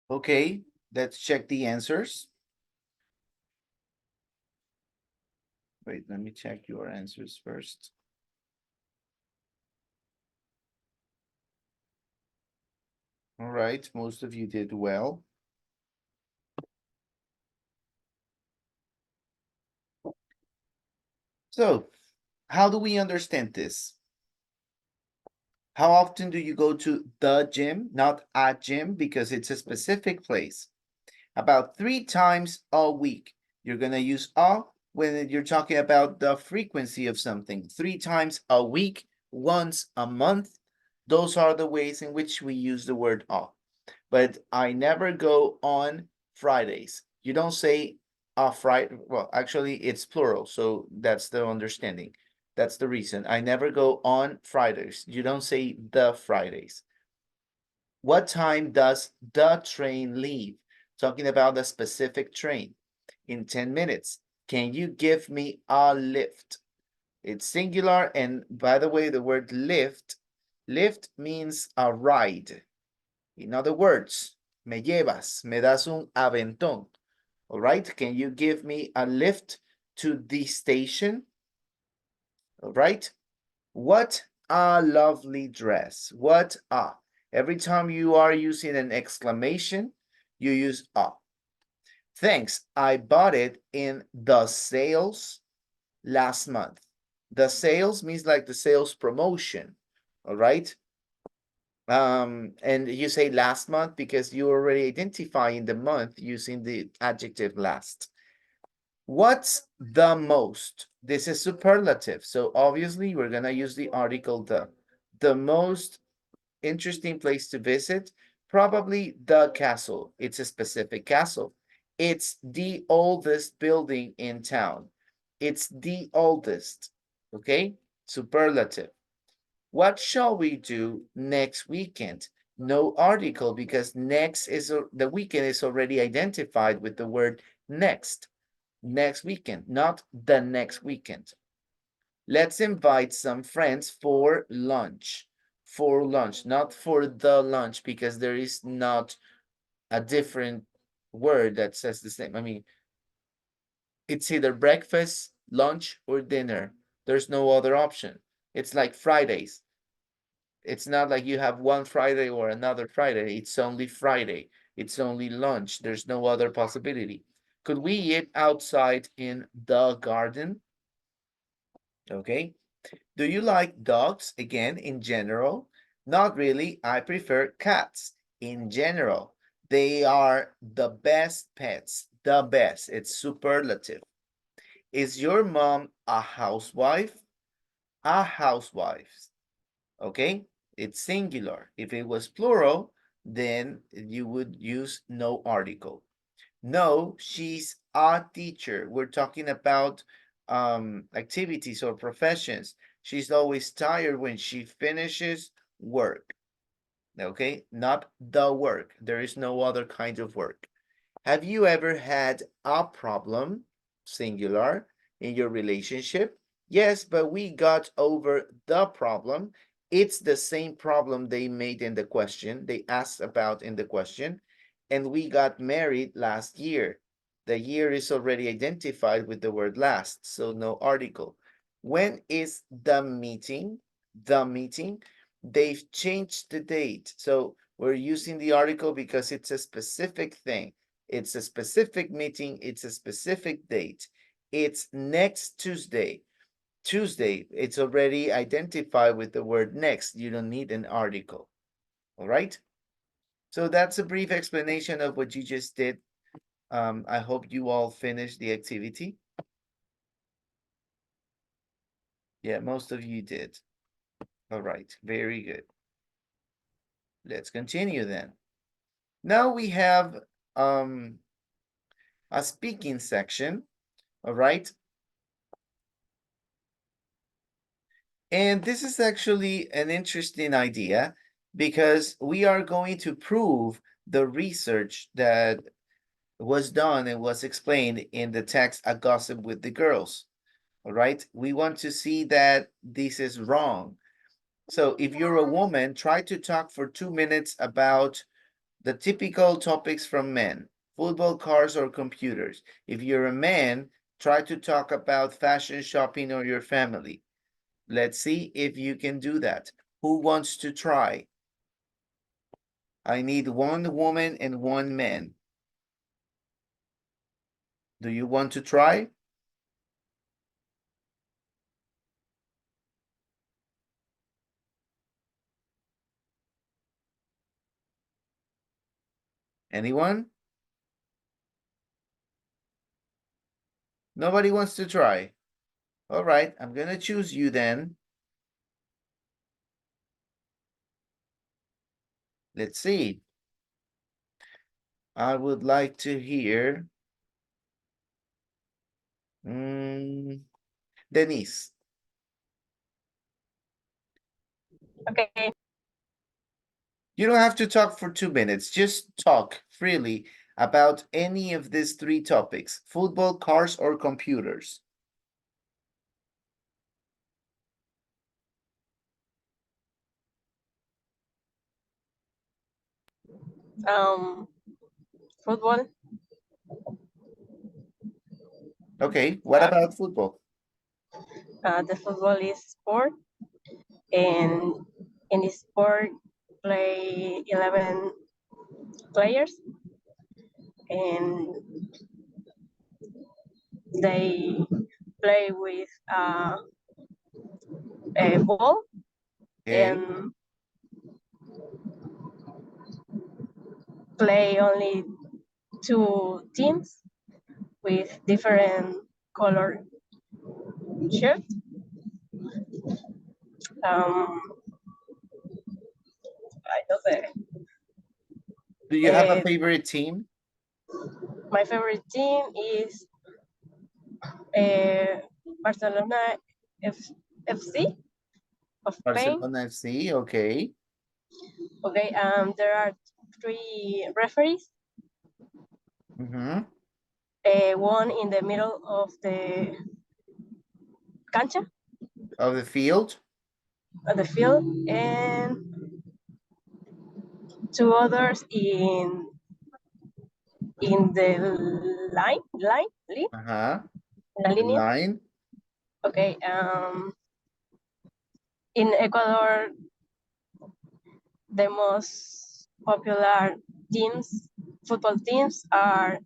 Okay, let's check the answers. Wait, let me check your answers first. All right, most of you did well. So, how do we understand this? How often do you go to the gym, not a gym, because it's a specific place? About 3 times a week. You're going to use a when you're talking about the frequency of something. 3 times a week, once a month. Those are the ways in which we use the word a. But I never go on Fridays. You don't say a Friday. Well, actually, it's plural. So that's the understanding. That's the reason. I never go on Fridays. You don't say the Fridays. What time does the train leave? Talking about the specific train. In 10 minutes. Can you give me a lift? It's singular. And by the way, the word lift means a ride. In other words, me llevas, me das un aventón. All right, can you give me a lift to the station? All right, what a lovely dress. What a. Every time you are using an exclamation, you use a. Thanks, I bought it in the sales last month. The sales means like the sales promotion, all right? And you say last month because you already identifying the month using the adjective last. What's the most? This is superlative. So obviously we're going to use the article the. The most interesting place to visit, probably the castle. It's a specific castle. It's the oldest building in town. It's the oldest. Okay? Superlative. What shall we do next weekend? No article because next is the weekend is already identified with the word next. Next weekend, not the next weekend. Let's invite some friends for lunch. For lunch, not for the lunch, because there is not a different word that says the same. I mean, it's either breakfast, lunch, or dinner. There's no other option. It's like Fridays. It's not like you have one Friday or another Friday. It's only Friday. It's only lunch. There's no other possibility. Could we eat outside in the garden? Okay. Do you like dogs? Again, in general. Not really. I prefer cats in general. They are the best pets. The best. It's superlative. Is your mom a housewife? A housewife. Okay? It's singular. If it was plural, then you would use no article. No, she's a teacher. We're talking about activities or professions. She's always tired when she finishes work. Okay, not the work. There is no other kind of work. Have you ever had a problem, singular, in your relationship? Yes, but we got over the problem. It's the same problem they made in the question, they asked about in the question, and we got married last year. The year is already identified with the word last, so no article. When is the meeting? The meeting. They've changed the date. So we're using the article because it's a specific thing. It's a specific meeting. It's a specific date. It's next Tuesday. Tuesday, it's already identified with the word next. You don't need an article. All right? So that's a brief explanation of what you just did. I hope you all finished the activity. Yeah, most of you did. All right, very good. Let's continue then. Now we have a speaking section, all right? And this is actually an interesting idea because we are going to prove the research that was done and was explained in the text A Gossip with the Girls. All right, we want to see that this is wrong. So if you're a woman, try to talk for 2 minutes about the typical topics from men, football, cars, or computers. If you're a man, try to talk about fashion, shopping, or your family. Let's see if you can do that. Who wants to try? I need one woman and one man. Do you want to try? Anyone? Nobody wants to try. All right, I'm gonna choose you then. Let's see. I would like to hear Denise. Okay. You don't have to talk for 2 minutes. Just talk freely about any of these 3 topics: football, cars, or computers. Football. Okay, what about football? The football is sport, and in the sport play 11 players, and they play with a ball, Okay. and play only 2 teams, with different color shirt. Um, I don't know. Do you have a favorite team? My favorite team is Barcelona F FC of Spain. Barcelona FC, okay. Okay, there are three referees. Mm-hmm. One in the middle of the cancha, Of the field? of the field, and two others in the line, Uh-huh. la The línea. line? Okay, in Ecuador, the most popular teams, football teams are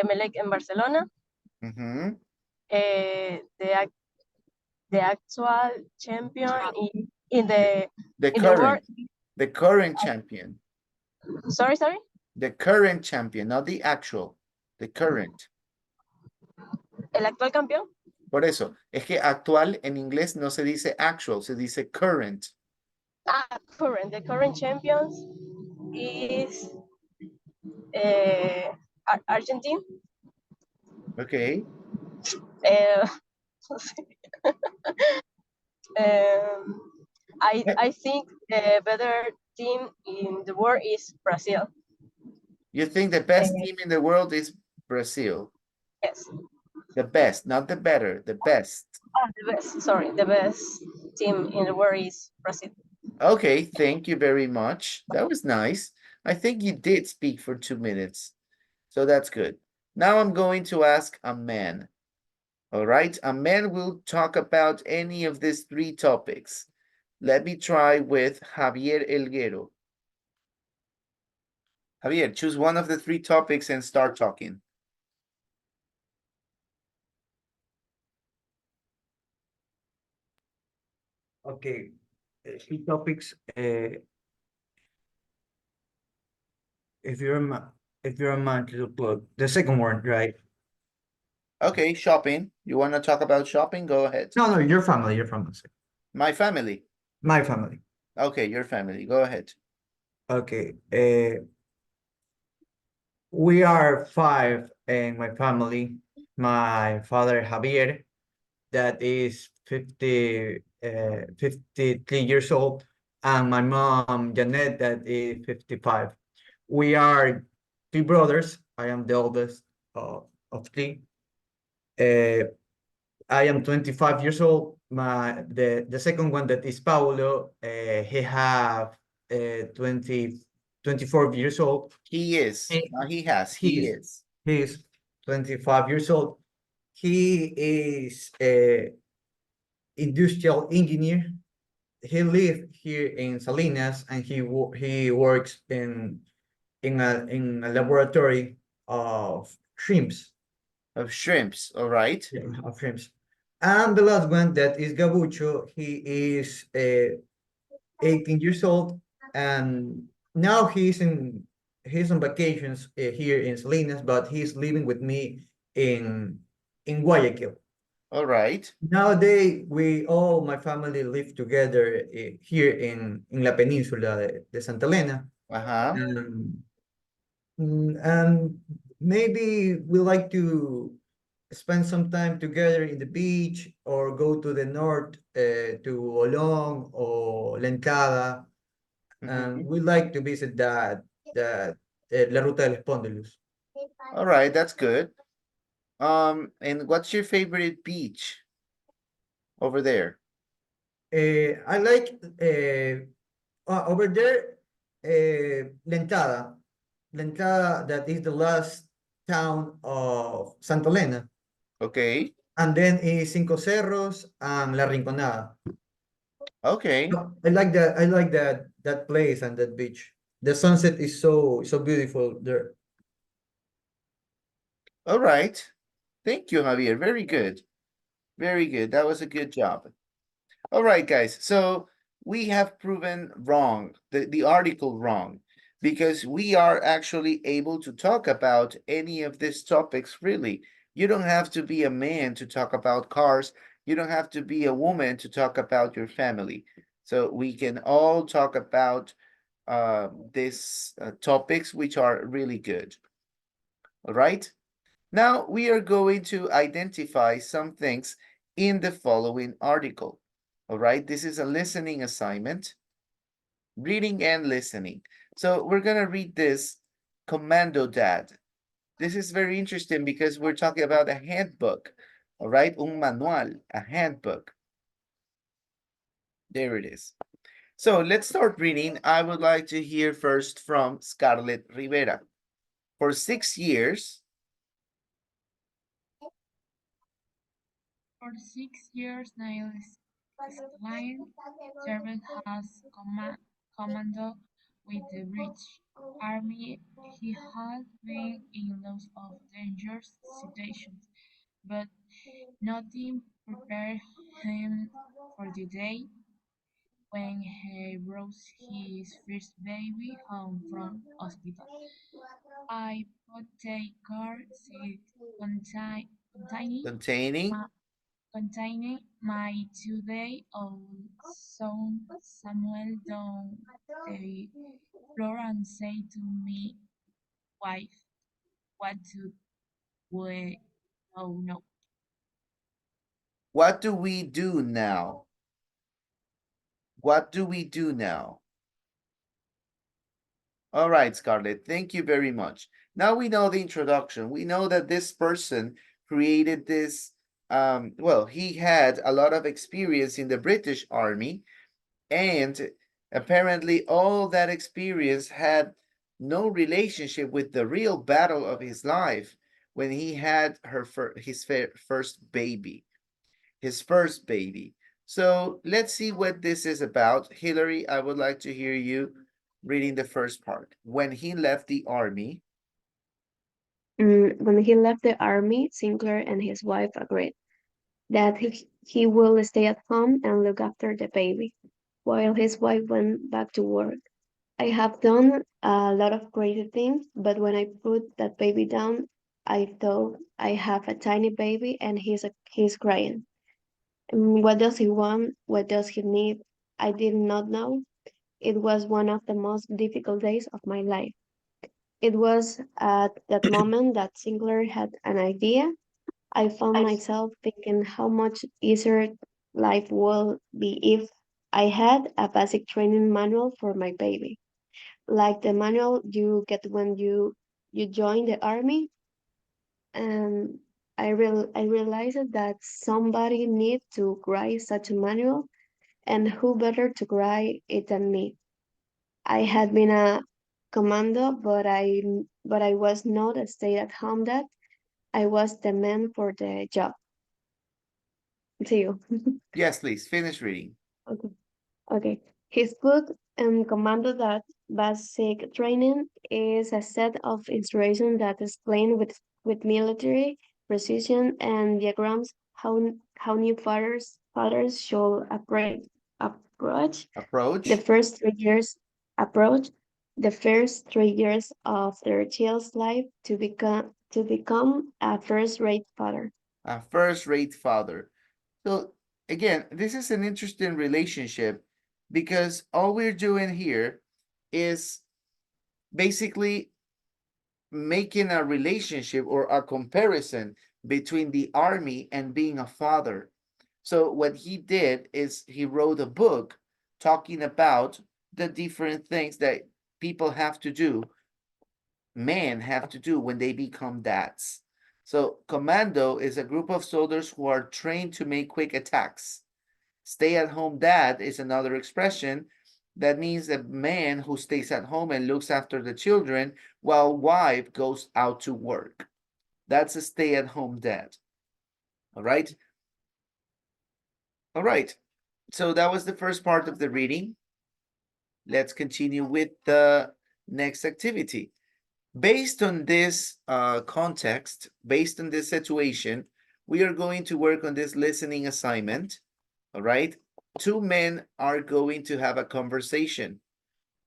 Emelec and Barcelona. Mm-hmm. The actual champion in the world. The current champion. Sorry. The current champion, not the actual. The current. El actual campeón. Por eso, es que actual en inglés no se dice actual, se dice current. Current. The current champions is Argentina. Okay. I think the better team in the world is Brazil. You think the best team in the world is Brazil? Yes. The best, not the better, the best. The best. Sorry, the best team in the world is Brazil. Okay, thank you very much. That was nice. I think you did speak for 2 minutes. So that's good. Now I'm going to ask a man. All right, a man will talk about any of these three topics. Let me try with Javier Elguero. Javier, choose one of the three topics and start talking. Okay, three topics. If you're a man to plug the second one, right? Okay, shopping. You want to talk about shopping? Go ahead. No, your family, your family. My family. My family. Okay, your family. Go ahead. Okay. We are five in my family. My father Javier, that is 53 years old, and my mom Janet, that is 55. We are three brothers. I am the oldest of three. I am 25 years old. The second one, that is Paulo, he have 24 years old. He is. He is. He is 25 years old. He is a industrial engineer. He lives here in Salinas, and he works in a laboratory of shrimps. Of shrimps, all right. Yeah, of shrimps. And the last one, that is Gabucho. He is 18 years old, and now he's on vacations here in Salinas, but he's living with me in Guayaquil. All right. Nowadays, my family live together here in La Península de Santa Elena. Uh-huh. And maybe we like to spend some time together in the beach, or go to the north to Olón or La Entrada. And we like to visit that La Ruta del Espóndilos. All right, that's good. And what's your favorite beach over there? I like over there La Entrada. La Entrada, that is the last town of Santa Elena. Okay. And then is Cinco Cerros and La Rinconada. Okay. I like that place and that beach. The sunset is so beautiful there. All right. Thank you, Javier. Very good. Very good. That was a good job. All right, guys. So we have proven wrong, the article wrong, because we are actually able to talk about any of these topics really You don't have to be a man to talk about cars. You don't have to be a woman to talk about your family. So we can all talk about these topics, which are really good. All right. Now we are going to identify some things in the following article. All right. This is a listening assignment, reading and listening. So we're going to read this Commando Dad. This is very interesting because we're talking about a handbook. All right. Un manual, a handbook. There it is. So let's start reading. I would like to hear first from Scarlett Rivera. For 6 years, For 6 years, Niall Stalin served as commando with the British Army. He had been in lots of dangerous situations, but nothing prepared him for the day when he brought his first baby home from hospital. I put a car seat containing my, containing my 2-day-old son Samuel down the floor and said to me, wife, what do we oh no. what do we do now? What do we do now? All right, Scarlett, thank you very much. Now we know the introduction. We know that this person created this, well, he had a lot of experience in the British Army, and apparently all that experience had no relationship with the real battle of his life when he had his first baby, his first baby. So let's see what this is about. Hillary, I would like to hear you reading the first part. When he left the army, When he left the army, Sinclair and his wife agreed that he will stay at home and look after the baby, while his wife went back to work. I have done a lot of crazy things, but when I put that baby down, I thought I have a tiny baby and he's crying. What does he want? What does he need? I did not know. It was one of the most difficult days of my life. It was at that moment that Sinclair had an idea. I found myself thinking how much easier life would be if I had a basic training manual for my baby, like the manual you get when you join the army. And I realized that somebody need to write such a manual, and who better to write it than me. I had been a commando, but I was not a stay-at-home dad. I was the man for the job. To you. yes, please finish reading. Okay. Okay. His book, Commando That Basic Training, is a set of instructions that explain with military precision and diagrams how new fathers should approach the Approach, first 3 years approach the first 3 years of their child's life to become a first-rate father. a first-rate father. So again, this is an interesting relationship because all we're doing here is basically making a relationship or a comparison between the army and being a father. So what he did is he wrote a book talking about the different things that people have to do, men have to do when they become dads. So commando is a group of soldiers who are trained to make quick attacks. Stay-at-home dad is another expression that means a man who stays at home and looks after the children while wife goes out to work. That's a stay-at-home dad. All right. All right. So that was the first part of the reading. Let's continue with the next activity. Based on this context, based on this situation, we are going to work on this listening assignment. All right. Two men are going to have a conversation.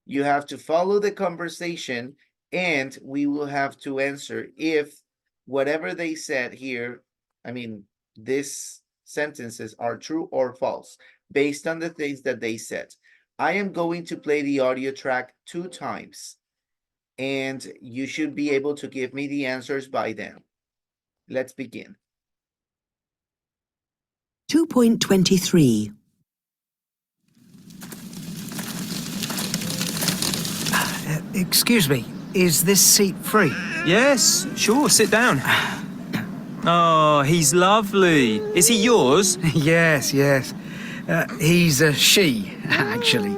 You have to follow the conversation and we will have to answer if whatever they said here, I mean, these sentences are true or false based on the things that they said. I am going to play the audio track 2 times, and you should be able to give me the answers by then. Let's begin. 2.23. Excuse me, is this seat free? Yes, sure, sit down. Oh, he's lovely. Is he yours? Yes, yes. He's a she, actually.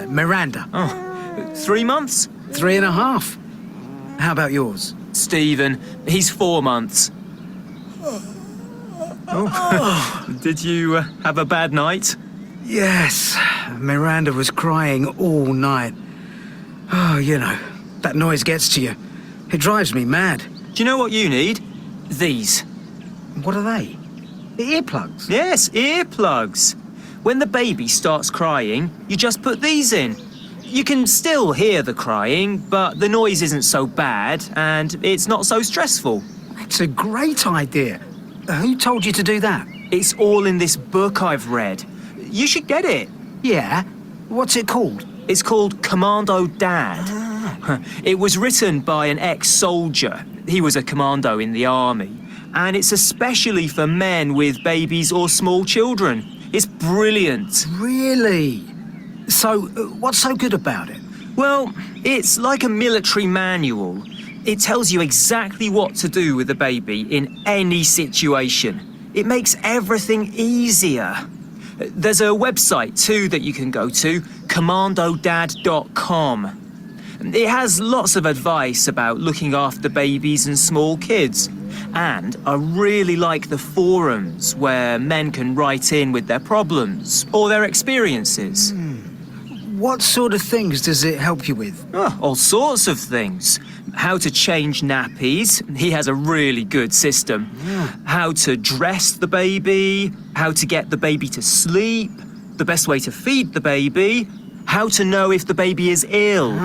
Miranda. Oh, 3 months? 3.5. How about yours? Stephen, he's 4 months. Oh. Did you have a bad night? Yes, Miranda was crying all night. Oh, you know, that noise gets to you. It drives me mad. Do you know what you need? These. What are they? Earplugs? Yes, earplugs. When the baby starts crying, you just put these in. You can still hear the crying, but the noise isn't so bad and it's not so stressful. That's a great idea. Who told you to do that? It's all in this book I've read. You should get it. Yeah? What's it called? It's called Commando Dad. It was written by an ex-soldier. He was a commando in the army. And it's especially for men with babies or small children. It's brilliant. Really? So, what's so good about it? Well, it's like a military manual. It tells you exactly what to do with the baby in any situation. It makes everything easier. There's a website too that you can go to, commandodad.com. It has lots of advice about looking after babies and small kids. And I really like the forums where men can write in with their problems or their experiences. What sort of things does it help you with? Oh, all sorts of things. How to change nappies. He has a really good system. How to dress the baby. How to get the baby to sleep. The best way to feed the baby. How to know if the baby is ill.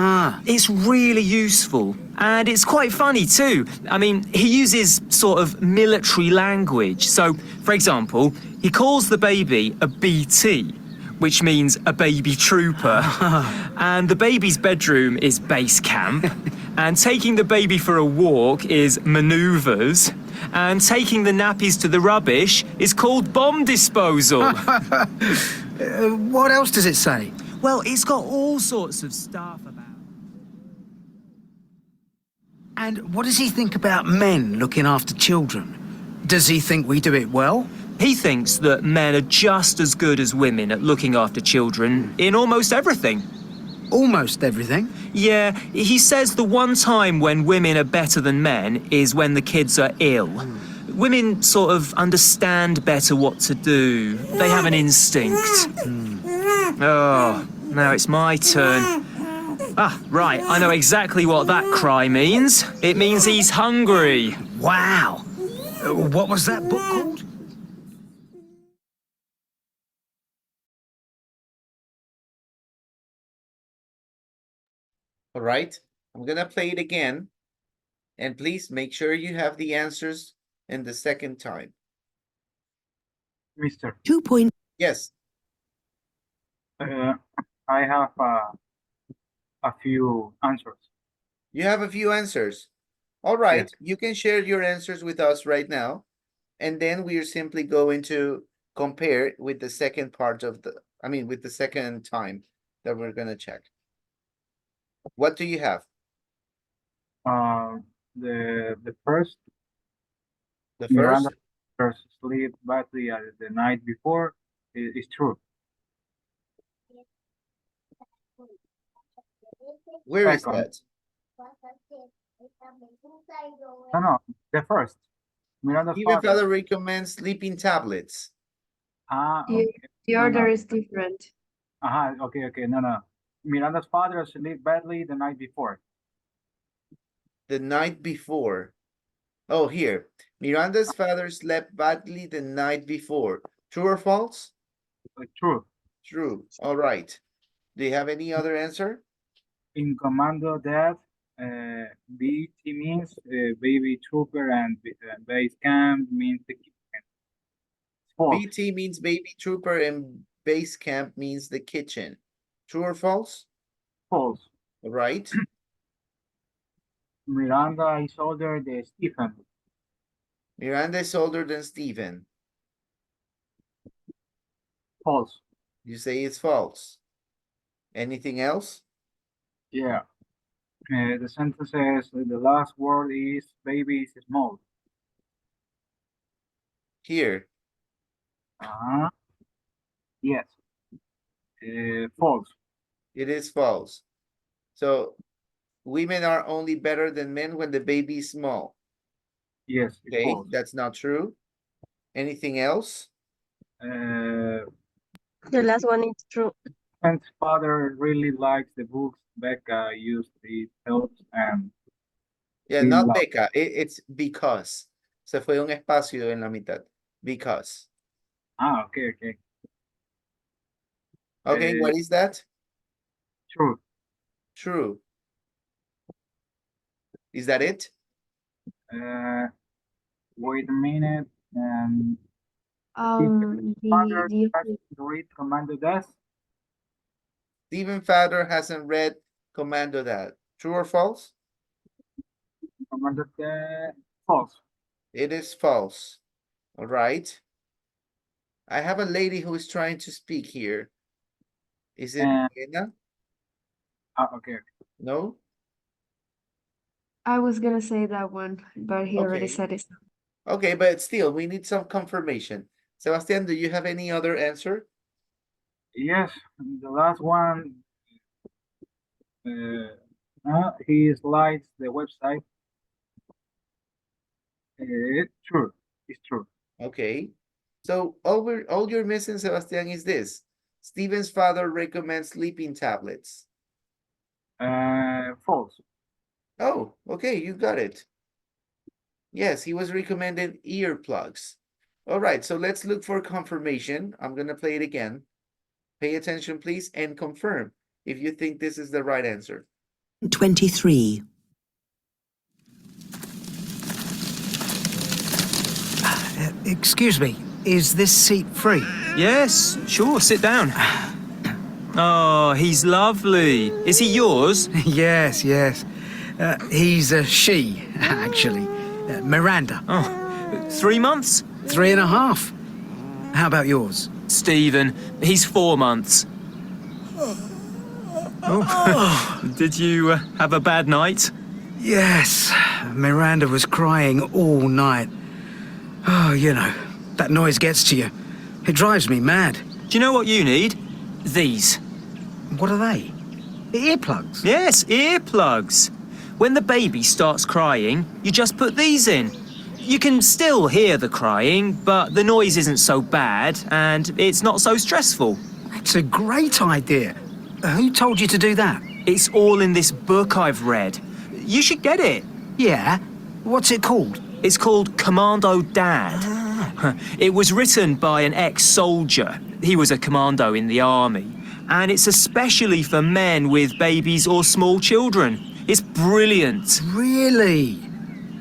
It's really useful. And it's quite funny too. I mean, he uses sort of military language. So, for example, he calls the baby a BT, which means a baby trooper. And the baby's bedroom is base camp. And taking the baby for a walk is maneuvers. And taking the nappies to the rubbish is called bomb disposal. What else does it say? Well, it's got all sorts of stuff about. And what does he think about men looking after children? Does he think we do it well? He thinks that men are just as good as women at looking after children in almost everything. Almost everything? Yeah, he says the one time when women are better than men is when the kids are ill. Women sort of understand better what to do. They have an instinct. Oh, now it's my turn. Ah, right, I know exactly what that cry means. It means he's hungry. Wow. What was that book called? All right, I'm gonna play it again. And please make sure you have the answers in the second time. Mister. 2 point. Yes. I have a few answers. You have a few answers. All right, you can share your answers with us right now. And then we are simply going to compare it with the second part of the, with the second time that we're gonna check. What do you have? The first. The Miranda first sleep badly the night before is true. Where is that? No, the first. Miranda's Even father recommends sleeping tablets. Okay. The order is different. Okay. No. Miranda's father slept badly the night before. The night before. Oh, here. Miranda's father slept badly the night before. True or false? True. True. All right. Do you have any other answer? In Commando Dad, BT means baby trooper, and base camp means the kitchen. False. BT means baby trooper and base camp means the kitchen. True or false? False. Right. Miranda is older than Stephen. Miranda is older than Stephen. False. You say it's false. Anything else? Yeah. The sentence says the last word is baby is small. Here. Yes. False. It is false. So women are only better than men when the baby is small. Yes, it's Okay, false. that's not true. Anything else? The last one is true. And father really likes the books Becca used. It helps and Yeah, not Becca. It's because. Se fue un espacio en la mitad. Because. Okay. Okay, what is that? True. True. Is that it? Wait a minute. The Read Commando Dash. Stephen Father hasn't read Commando Dad. True or false? Commando Dash. False. It is false. All right. I have a lady who is trying to speak here. Is it Elena? Okay. No? I was gonna say that one, but he already Okay. said it. Okay, but still, we need some confirmation. Sebastian, do you have any other answer? Yes, the last one. He slides the website. True. It's true. Okay. So all you're missing, Sebastian, is this. Steven's father recommends sleeping tablets. False. Oh, okay, you got it. Yes, he was recommended earplugs. All right, so let's look for confirmation. I'm gonna play it again. Pay attention, please, and confirm if you think this is the right answer. 23. Excuse me, is this seat free? Yes, sure, sit down. Oh, he's lovely. Is he yours? Yes. He's a she, actually. Miranda. Oh, 3 months? 3.5. How about yours? Stephen, he's 4 months. Oh. Did you have a bad night? Yes. Miranda was crying all night. Oh, you know, that noise gets to you. It drives me mad. Do you know what you need? These. What are they? Earplugs? Yes, earplugs. When the baby starts crying, you just put these in. You can still hear the crying, but the noise isn't so bad and it's not so stressful. That's a great idea. Who told you to do that? It's all in this book I've read. You should get it. Yeah? What's it called? It's called Commando Dad. It was written by an ex-soldier. He was a commando in the army. And it's especially for men with babies or small children. It's brilliant. Really?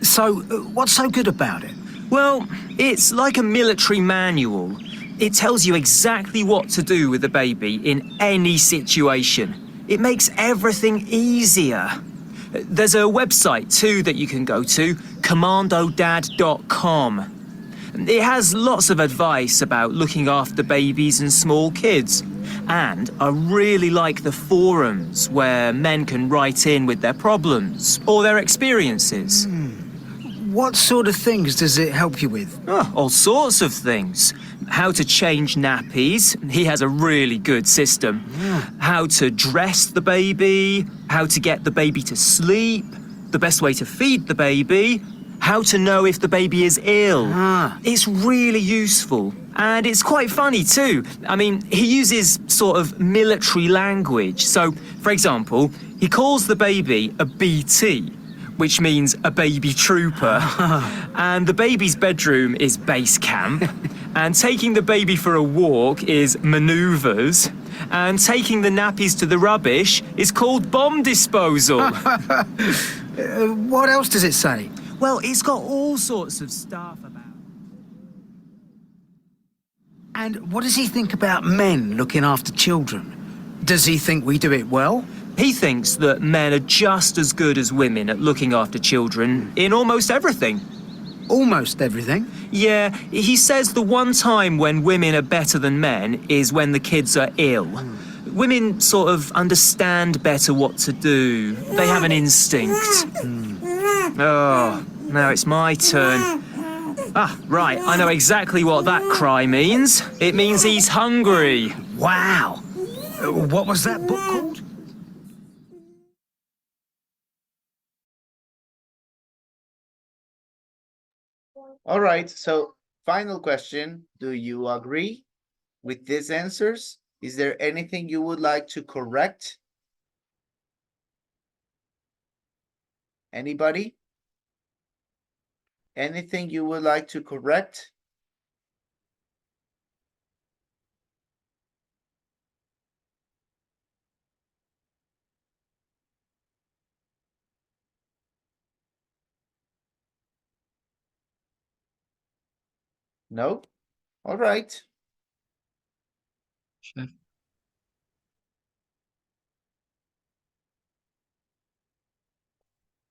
So, what's so good about it? Well, it's like a military manual. It tells you exactly what to do with the baby in any situation. It makes everything easier. There's a website too that you can go to, commandodad.com. It has lots of advice about looking after babies and small kids. And I really like the forums where men can write in with their problems or their experiences. What sort of things does it help you with? Oh, all sorts of things. How to change nappies. He has a really good system. How to dress the baby. How to get the baby to sleep. The best way to feed the baby. How to know if the baby is ill. It's really useful. And it's quite funny too. I mean, he uses sort of military language. So, for example, he calls the baby a BT, which means a baby trooper. And the baby's bedroom is base camp. And taking the baby for a walk is maneuvers. And taking the nappies to the rubbish is called bomb disposal. What else does it say? Well, it's got all sorts of stuff about. And what does he think about men looking after children? Does he think we do it well? He thinks that men are just as good as women at looking after children in almost everything. Almost everything? Yeah, he says the one time when women are better than men is when the kids are ill. Women sort of understand better what to do. They have an instinct. Oh, now it's my turn. Ah, right, I know exactly what that cry means. It means he's hungry. Wow. What was that book called? All right, so final question. Do you agree with these answers? Is there anything you would like to correct? Anybody? Anything you would like to correct? No? All right. Chef.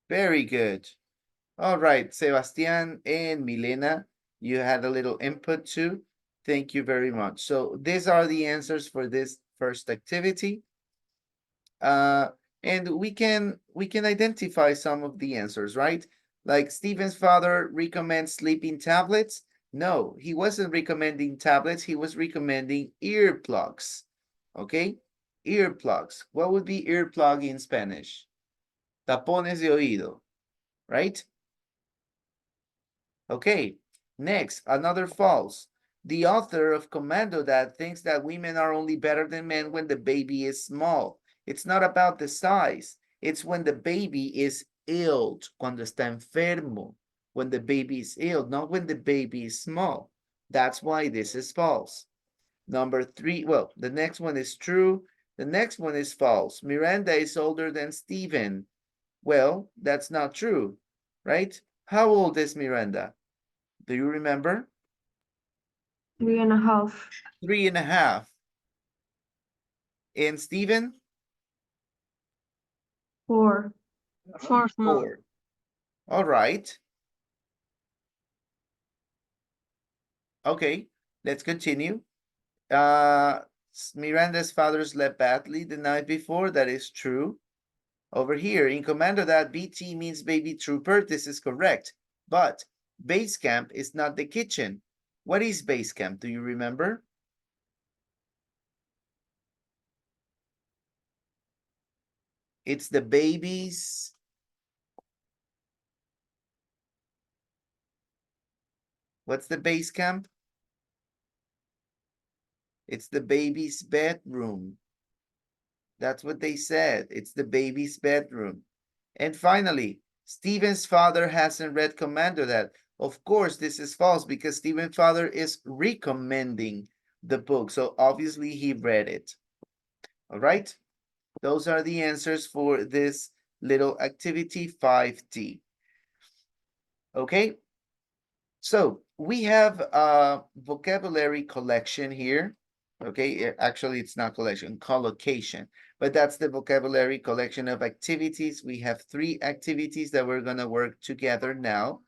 Very good. All right, Sebastián and Milena, you had a little input too. Thank you very much. So these are the answers for this first activity. And we can identify some of the answers, right? Like Stephen's father recommends sleeping tablets. No, he wasn't recommending tablets. He was recommending earplugs. Okay, earplugs. What would be earplug in Spanish? Tapones de oído, right? Okay, next, another false. The author of Commando Dad thinks that women are only better than men when the baby is small. It's not about the size. It's when the baby is ill, cuando está enfermo, when the baby is ill, not when the baby is small. That's why this is false. Number 3, well, the next one is true. The next one is false. Miranda is older than Stephen. Well, that's not true, right? How old is Miranda? Do you remember? 3.5. 3.5. And Stephen? 4. 4 months. 4. All right. Okay, let's continue. Miranda's father slept badly the night before. That is true. Over here, in Commando that BT means baby trooper. This is correct. But base camp is not the kitchen. What is base camp? Do you remember? It's the baby's. What's the base camp? It's the baby's bedroom. That's what they said. It's the baby's bedroom. And finally, Stephen's father hasn't read Commando Dad. Of course, this is false because Stephen's father is recommending the book. So obviously he read it. All right. Those are the answers for this little activity 5D. Okay. So we have a vocabulary collection here. Okay, actually it's not collection, collocation, but that's the vocabulary collection of activities. We have 3 activities that we're gonna work together now.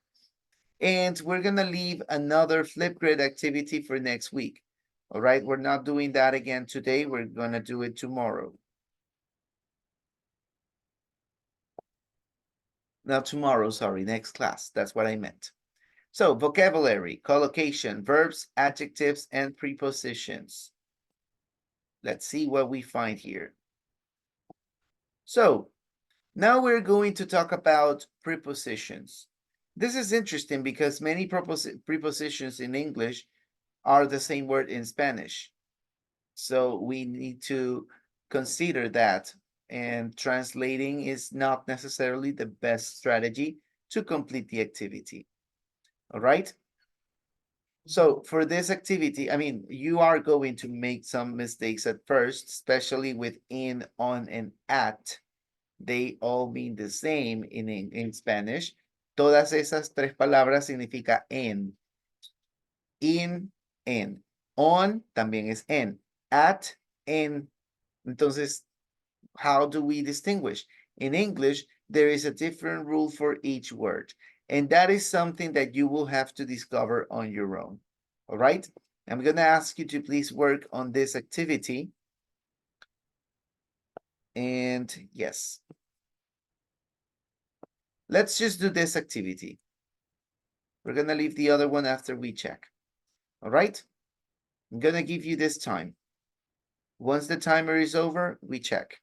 And we're gonna leave another Flipgrid activity for next week. All right, we're not doing that again today. We're gonna do it tomorrow. Not tomorrow, sorry, next class. That's what I meant. So vocabulary, collocation, verbs, adjectives, and prepositions. Let's see what we find here. So now we're going to talk about prepositions. This is interesting because many prepositions in English are the same word in Spanish. So we need to consider that, and translating is not necessarily the best strategy to complete the activity. All right. So for this activity, I mean, you are going to make some mistakes at first, especially with in, on, and at. They all mean the same in Spanish. Todas esas tres palabras significa en. In, en. On también es en. At, en. Entonces, how do we distinguish? In English, there is a different rule for each word. And that is something that you will have to discover on your own. All right? I'm going to ask you to please work on this activity. And yes. Let's just do this activity. We're going to leave the other one after we check. All right? I'm going to give you this time. Once the timer is over, we check.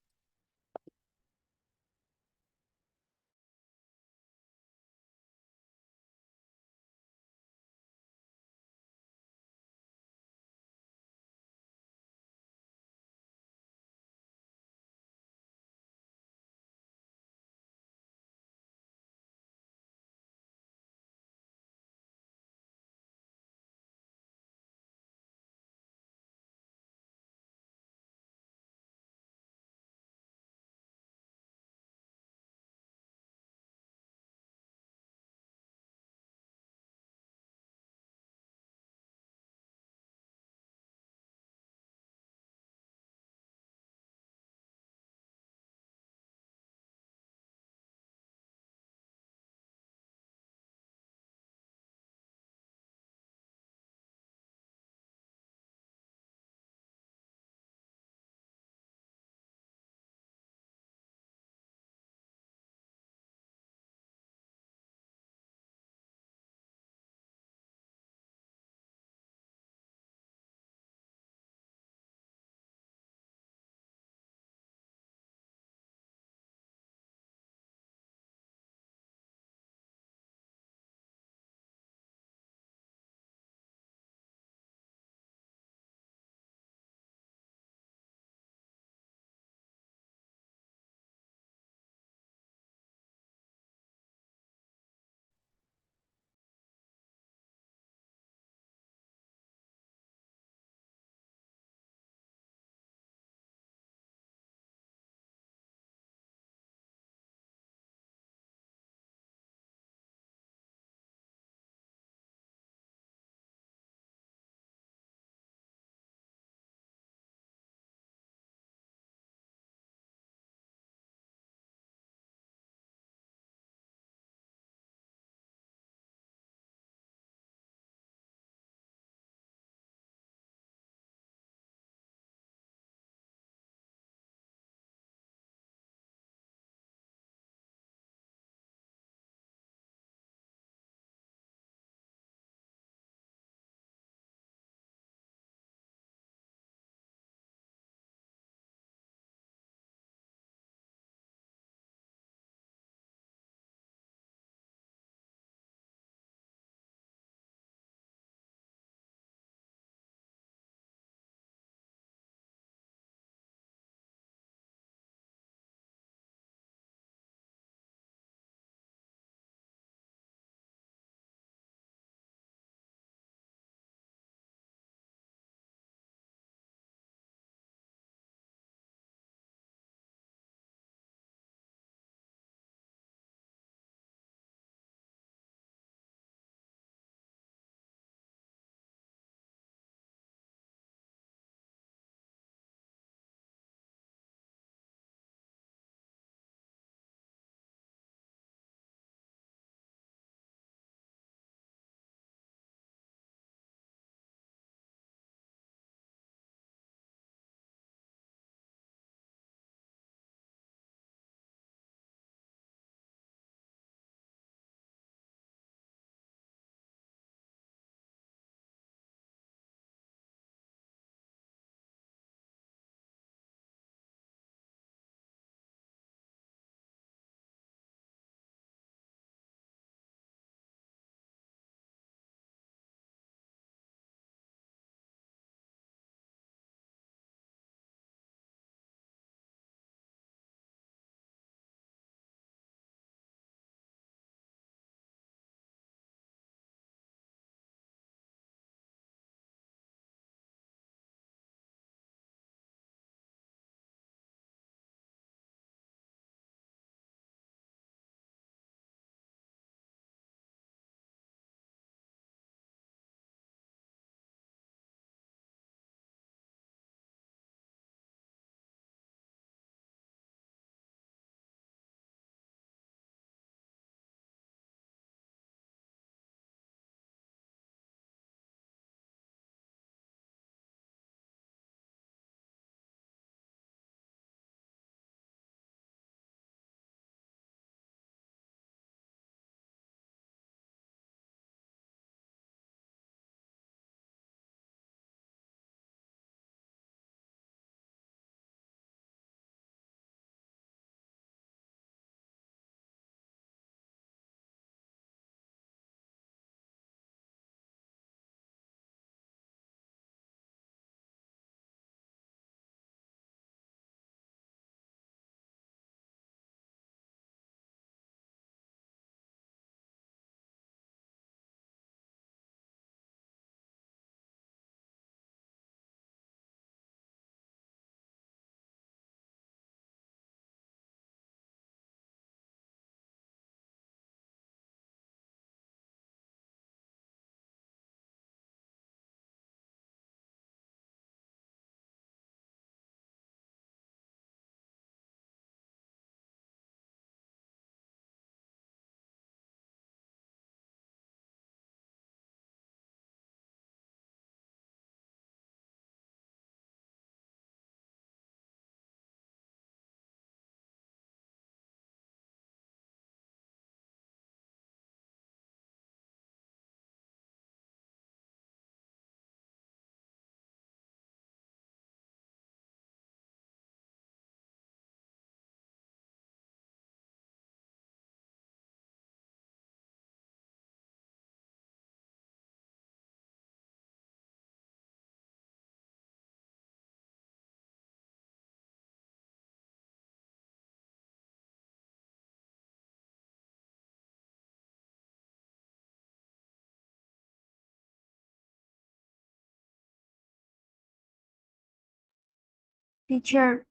Teacher,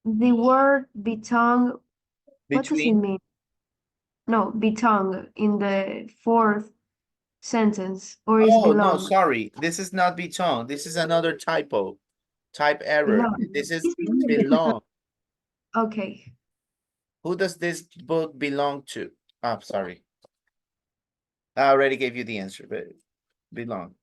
the word betong, what does it Between. mean? No, betong in the fourth sentence, or is Oh, no, belong? sorry. This is not betong. This is another typo. Type error. Belong. This is belong. Okay. Who does this book belong to? Oh, sorry. I already gave you the answer, but belong.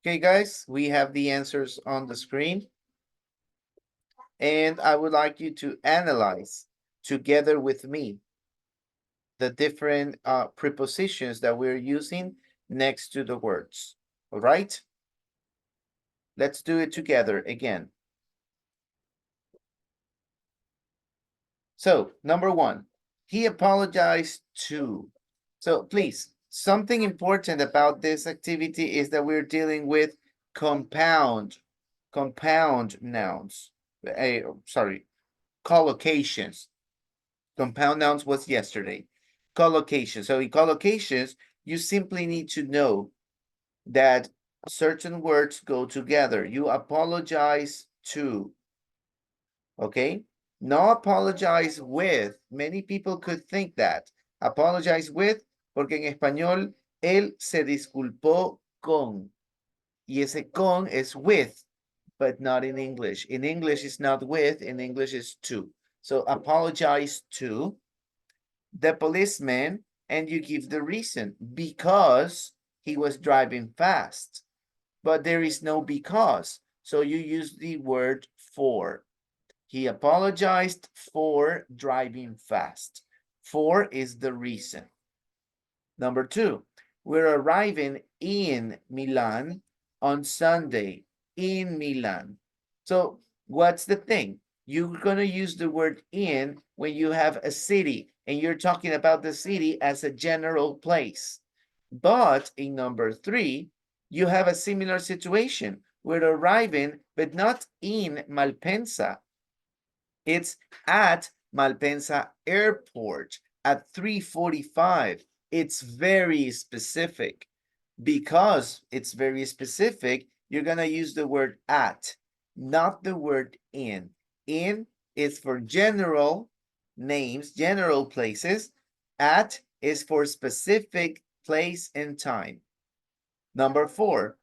Okay, guys, we have the answers on the screen. And I would like you to analyze together with me the different prepositions that we're using next to the words. All right? Let's do it together again. So, number one, he apologized to. So please, something important about this activity is that we're dealing with compound nouns. Sorry, collocations. Compound nouns was yesterday. Collocation. So in collocations, you simply need to know that certain words go together. You apologize to. Okay? No apologize with. Many people could think that. Apologize with, porque en español, él se disculpó con. Y ese con is with, but not in English. In English, it's not with. In English, it's to. So apologize to the policeman, and you give the reason. Because he was driving fast. But there is no because. So you use the word for. He apologized for driving fast. For is the reason. Number two, we're arriving in Milan on Sunday. In Milan. So what's the thing? You're going to use the word in when you have a city and you're talking about the city as a general place. But in number three, you have a similar situation. We're arriving, but not in Malpensa. It's at Malpensa Airport at 3:45. It's very specific. Because it's very specific, you're going to use the word at, not the word in. In is for general names, general places. At is for specific place and time. Number four,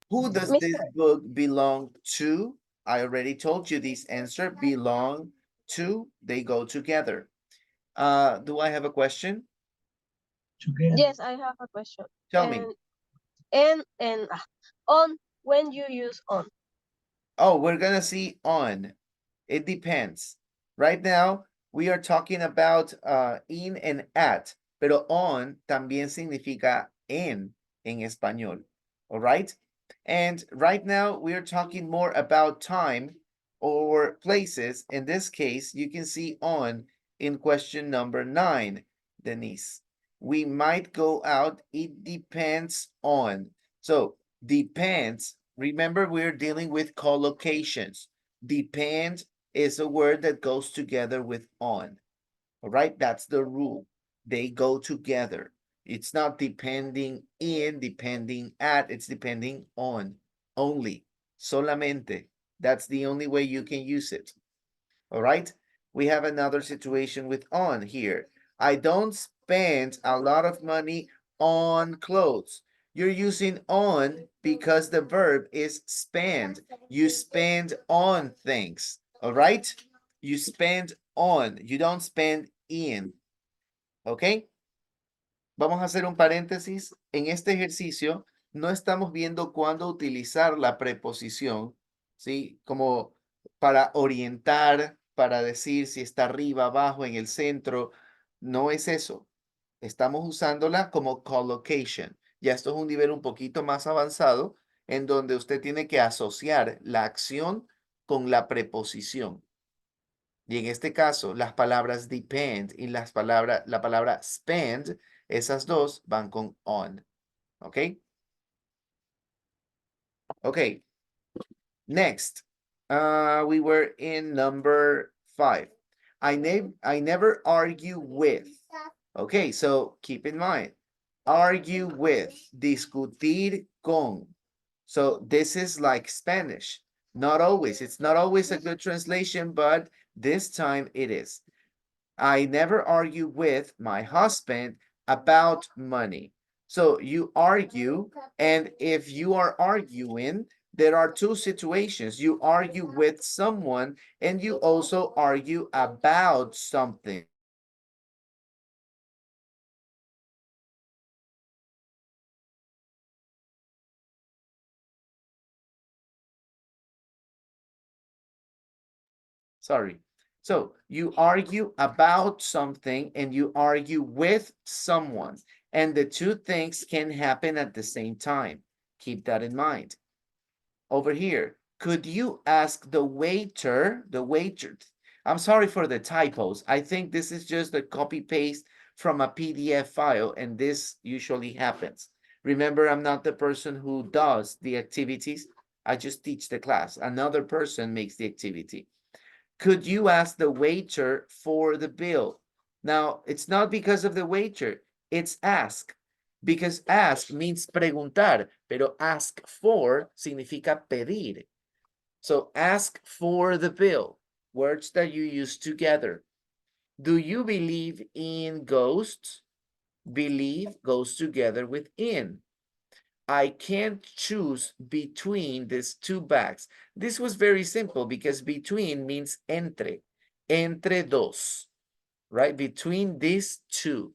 who does this Mister, book belong to? I already told you this answer. Belong to, they go together. Do I have a question? yes, I have a question. Tell me. And on, when you use on. Oh, we're gonna see on. It depends. Right now, we are talking about in and at. pero on también significa en español. All right? And right now we are talking more about time or places. In this case, you can see on in question number 9, Denise. We might go out. It depends on. So depends. Remember, we're dealing with collocations. Depend is a word that goes together with on. All right, that's the rule. They go together. It's not depending in, depending at, it's depending on only, solamente. That's the only way you can use it. All right, we have another situation with on here. I don't spend a lot of money on clothes. You're using on because the verb is spend. You spend on things. All right, you spend on, you don't spend in. ¿Ok? Vamos a hacer un paréntesis. En este ejercicio no estamos viendo cuándo utilizar la preposición, ¿sí? Como para orientar, para decir si está arriba, abajo, en el centro. No es eso. Estamos usándola como collocation. Ya esto es un nivel un poquito más avanzado en donde usted tiene que asociar la acción con la preposición. Y en este caso, las palabras depend y la palabra spend, esas dos van con on. ¿Ok? Ok. Next, we were in number 5. I never argue with. Okay, so keep in mind, argue with, discutir con. So this is like Spanish. Not always. It's not always a good translation, but this time it is. I never argue with my husband about money. So you argue, and if you are arguing, there are two situations. You argue with someone, and you also argue about something. Sorry. So you argue about something and you argue with someone, and the two things can happen at the same time. Keep that in mind. Over here, could you ask the waiter, I'm sorry for the typos. I think this is just a copy paste from a PDF file, and this usually happens. Remember, I'm not the person who does the activities. I just teach the class. Another person makes the activity. Could you ask the waiter for the bill? Now, it's not because of the waiter, it's ask. Because ask means preguntar, pero ask for significa pedir. So ask for the bill, words that you use together. Do you believe in ghosts? Believe goes together with in. I can't choose between these two bags. This was very simple because between means entre dos, right? Between these two.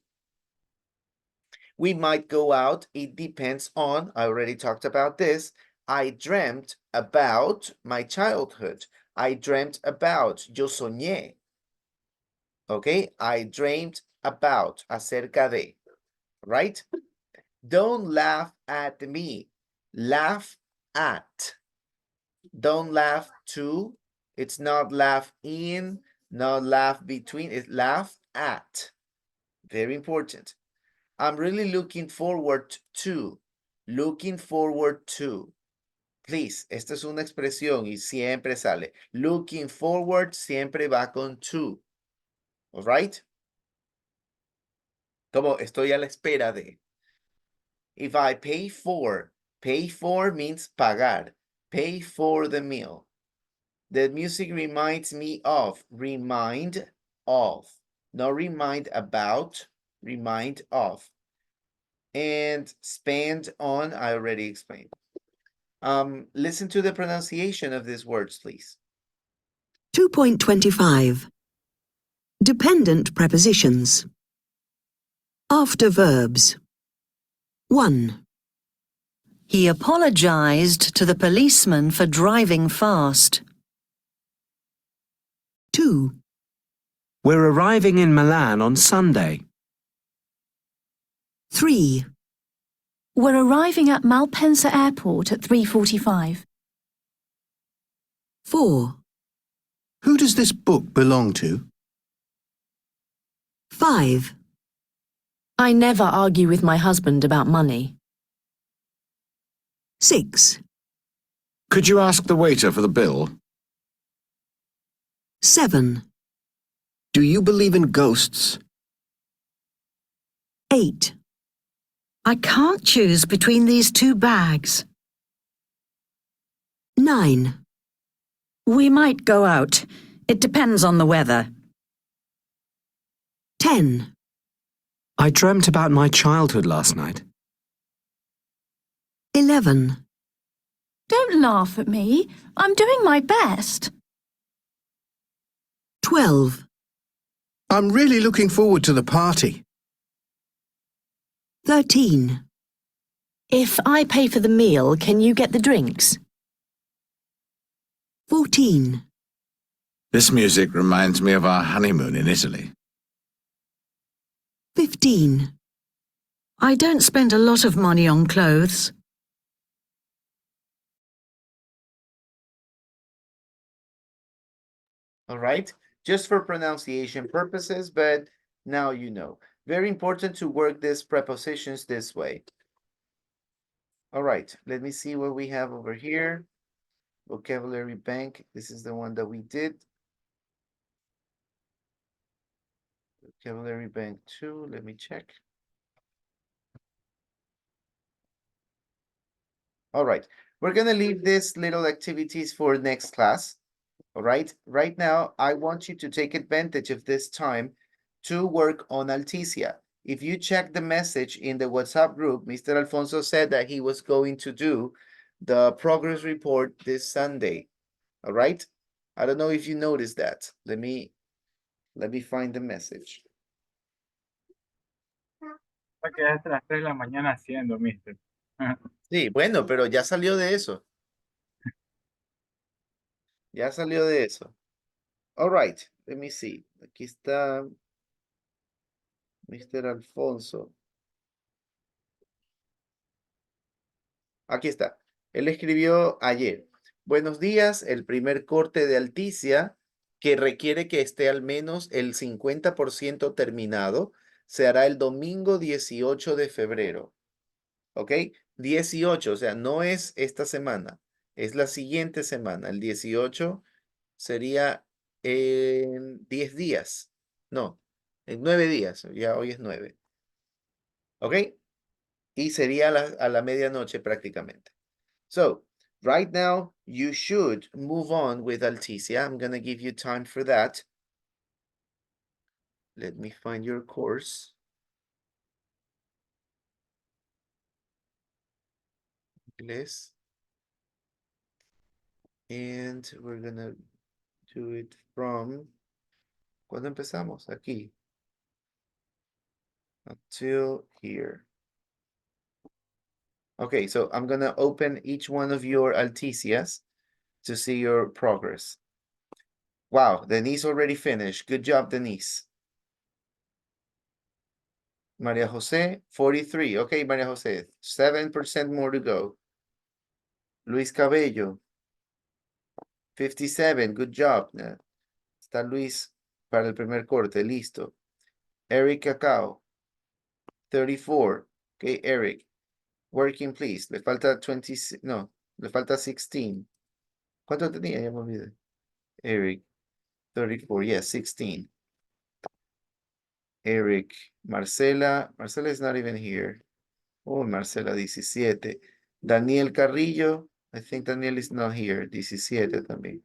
We might go out. It depends on, I already talked about this. I dreamt about my childhood. I dreamt about, yo soñé. Okay, I dreamed about, acerca de, right? Don't laugh at me. Laugh at. Don't laugh to. It's not laugh in, not laugh between. It's laugh at. Very important. I'm really looking forward to. Looking forward to. Please, esta es una expresión y siempre sale. Looking forward siempre va con to. All right? Como estoy a la espera de. If I pay for means pagar. Pay for the meal. The music reminds me of. Remind of. No remind about. Remind of. And spend on, I already explained. Listen to the pronunciation of these words, please. 2.25. Dependent prepositions. After verbs. 1. He apologized to the policeman for driving fast. 2. We're arriving in Milan on Sunday. 3. We're arriving at Malpensa Airport at 3:45. 4. Who does this book belong to? 5. I never argue with my husband about money. 6. Could you ask the waiter for the bill? 7. Do you believe in ghosts? 8. I can't choose between these two bags. 9. We might go out. It depends on the weather. 10. I dreamt about my childhood last night. 11. Don't laugh at me. I'm doing my best. 12. I'm really looking forward to the party. 13. If I pay for the meal, can you get the drinks? 14. This music reminds me of our honeymoon in Italy. 15. I don't spend a lot of money on clothes. All right, just for pronunciation purposes, but now you know. Very important to work these prepositions this way. All right, let me see what we have over here. Vocabulary bank, this is the one that we did. Vocabulary bank 2, let me check. All right, we're gonna leave these little activities for next class. All right, right now, I want you to take advantage of this time to work on Alticia. If you check the message in the WhatsApp group, Mr. Alfonso said that he was going to do the progress report this Sunday. All right, I don't know if you noticed that. Let me find the message. Va a quedar hasta las 3 de la mañana haciendo, mister. Sí, bueno, pero ya salió de eso. Ya salió de eso. All right, let me see. Aquí está Mr. Alfonso. Aquí está. Él escribió ayer. Buenos días, el primer corte de Alticia, que requiere que esté al menos el 50% terminado, se hará el domingo 18 de febrero. ¿Ok? 18, o sea, no es esta semana, es la siguiente semana. El 18 sería en 10 días. No, en 9 días. Ya hoy es 9. ¿Ok? Y sería a la medianoche prácticamente. So, right now, you should move on with Alticia. I'm going to give you time for that. Let me find your course. Inglés. And we're going to do it from... ¿Cuándo empezamos? Aquí. Until here. Okay, so I'm going to open each one of your Alticias to see your progress. Wow, Denise already finished. Good job, Denise. Maria Jose, 43. Okay, Maria Jose, 7% more to go. Luis Cabello, 57. Good job. Está Luis para el primer corte, listo. Eric Cacao, 34. Okay, Eric. Working, please. Le falta 20, no, le falta 16. ¿Cuánto tenía? Ya me olvidé. Eric, 34, yes, 16. Eric, Marcela is not even here. Oh, Marcela, 17. Daniel Carrillo, I think Daniel is not here, 17 también.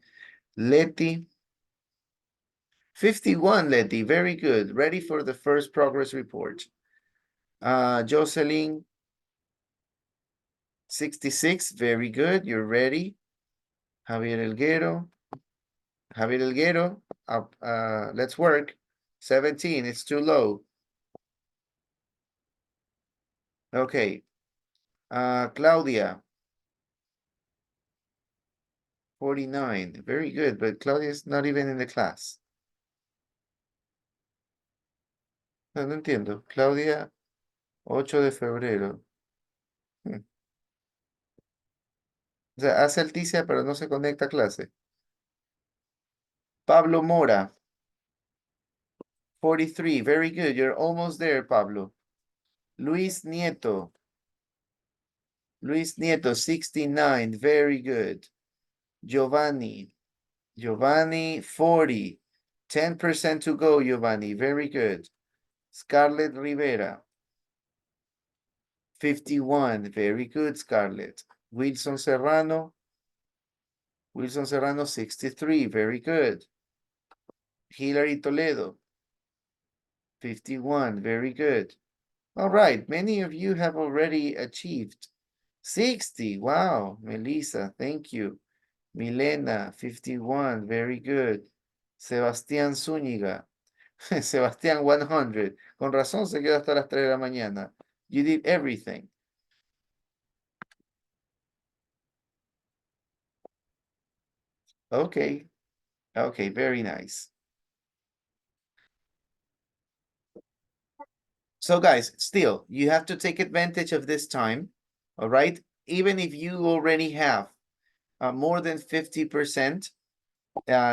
Leti, 51, Leti, very good. Ready for the first progress report. Jocelyn, 66, very good, you're ready. Javier Elguero, let's work. 17, it's too low. Okay. Claudia, 49, very good, but Claudia's not even in the class. No entiendo. Claudia, 8 de febrero. Hmm. O sea, hace Alticia, pero no se conecta a clase. Pablo Mora. 43. Very good. You're almost there, Pablo. Luis Nieto. Luis Nieto, 69. Very good. Giovanni. Giovanni, 40. 10% to go, Giovanni. Very good. Scarlett Rivera. 51. Very good, Scarlett. Wilson Serrano. Wilson Serrano, 63. Very good. Hilary Toledo. 51. Very good. All right. Many of you have already achieved 60. Wow. Melissa, thank you. Milena, 51. Very good. Sebastián Zúñiga. Sebastián, 100. Con razón se quedó hasta las 3 de la mañana. You did everything. Okay. Okay, very nice. So guys, still, you have to take advantage of this time, all right? Even if you already have more than 50%,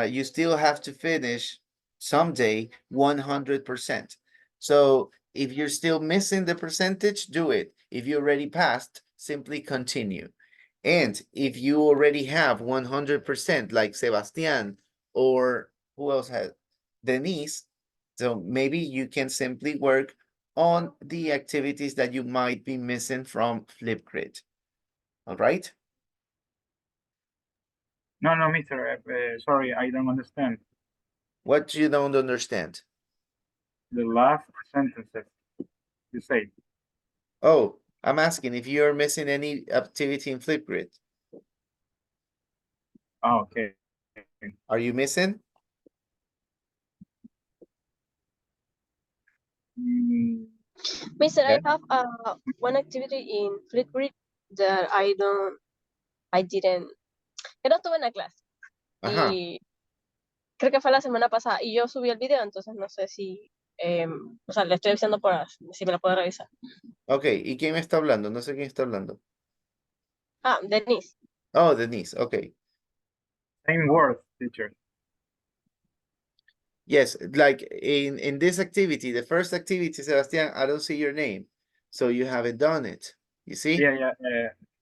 you still have to finish someday 100%. So if you're still missing the percentage, do it. If you already passed, simply continue. And if you already have 100%, like Sebastian, or who else has Denise, so maybe you can simply work on the activities that you might be missing from Flipgrid. All right? No, no, mister. Sorry, I don't understand. What you don't understand? The last sentences you say. Oh, I'm asking if you're missing any activity in Flipgrid. Oh, okay. Are you missing? Mister, Yeah. I have one activity in Flipgrid that I didn't, que no estuve en la clase. Ajá. Y creo que fue la semana pasada y yo subí el video, entonces no sé si, o sea, le estoy avisando por si me lo puede revisar. Ok, ¿y quién me está hablando? No sé quién está hablando. Ah, Denise. Oh, Denise, okay. Same words, teacher. Yes, like in this activity, the first activity, Sebastian, I don't see your name. So you haven't done it. You see? Yeah.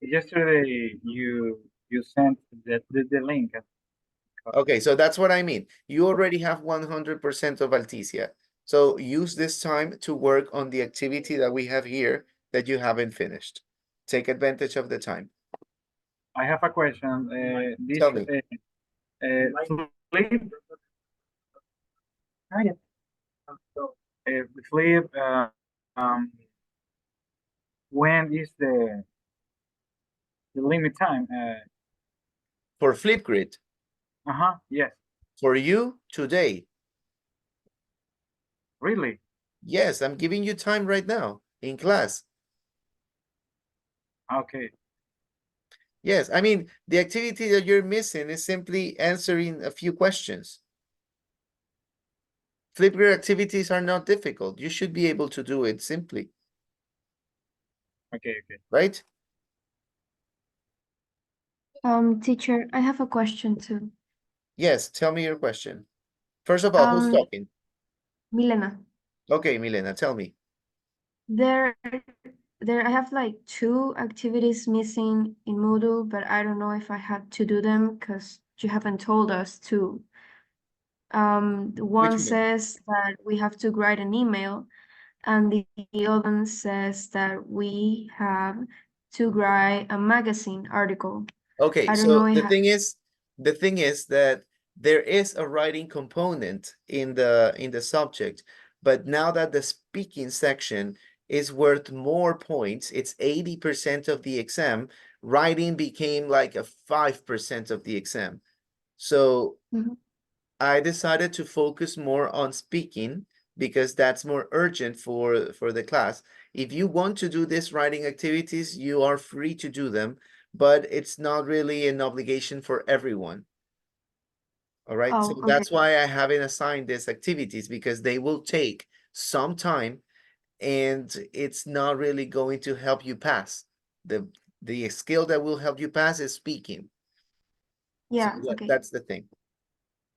Yesterday you sent the link. Okay, so that's what I mean. You already have 100% of Alticia. So use this time to work on the activity that we have here that you haven't finished. Take advantage of the time. I have a question. This Tell me. Flip, Flip, when is the limit time? For Flipgrid. Yes. For you, today. Really? Yes, I'm giving you time right now in class. Okay. Yes, I mean, the activity that you're missing is simply answering a few questions. Flipgrid activities are not difficult. You should be able to do it simply. Okay. Right? Teacher, I have a question too. Yes, tell me your question. First of all, who's talking? Milena, Okay, Milena, tell me. there, I have like 2 activities missing in Moodle, but I don't know if I have to do them because you haven't told us to. One one? says that we have to write an email, and the other one says that we have to write a magazine article. Okay, I don't know so if the thing is that there is a writing component in the subject, but now that the speaking section is worth more points, it's 80% of the exam, writing became like a 5% of the exam. So I decided to focus more on speaking because that's more urgent for the class. If you want to do these writing activities, you are free to do them, but it's not really an obligation for everyone. All right, so okay. that's why I haven't assigned these activities because they will take some time and it's not really going to help you pass. The skill that will help you pass is speaking. Yeah, So okay. that's the thing.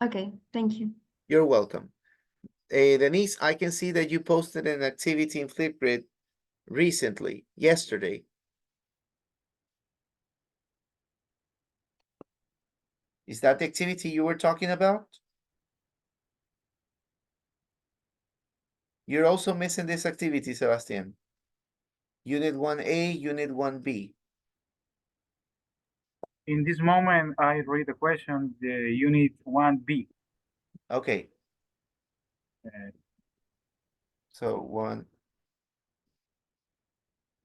Okay, thank you. You're welcome. Denise, I can see that you posted an activity in Flipgrid recently, yesterday. Is that the activity you were talking about? You're also missing this activity, Sebastian. Unit 1A, Unit 1B. In this moment, I read the question, the unit 1B. Okay. Uh, So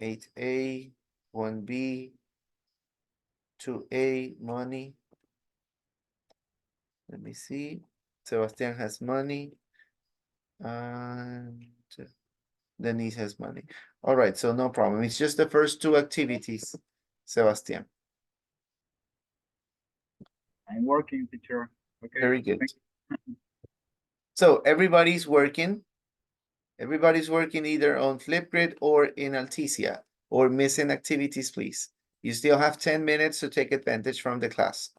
8A, 1B, 2A, money. Let me see. Sebastian has money. And Denise has money. All right, so no problem. It's just the first two activities, Sebastian. I'm working, teacher. Okay. Very good. Thank you. So everybody's working. Everybody's working either on Flipgrid or in Alticia, or missing activities, please. You still have 10 minutes to take advantage from the class.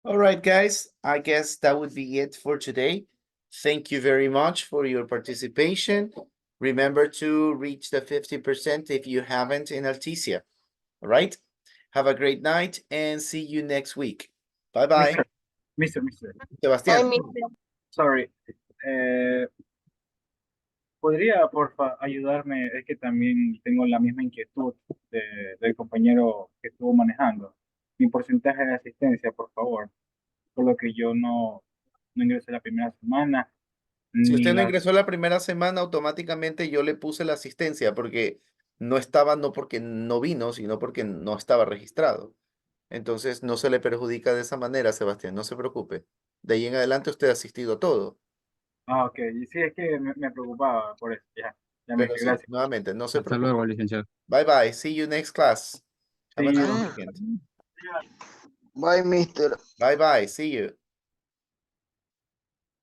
All right, guys, I guess that would be it for today. Thank you very much for your participation. Remember to reach the 50% if you haven't in Alticia. All right. Have a great night and see you next week. Bye bye. Mister. Sebastián. Sorry. ¿Podría, porfa, ayudarme? Es que también tengo la misma inquietud del compañero que estuvo manejando. Mi porcentaje de asistencia, por favor. Por lo que yo no ingresé la primera semana. Si Ni usted no la... ingresó la primera semana, automáticamente yo le puse la asistencia porque no estaba, no porque no vino, sino porque no estaba registrado. Entonces no se le perjudica de esa manera, Sebastián, no se preocupe. De ahí en adelante usted ha asistido a todo. Ah, ok. Y sí, es que me preocupaba por eso. Ya me Pero dije, sí, gracias. nuevamente, no se Hasta preocupe. luego, licenciado. Bye bye. See you next class. Have a See nice you. weekend. Bye, mister. Bye bye. See you.